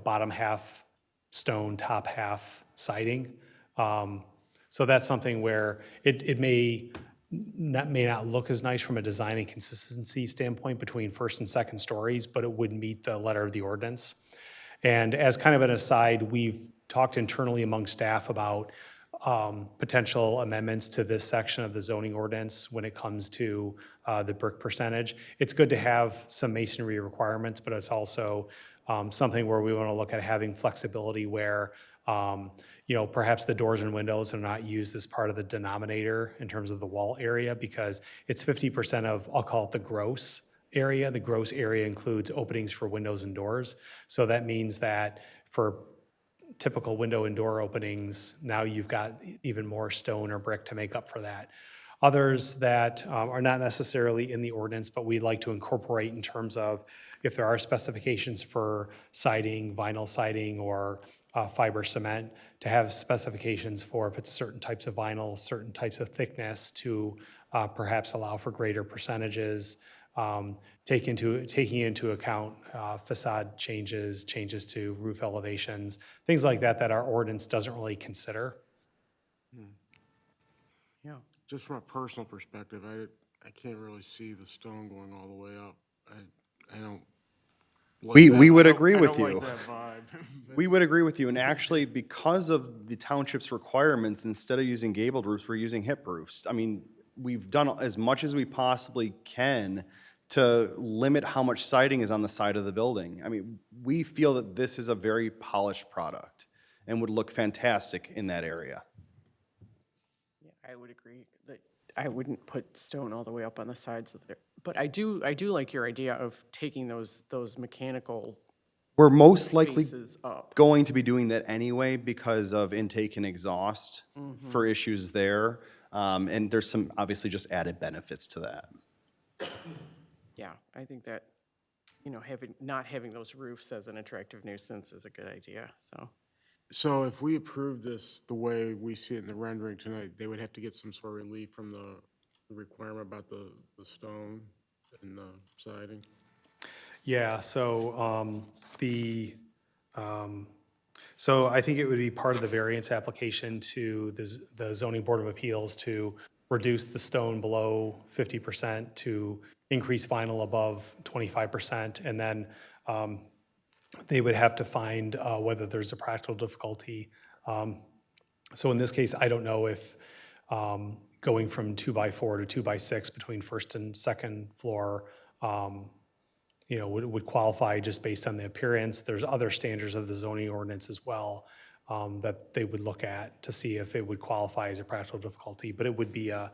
bottom half stone, top half siding. So that's something where it may not look as nice from a design and consistency standpoint between first and second stories, but it would meet the letter of the ordinance. And as kind of an aside, we've talked internally among staff about potential amendments to this section of the zoning ordinance when it comes to the brick percentage. It's good to have some masonry requirements, but it's also something where we want to look at having flexibility where, perhaps the doors and windows are not used as part of the denominator in terms of the wall area because it's 50% of, I'll call it the gross area. The gross area includes openings for windows and doors. So that means that for typical window and door openings, now you've got even more stone or brick to make up for that. Others that are not necessarily in the ordinance, but we'd like to incorporate in terms of if there are specifications for siding, vinyl siding, or fiber cement, to have specifications for if it's certain types of vinyl, certain types of thickness to perhaps allow for greater percentages, taking into account facade changes to roof elevations, things like that our ordinance doesn't really consider. Yeah. Just from a personal perspective, I can't really see the stone going all the way up. I don't. We would agree I with don't you. like that vibe. We would agree with you, and actually, because of the township's requirements, instead of using gabled roofs, we're using hip roofs. I mean, we've done as much as we possibly can to limit how much siding is on the side of the building. I mean, we feel that this is a very polished product and would look fantastic in that area. Yeah, I would agree that I wouldn't put stone all the way up on the sides of there. But I do like your idea of taking those mechanical We're most likely spaces up. going to be doing that anyway because of intake and exhaust for issues there. And there's some, obviously, just added benefits to that. Yeah, I think that, not having those roofs as an attractive nuisance is a good idea, so. So if we approve this the way we see it in the rendering tonight, they would have to get some sort of relief from the requirement about the stone and the siding? Yeah, so so I think it would be part of the variance application to the zoning board of appeals to reduce the stone below 50% to increase vinyl above 25%, and then they would have to find whether there's a practical difficulty. So in this case, I don't know if going from 2x4 to 2x6 between first and second floor, would qualify just based on the appearance. There's other standards of the zoning ordinance as well that they would look at to see if it would qualify as a practical difficulty, but it would be a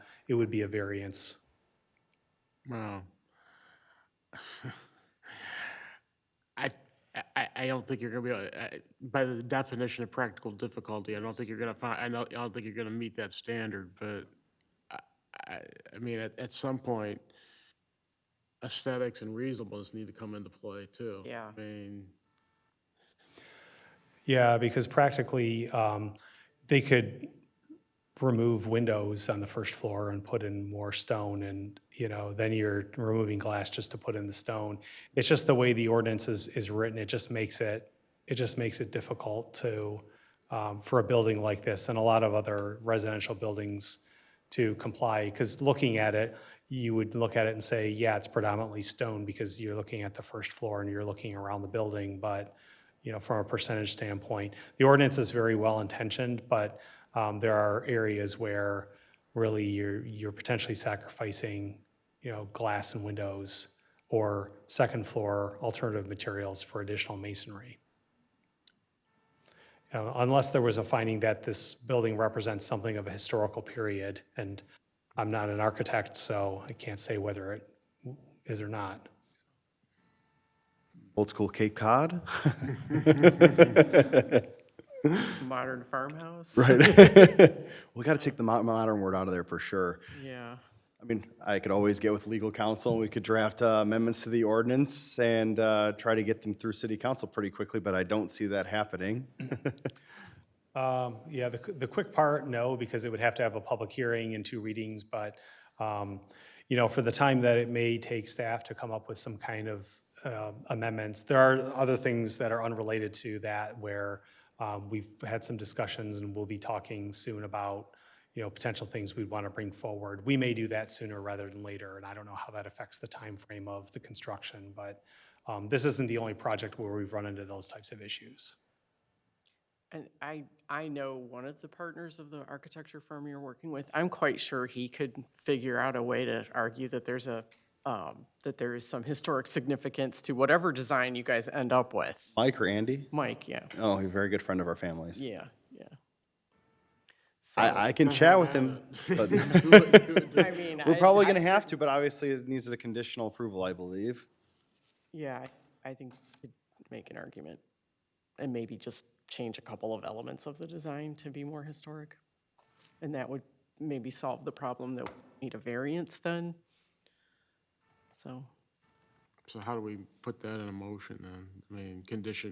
variance. Wow. I don't think you're gonna be able, by the definition of practical difficulty, I don't think you're gonna find, I don't think you're gonna meet that standard, but I mean, at some point, aesthetics and reasonableness need to come into play too. Yeah. I mean, Yeah, because practically, they could remove windows on the first floor and put in more stone, and, then you're removing glass just to put in the stone. It's just the way the ordinance is written, it just makes it difficult to, for a building like this and a lot of other residential buildings to comply, because looking at it, you would look at it and say, yeah, it's predominantly stone because you're looking at the first floor and you're looking around the building, but, from a percentage standpoint, the ordinance is very well-intentioned, but there are areas where really you're potentially sacrificing, glass and windows or second floor alternative materials for additional masonry. Unless there was a finding that this building represents something of a historical period, and I'm not an architect, so I can't say whether it is or not. Old school Cape Cod? Modern farmhouse. Right. We got to take the modern word out of there for sure. Yeah. I mean, I could always get with legal counsel, and we could draft amendments to the ordinance and try to get them through city council pretty quickly, but I don't see that happening. Yeah, the quick part, no, because it would have to have a public hearing and 2 readings, but, for the time that it may take staff to come up with some kind of amendments, there are other things that are unrelated to that where we've had some discussions and we'll be talking soon about, potential things we'd want to bring forward. We may do that sooner rather than later, and I don't know how that affects the time frame of the construction, but this isn't the only project where we've run into those types of issues. And I know one of the partners of the architecture firm you're working with. I'm quite sure he could figure out a way to argue that there's that there is some historic significance to whatever design you guys end up with. Mike or Andy? Mike, yeah. Oh, he's a very good friend of our families. Yeah, yeah. I can chat with him, but I mean, we're probably going to have to, but obviously it needs a conditional approval, I believe. Yeah, I think we could make an argument and maybe just change a couple of elements of the design to be more historic. And that would maybe solve the problem that we need a variance then. So, how do we put that in a motion then? I mean,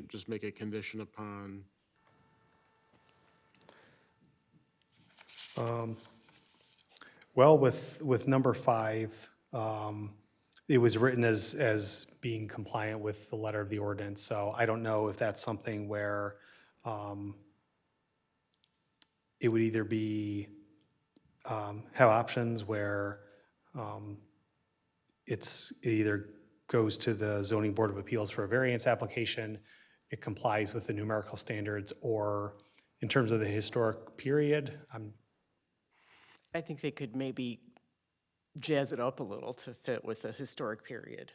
just make a condition upon, Well, with number 5, it was written as being compliant with the letter of the ordinance, so I don't know if that's something where it would either be, have options where it either goes to the zoning board of appeals for a variance application, it complies with the numerical standards, or in terms of the historic period, I think they could maybe jazz it up a little to fit with the historic period,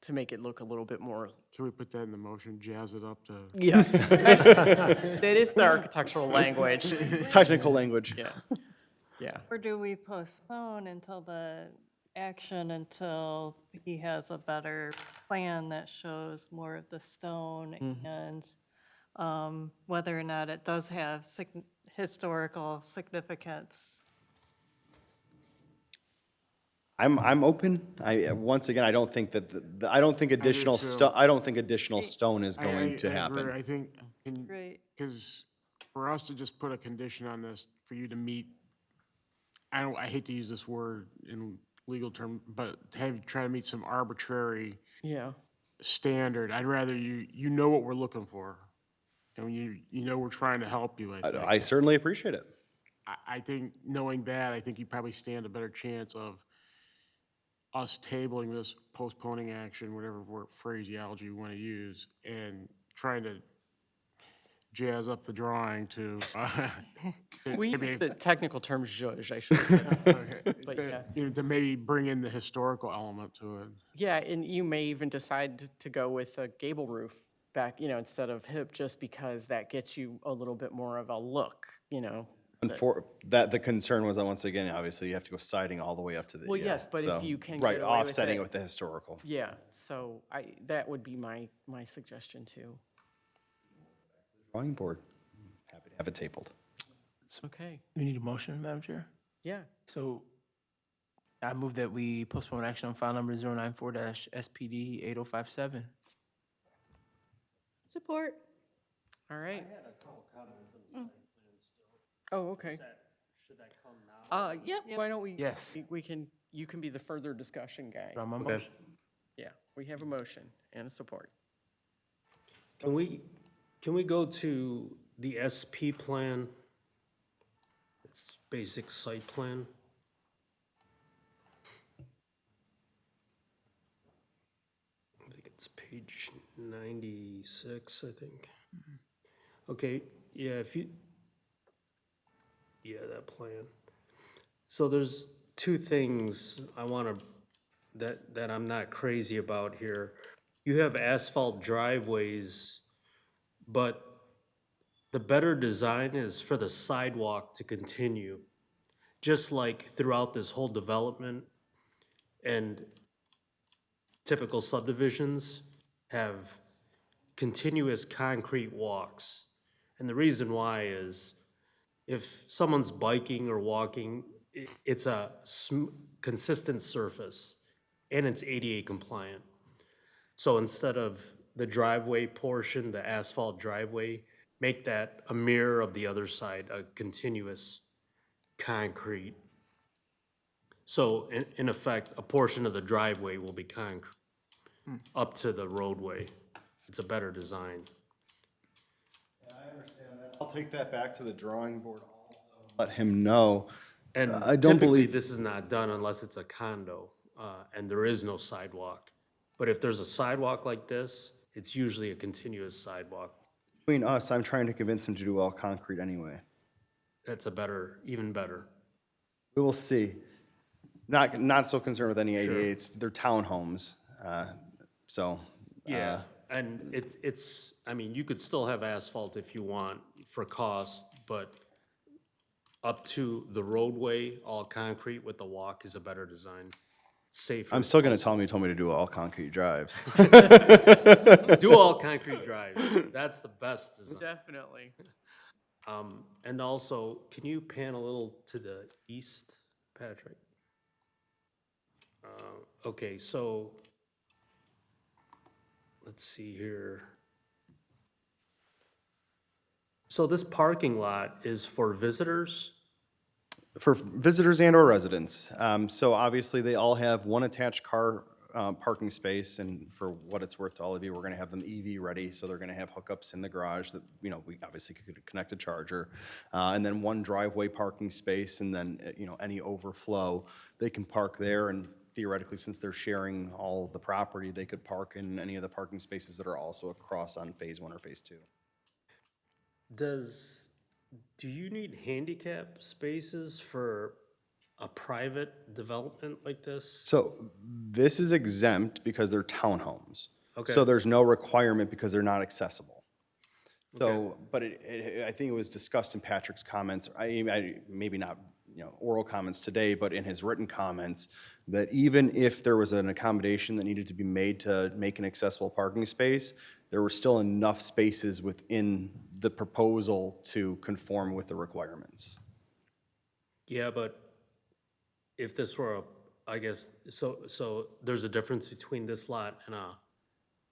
to make it look a little bit more. can we put that in the motion, jazz it up to? Yes. That is the architectural language. Technical language. Yeah, yeah. Or do we postpone until the action until he has a better plan that shows more of the stone and whether or not it does have historical significance? I'm open. Once again, I don't think that I don't think additional stone is going to happen. I think, Right. because for us to just put a condition on this, for you to meet, I hate to use this word in legal term, but try to meet some arbitrary Yeah. standard. I'd rather you know what we're looking for. And you know we're trying to help you, I think. I certainly appreciate it. I think knowing that, I think you probably stand a better chance of us tabling this, postponing action, whatever phraseology you want to use, and trying to jazz up the drawing to, We maybe- use the technical term zhuzh, I should say. But yeah. you know, to maybe bring in the historical element to it. Yeah, and you may even decide to go with a gable roof back, instead of hip, just because that gets you a little bit more of a look, And for that, the concern was that once again, obviously, you have to go siding all the way up to the. Well, yeah, yes, but if so- you can Right, get away with offsetting it. it with the historical. Yeah, so that would be my suggestion too. Drawing board. Happy to have it tabled. Okay, We need a motion, Madam Chair? yeah, So I move that we postpone action on file number 094-SPD 8057. Support. all right. Oh, okay. Yep, why don't we? Yes. You can be the further discussion guy. On my motion. Yeah, we have a motion and a support. Can we go to the SP plan? It's basic site plan. I think it's page 96, I think. Okay, yeah, that plan. So there's two things I want to, that I'm not crazy about here. You have asphalt driveways, but the better design is for the sidewalk to continue, just like throughout this whole development. And typical subdivisions have continuous concrete walks. And the reason why is if someone's biking or walking, it's a consistent surface and it's ADA compliant. So instead of the driveway portion, the asphalt driveway, make that a mirror of the other side, a continuous concrete. So in effect, a portion of the driveway will be concrete up to the roadway. It's a better design. I'll take that back to the drawing board also. Let him know. And I don't typically, believe, this is not done unless it's a condo, and there is no sidewalk. But if there's a sidewalk like this, it's usually a continuous sidewalk. between us, I'm trying to convince him to do all concrete anyway. That's even better. We will see. Not so concerned with any ADA, they're townhomes, so. Yeah, and I mean, you could still have asphalt if you want for cost, but up to the roadway, all concrete with the walk is a better design. Safer. I'm still gonna tell him you told me to do all concrete drives. Do all concrete drives. That's the best design. Definitely. And also, can you pan a little to the east, Patrick? Okay, so, let's see here. So this parking lot is for visitors? For visitors and or residents. So obviously, they all have one attached car parking space, and for what it's worth to all of you, we're gonna have them EV ready, so they're gonna have hookups in the garage that, we obviously could connect a charger. And then one driveway parking space, and then, any overflow, they can park there, and theoretically, since they're sharing all of the property, they could park in any of the parking spaces that are also across on Phase 1 or Phase 2. Do you need handicap spaces for a private development like this? So this is exempt because they're townhomes. Okay. So there's no requirement because they're not accessible. So, but I think it was discussed in Patrick's comments, maybe not, oral comments today, but in his written comments, that even if there was an accommodation that needed to be made to make an accessible parking space, there were still enough spaces within the proposal to conform with the requirements. Yeah, but if this were I guess, so there's a difference between this lot and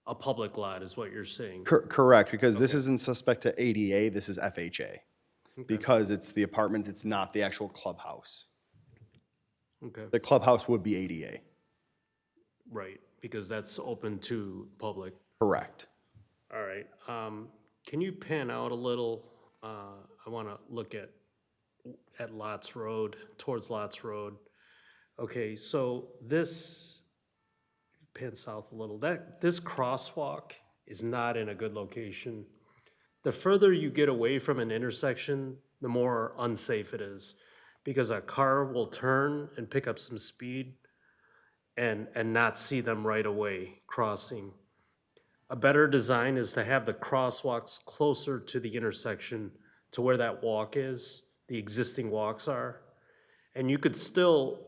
a public lot is what you're saying? Correct, because this isn't suspect to ADA, this is FHA. Because it's the apartment, it's not the actual clubhouse. Okay, The clubhouse would be ADA. right, because that's open to public. Correct. All right, can you pan out a little? I want to look at Lots Road, towards Lots Road. Okay, so this, pan south a little, this crosswalk is not in a good location. The further you get away from an intersection, the more unsafe it is, because a car will turn and pick up some speed and not see them right away crossing. A better design is to have the crosswalks closer to the intersection to where that walk is, the existing walks are. And you could still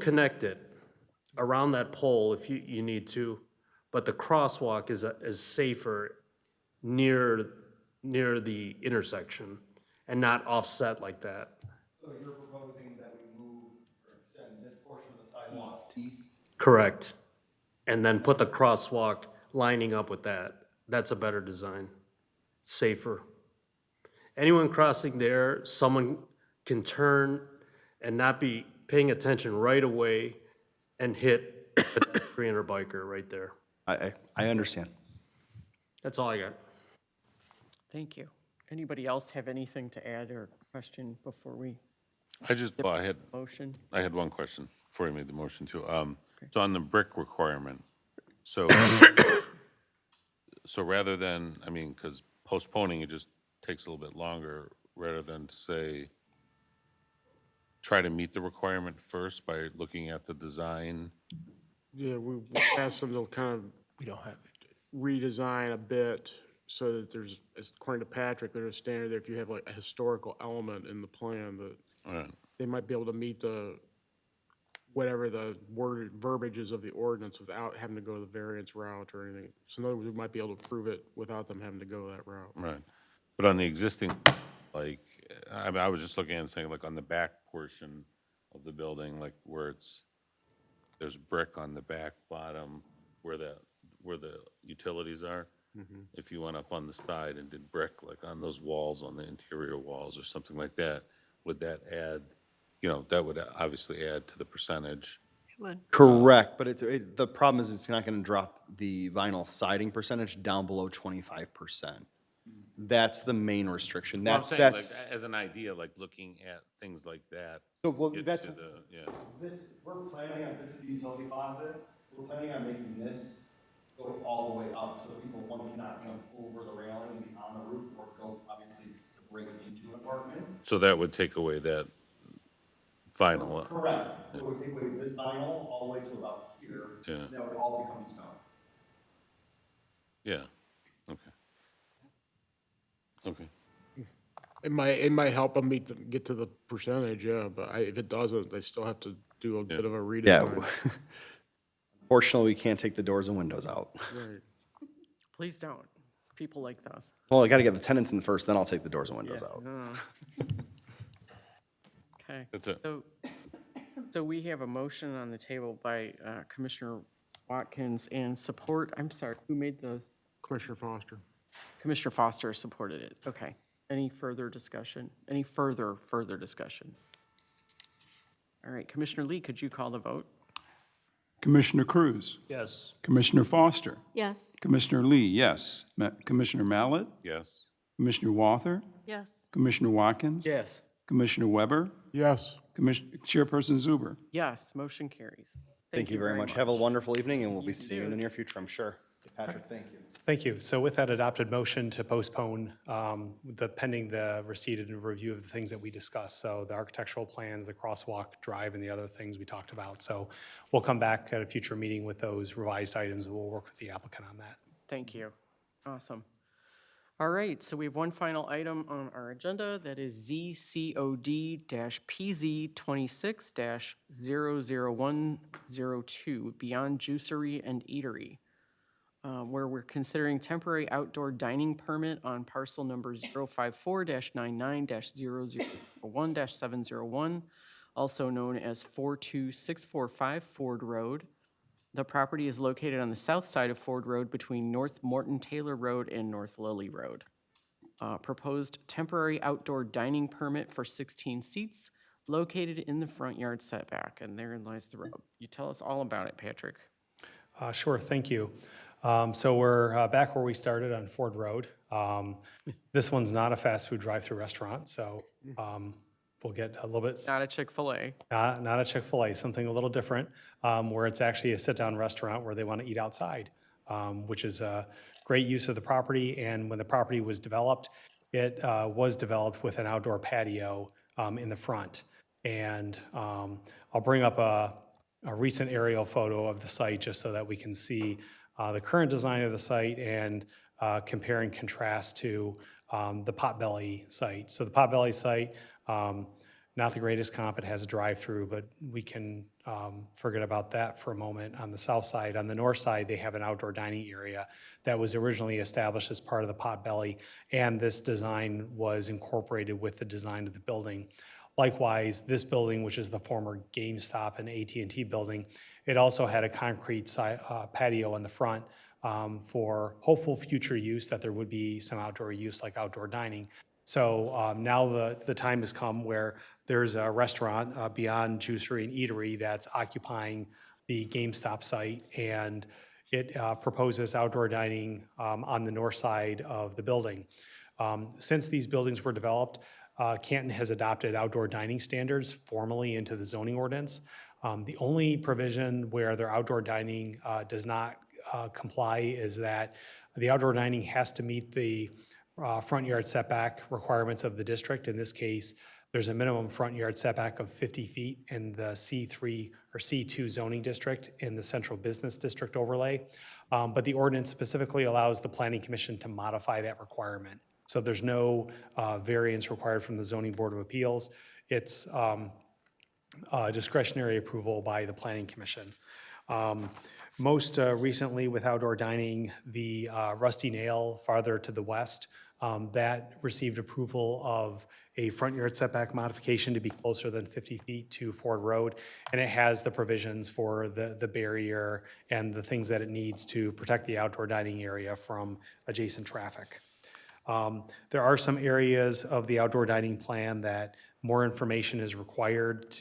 connect it around that pole if you need to, but the crosswalk is safer near the intersection and not offset like that. So you're proposing that we move or extend this portion of the sidewalk east? Correct. And then put the crosswalk lining up with that. That's a better design, safer. Anyone crossing there, someone can turn and not be paying attention right away and hit a pedestrian or biker right there. I understand. That's all I got. Thank you. Anybody else have anything to add or question before we Well, motion? I had one question before you made the motion too. So on the brick requirement, so, so rather than, I mean, because postponing it just takes a little bit longer, rather than to say, try to meet the requirement first by looking at the design. Yeah, we asked them to kind of We don't have it. redesign a bit so that there's, according to Patrick, there's a standard there if you have like a historical element in the plan that Right. they might be able to meet whatever the word verbiage is of the ordinance without having to go the variance route or anything. So in other words, we might be able to prove it without them having to go that route. Right. But on the existing, like, I mean, I was just looking and saying, like, on the back portion of the building, like, where there's brick on the back bottom where the utilities are. If you went up on the side and did brick, like on those walls, on the interior walls or something like that, would that add, that would obviously add to the percentage. Correct, but the problem is it's not gonna drop the vinyl siding percentage down below 25%. That's the main restriction. Well, I'm That's, saying, like, that's, as an idea, like, looking at things like that. so, well, get that's, to the, yeah. we're planning on, this is the utility closet, we're planning on making this go all the way up, so people, one cannot jump over the railing and be on the roof, or go, obviously, to break into an apartment. So that would take away that vinyl. Correct, so it would take away this vinyl all the way to about here. Yeah. That would all become snow. Yeah, okay. Okay. It might help them get to the percentage, yeah, but if it doesn't, they still have to do a bit of a redesign. Yeah. Unfortunately, we can't take the doors and windows out. Right. Please don't. People like those. Well, I gotta get the tenants in first, then I'll take the doors and windows out. Okay. That's it. So we have a motion on the table by Commissioner Watkins and support, I'm sorry, who made the? Commissioner Foster. Commissioner Foster supported it. Okay. Any further discussion? Any further discussion? All right, Commissioner Lee, could you call the vote? Commissioner Cruz, Yes. Commissioner Foster, Yes. Commissioner Lee, yes. Commissioner Mallett, Yes. Commissioner Walther, Yes. Commissioner Watkins, Yes. Commissioner Weber, Yes. Chairperson Zuber. Yes, motion carries. Thank you very much. Have a wonderful evening, and we'll be seeing you in the near future, I'm sure. Patrick, thank you. Thank you. So with that adopted motion to postpone pending the receipt and review of the things that we discussed, so the architectural plans, the crosswalk drive, and the other things we talked about. So we'll come back at a future meeting with those revised items, and we'll work with the applicant on that. Thank you. Awesome. All right, so we have one final item on our agenda, that is ZCOD-PZ26-00102, Beyond Juicery and Eatery, where we're considering temporary outdoor dining permit on parcel number 054-99-0001-701, also known as 42645 Ford Road. The property is located on the south side of Ford Road between North Morton Taylor Road and North Lily Road. Proposed temporary outdoor dining permit for 16 seats located in the front yard setback, and therein lies the road. You tell us all about it, Patrick. Sure, thank you. So we're back where we started on Ford Road. This one's not a fast food drive-through restaurant, so we'll get a little bit, Not a Chick-fil-A. not a Chick-fil-A, something a little different, where it's actually a sit-down restaurant where they want to eat outside, which is a great use of the property. And when the property was developed, it was developed with an outdoor patio in the front. And I'll bring up a recent aerial photo of the site just so that we can see the current design of the site and compare and contrast to the Potbelly site. So the Potbelly site, not the greatest comp, it has a drive-through, but we can forget about that for a moment. On the south side, on the north side, they have an outdoor dining area that was originally established as part of the Potbelly, and this design was incorporated with the design of the building. Likewise, this building, which is the former GameStop and AT&T building, it also had a concrete patio in the front for hopeful future use, that there would be some outdoor use like outdoor dining. So now the time has come where there's a restaurant, Beyond Juicery and Eatery, that's occupying the GameStop site, and it proposes outdoor dining on the north side of the building. Since these buildings were developed, Canton has adopted outdoor dining standards formally into the zoning ordinance. The only provision where their outdoor dining does not comply is that the outdoor dining has to meet the front yard setback requirements of the district. In this case, there's a minimum front yard setback of 50 feet in the C3 or C2 zoning district in the central business district overlay. But the ordinance specifically allows the planning commission to modify that requirement. So there's no variance required from the zoning board of appeals. It's discretionary approval by the planning commission. Most recently with outdoor dining, the Rusty Nail farther to the west, that received approval of a front yard setback modification to be closer than 50 feet to Ford Road. And it has the provisions for the barrier and the things that it needs to protect the outdoor dining area from adjacent traffic. There are some areas of the outdoor dining plan that more information is required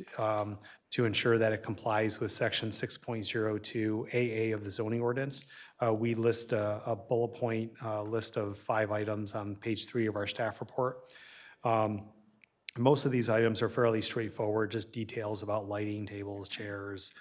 to ensure that it complies with section 6.02 AA of the zoning ordinance. We list a bullet point list of 5 items on page 3 of our staff report. Most of these items are fairly straightforward, just details about lighting, tables, chairs,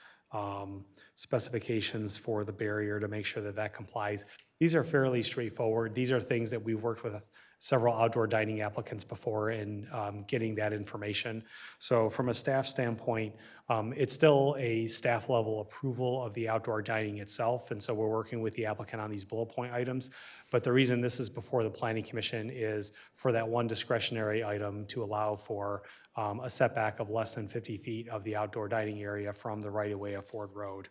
specifications for the barrier to make sure that that complies. These are fairly straightforward. These are things that we've worked with several outdoor dining applicants before in getting that information. So from a staff standpoint, it's still a staff level approval of the outdoor dining itself. And so we're working with the applicant on these bullet point items. But the reason this is before the planning commission is for that one discretionary item to allow for a setback of less than 50 feet of the outdoor dining area from the right-of-way of Ford Road.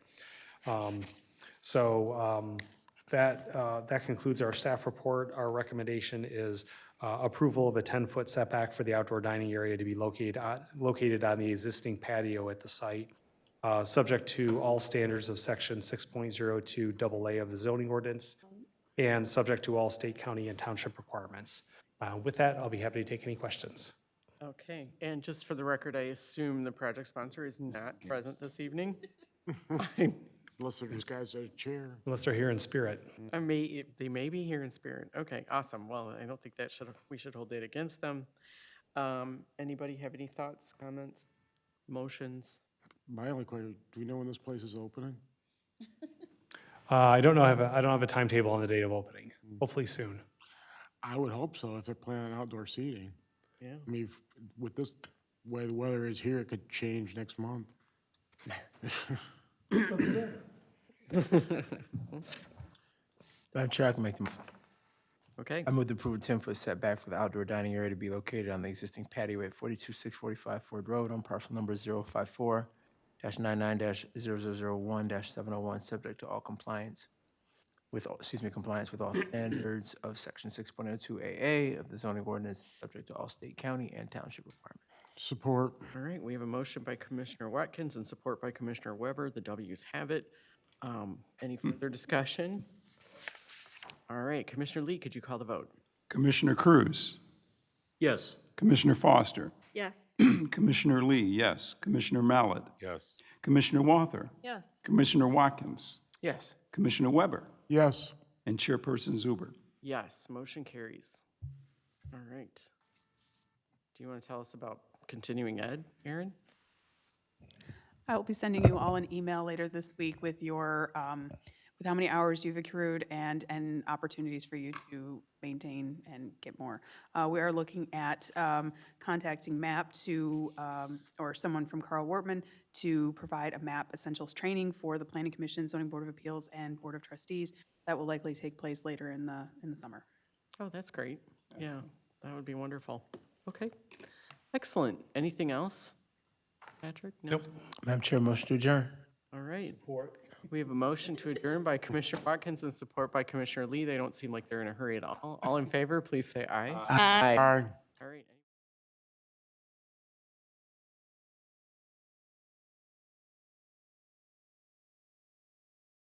That concludes our staff report. Our recommendation is approval of a 10-foot setback for the outdoor dining area to be located on the existing patio at the site, subject to all standards of section 6.02 AA of the zoning ordinance, and subject to all state, county, and township requirements. With that, I'll be happy to take any questions. Okay, and just for the record, I assume the project sponsor is not present this evening. Unless this guy's a chair. Unless they're here in spirit. They may be here in spirit. Okay, awesome. Well, I don't think we should hold it against them. Anybody have any thoughts, comments, motions? My only question, do we know when this place is opening? I don't have a timetable on the date of opening. Hopefully soon. I would hope so, if they're planning on outdoor seating. Yeah. I mean, with this way the weather is here, it could change next month. Madam Chair, I can make them. Okay, I move to approve a 10-foot setback for the outdoor dining area to be located on the existing patio at 42645 Ford Road on parcel number 054-99-0001-701, subject to all compliance with all standards of section 6.02 AA of the zoning ordinance, subject to all state, county, and township requirements. Support. all right, we have a motion by Commissioner Watkins and support by Commissioner Weber. The W's have it. Any further discussion? All right, Commissioner Lee, could you call the vote? Commissioner Cruz, Yes. Commissioner Foster, Yes. Commissioner Lee, yes. Commissioner Mallett, Yes. Commissioner Walther, Yes. Commissioner Watkins, Yes. Commissioner Weber, Yes. and Chairperson Zuber. Yes, motion carries. All right. Do you want to tell us about continuing ed, Erin? I will be sending you all an email later this week with your, with how many hours you've accrued and opportunities for you to maintain and get more. We are looking at contacting MAP to, or someone from Carl Wortman to provide a MAP essentials training for the Planning Commission, Zoning Board of Appeals, and Board of Trustees. That will likely take place later in the summer. Oh, that's great. Yeah, that would be wonderful. Okay, excellent. Anything else? Patrick? No? Nope. Madam Chair, motion to adjourn. All right. We have a motion to adjourn by Commissioner Watkins and support by Commissioner Lee. They don't seem like they're in a hurry at all. All in favor, please say aye. Aye. Aye. All right.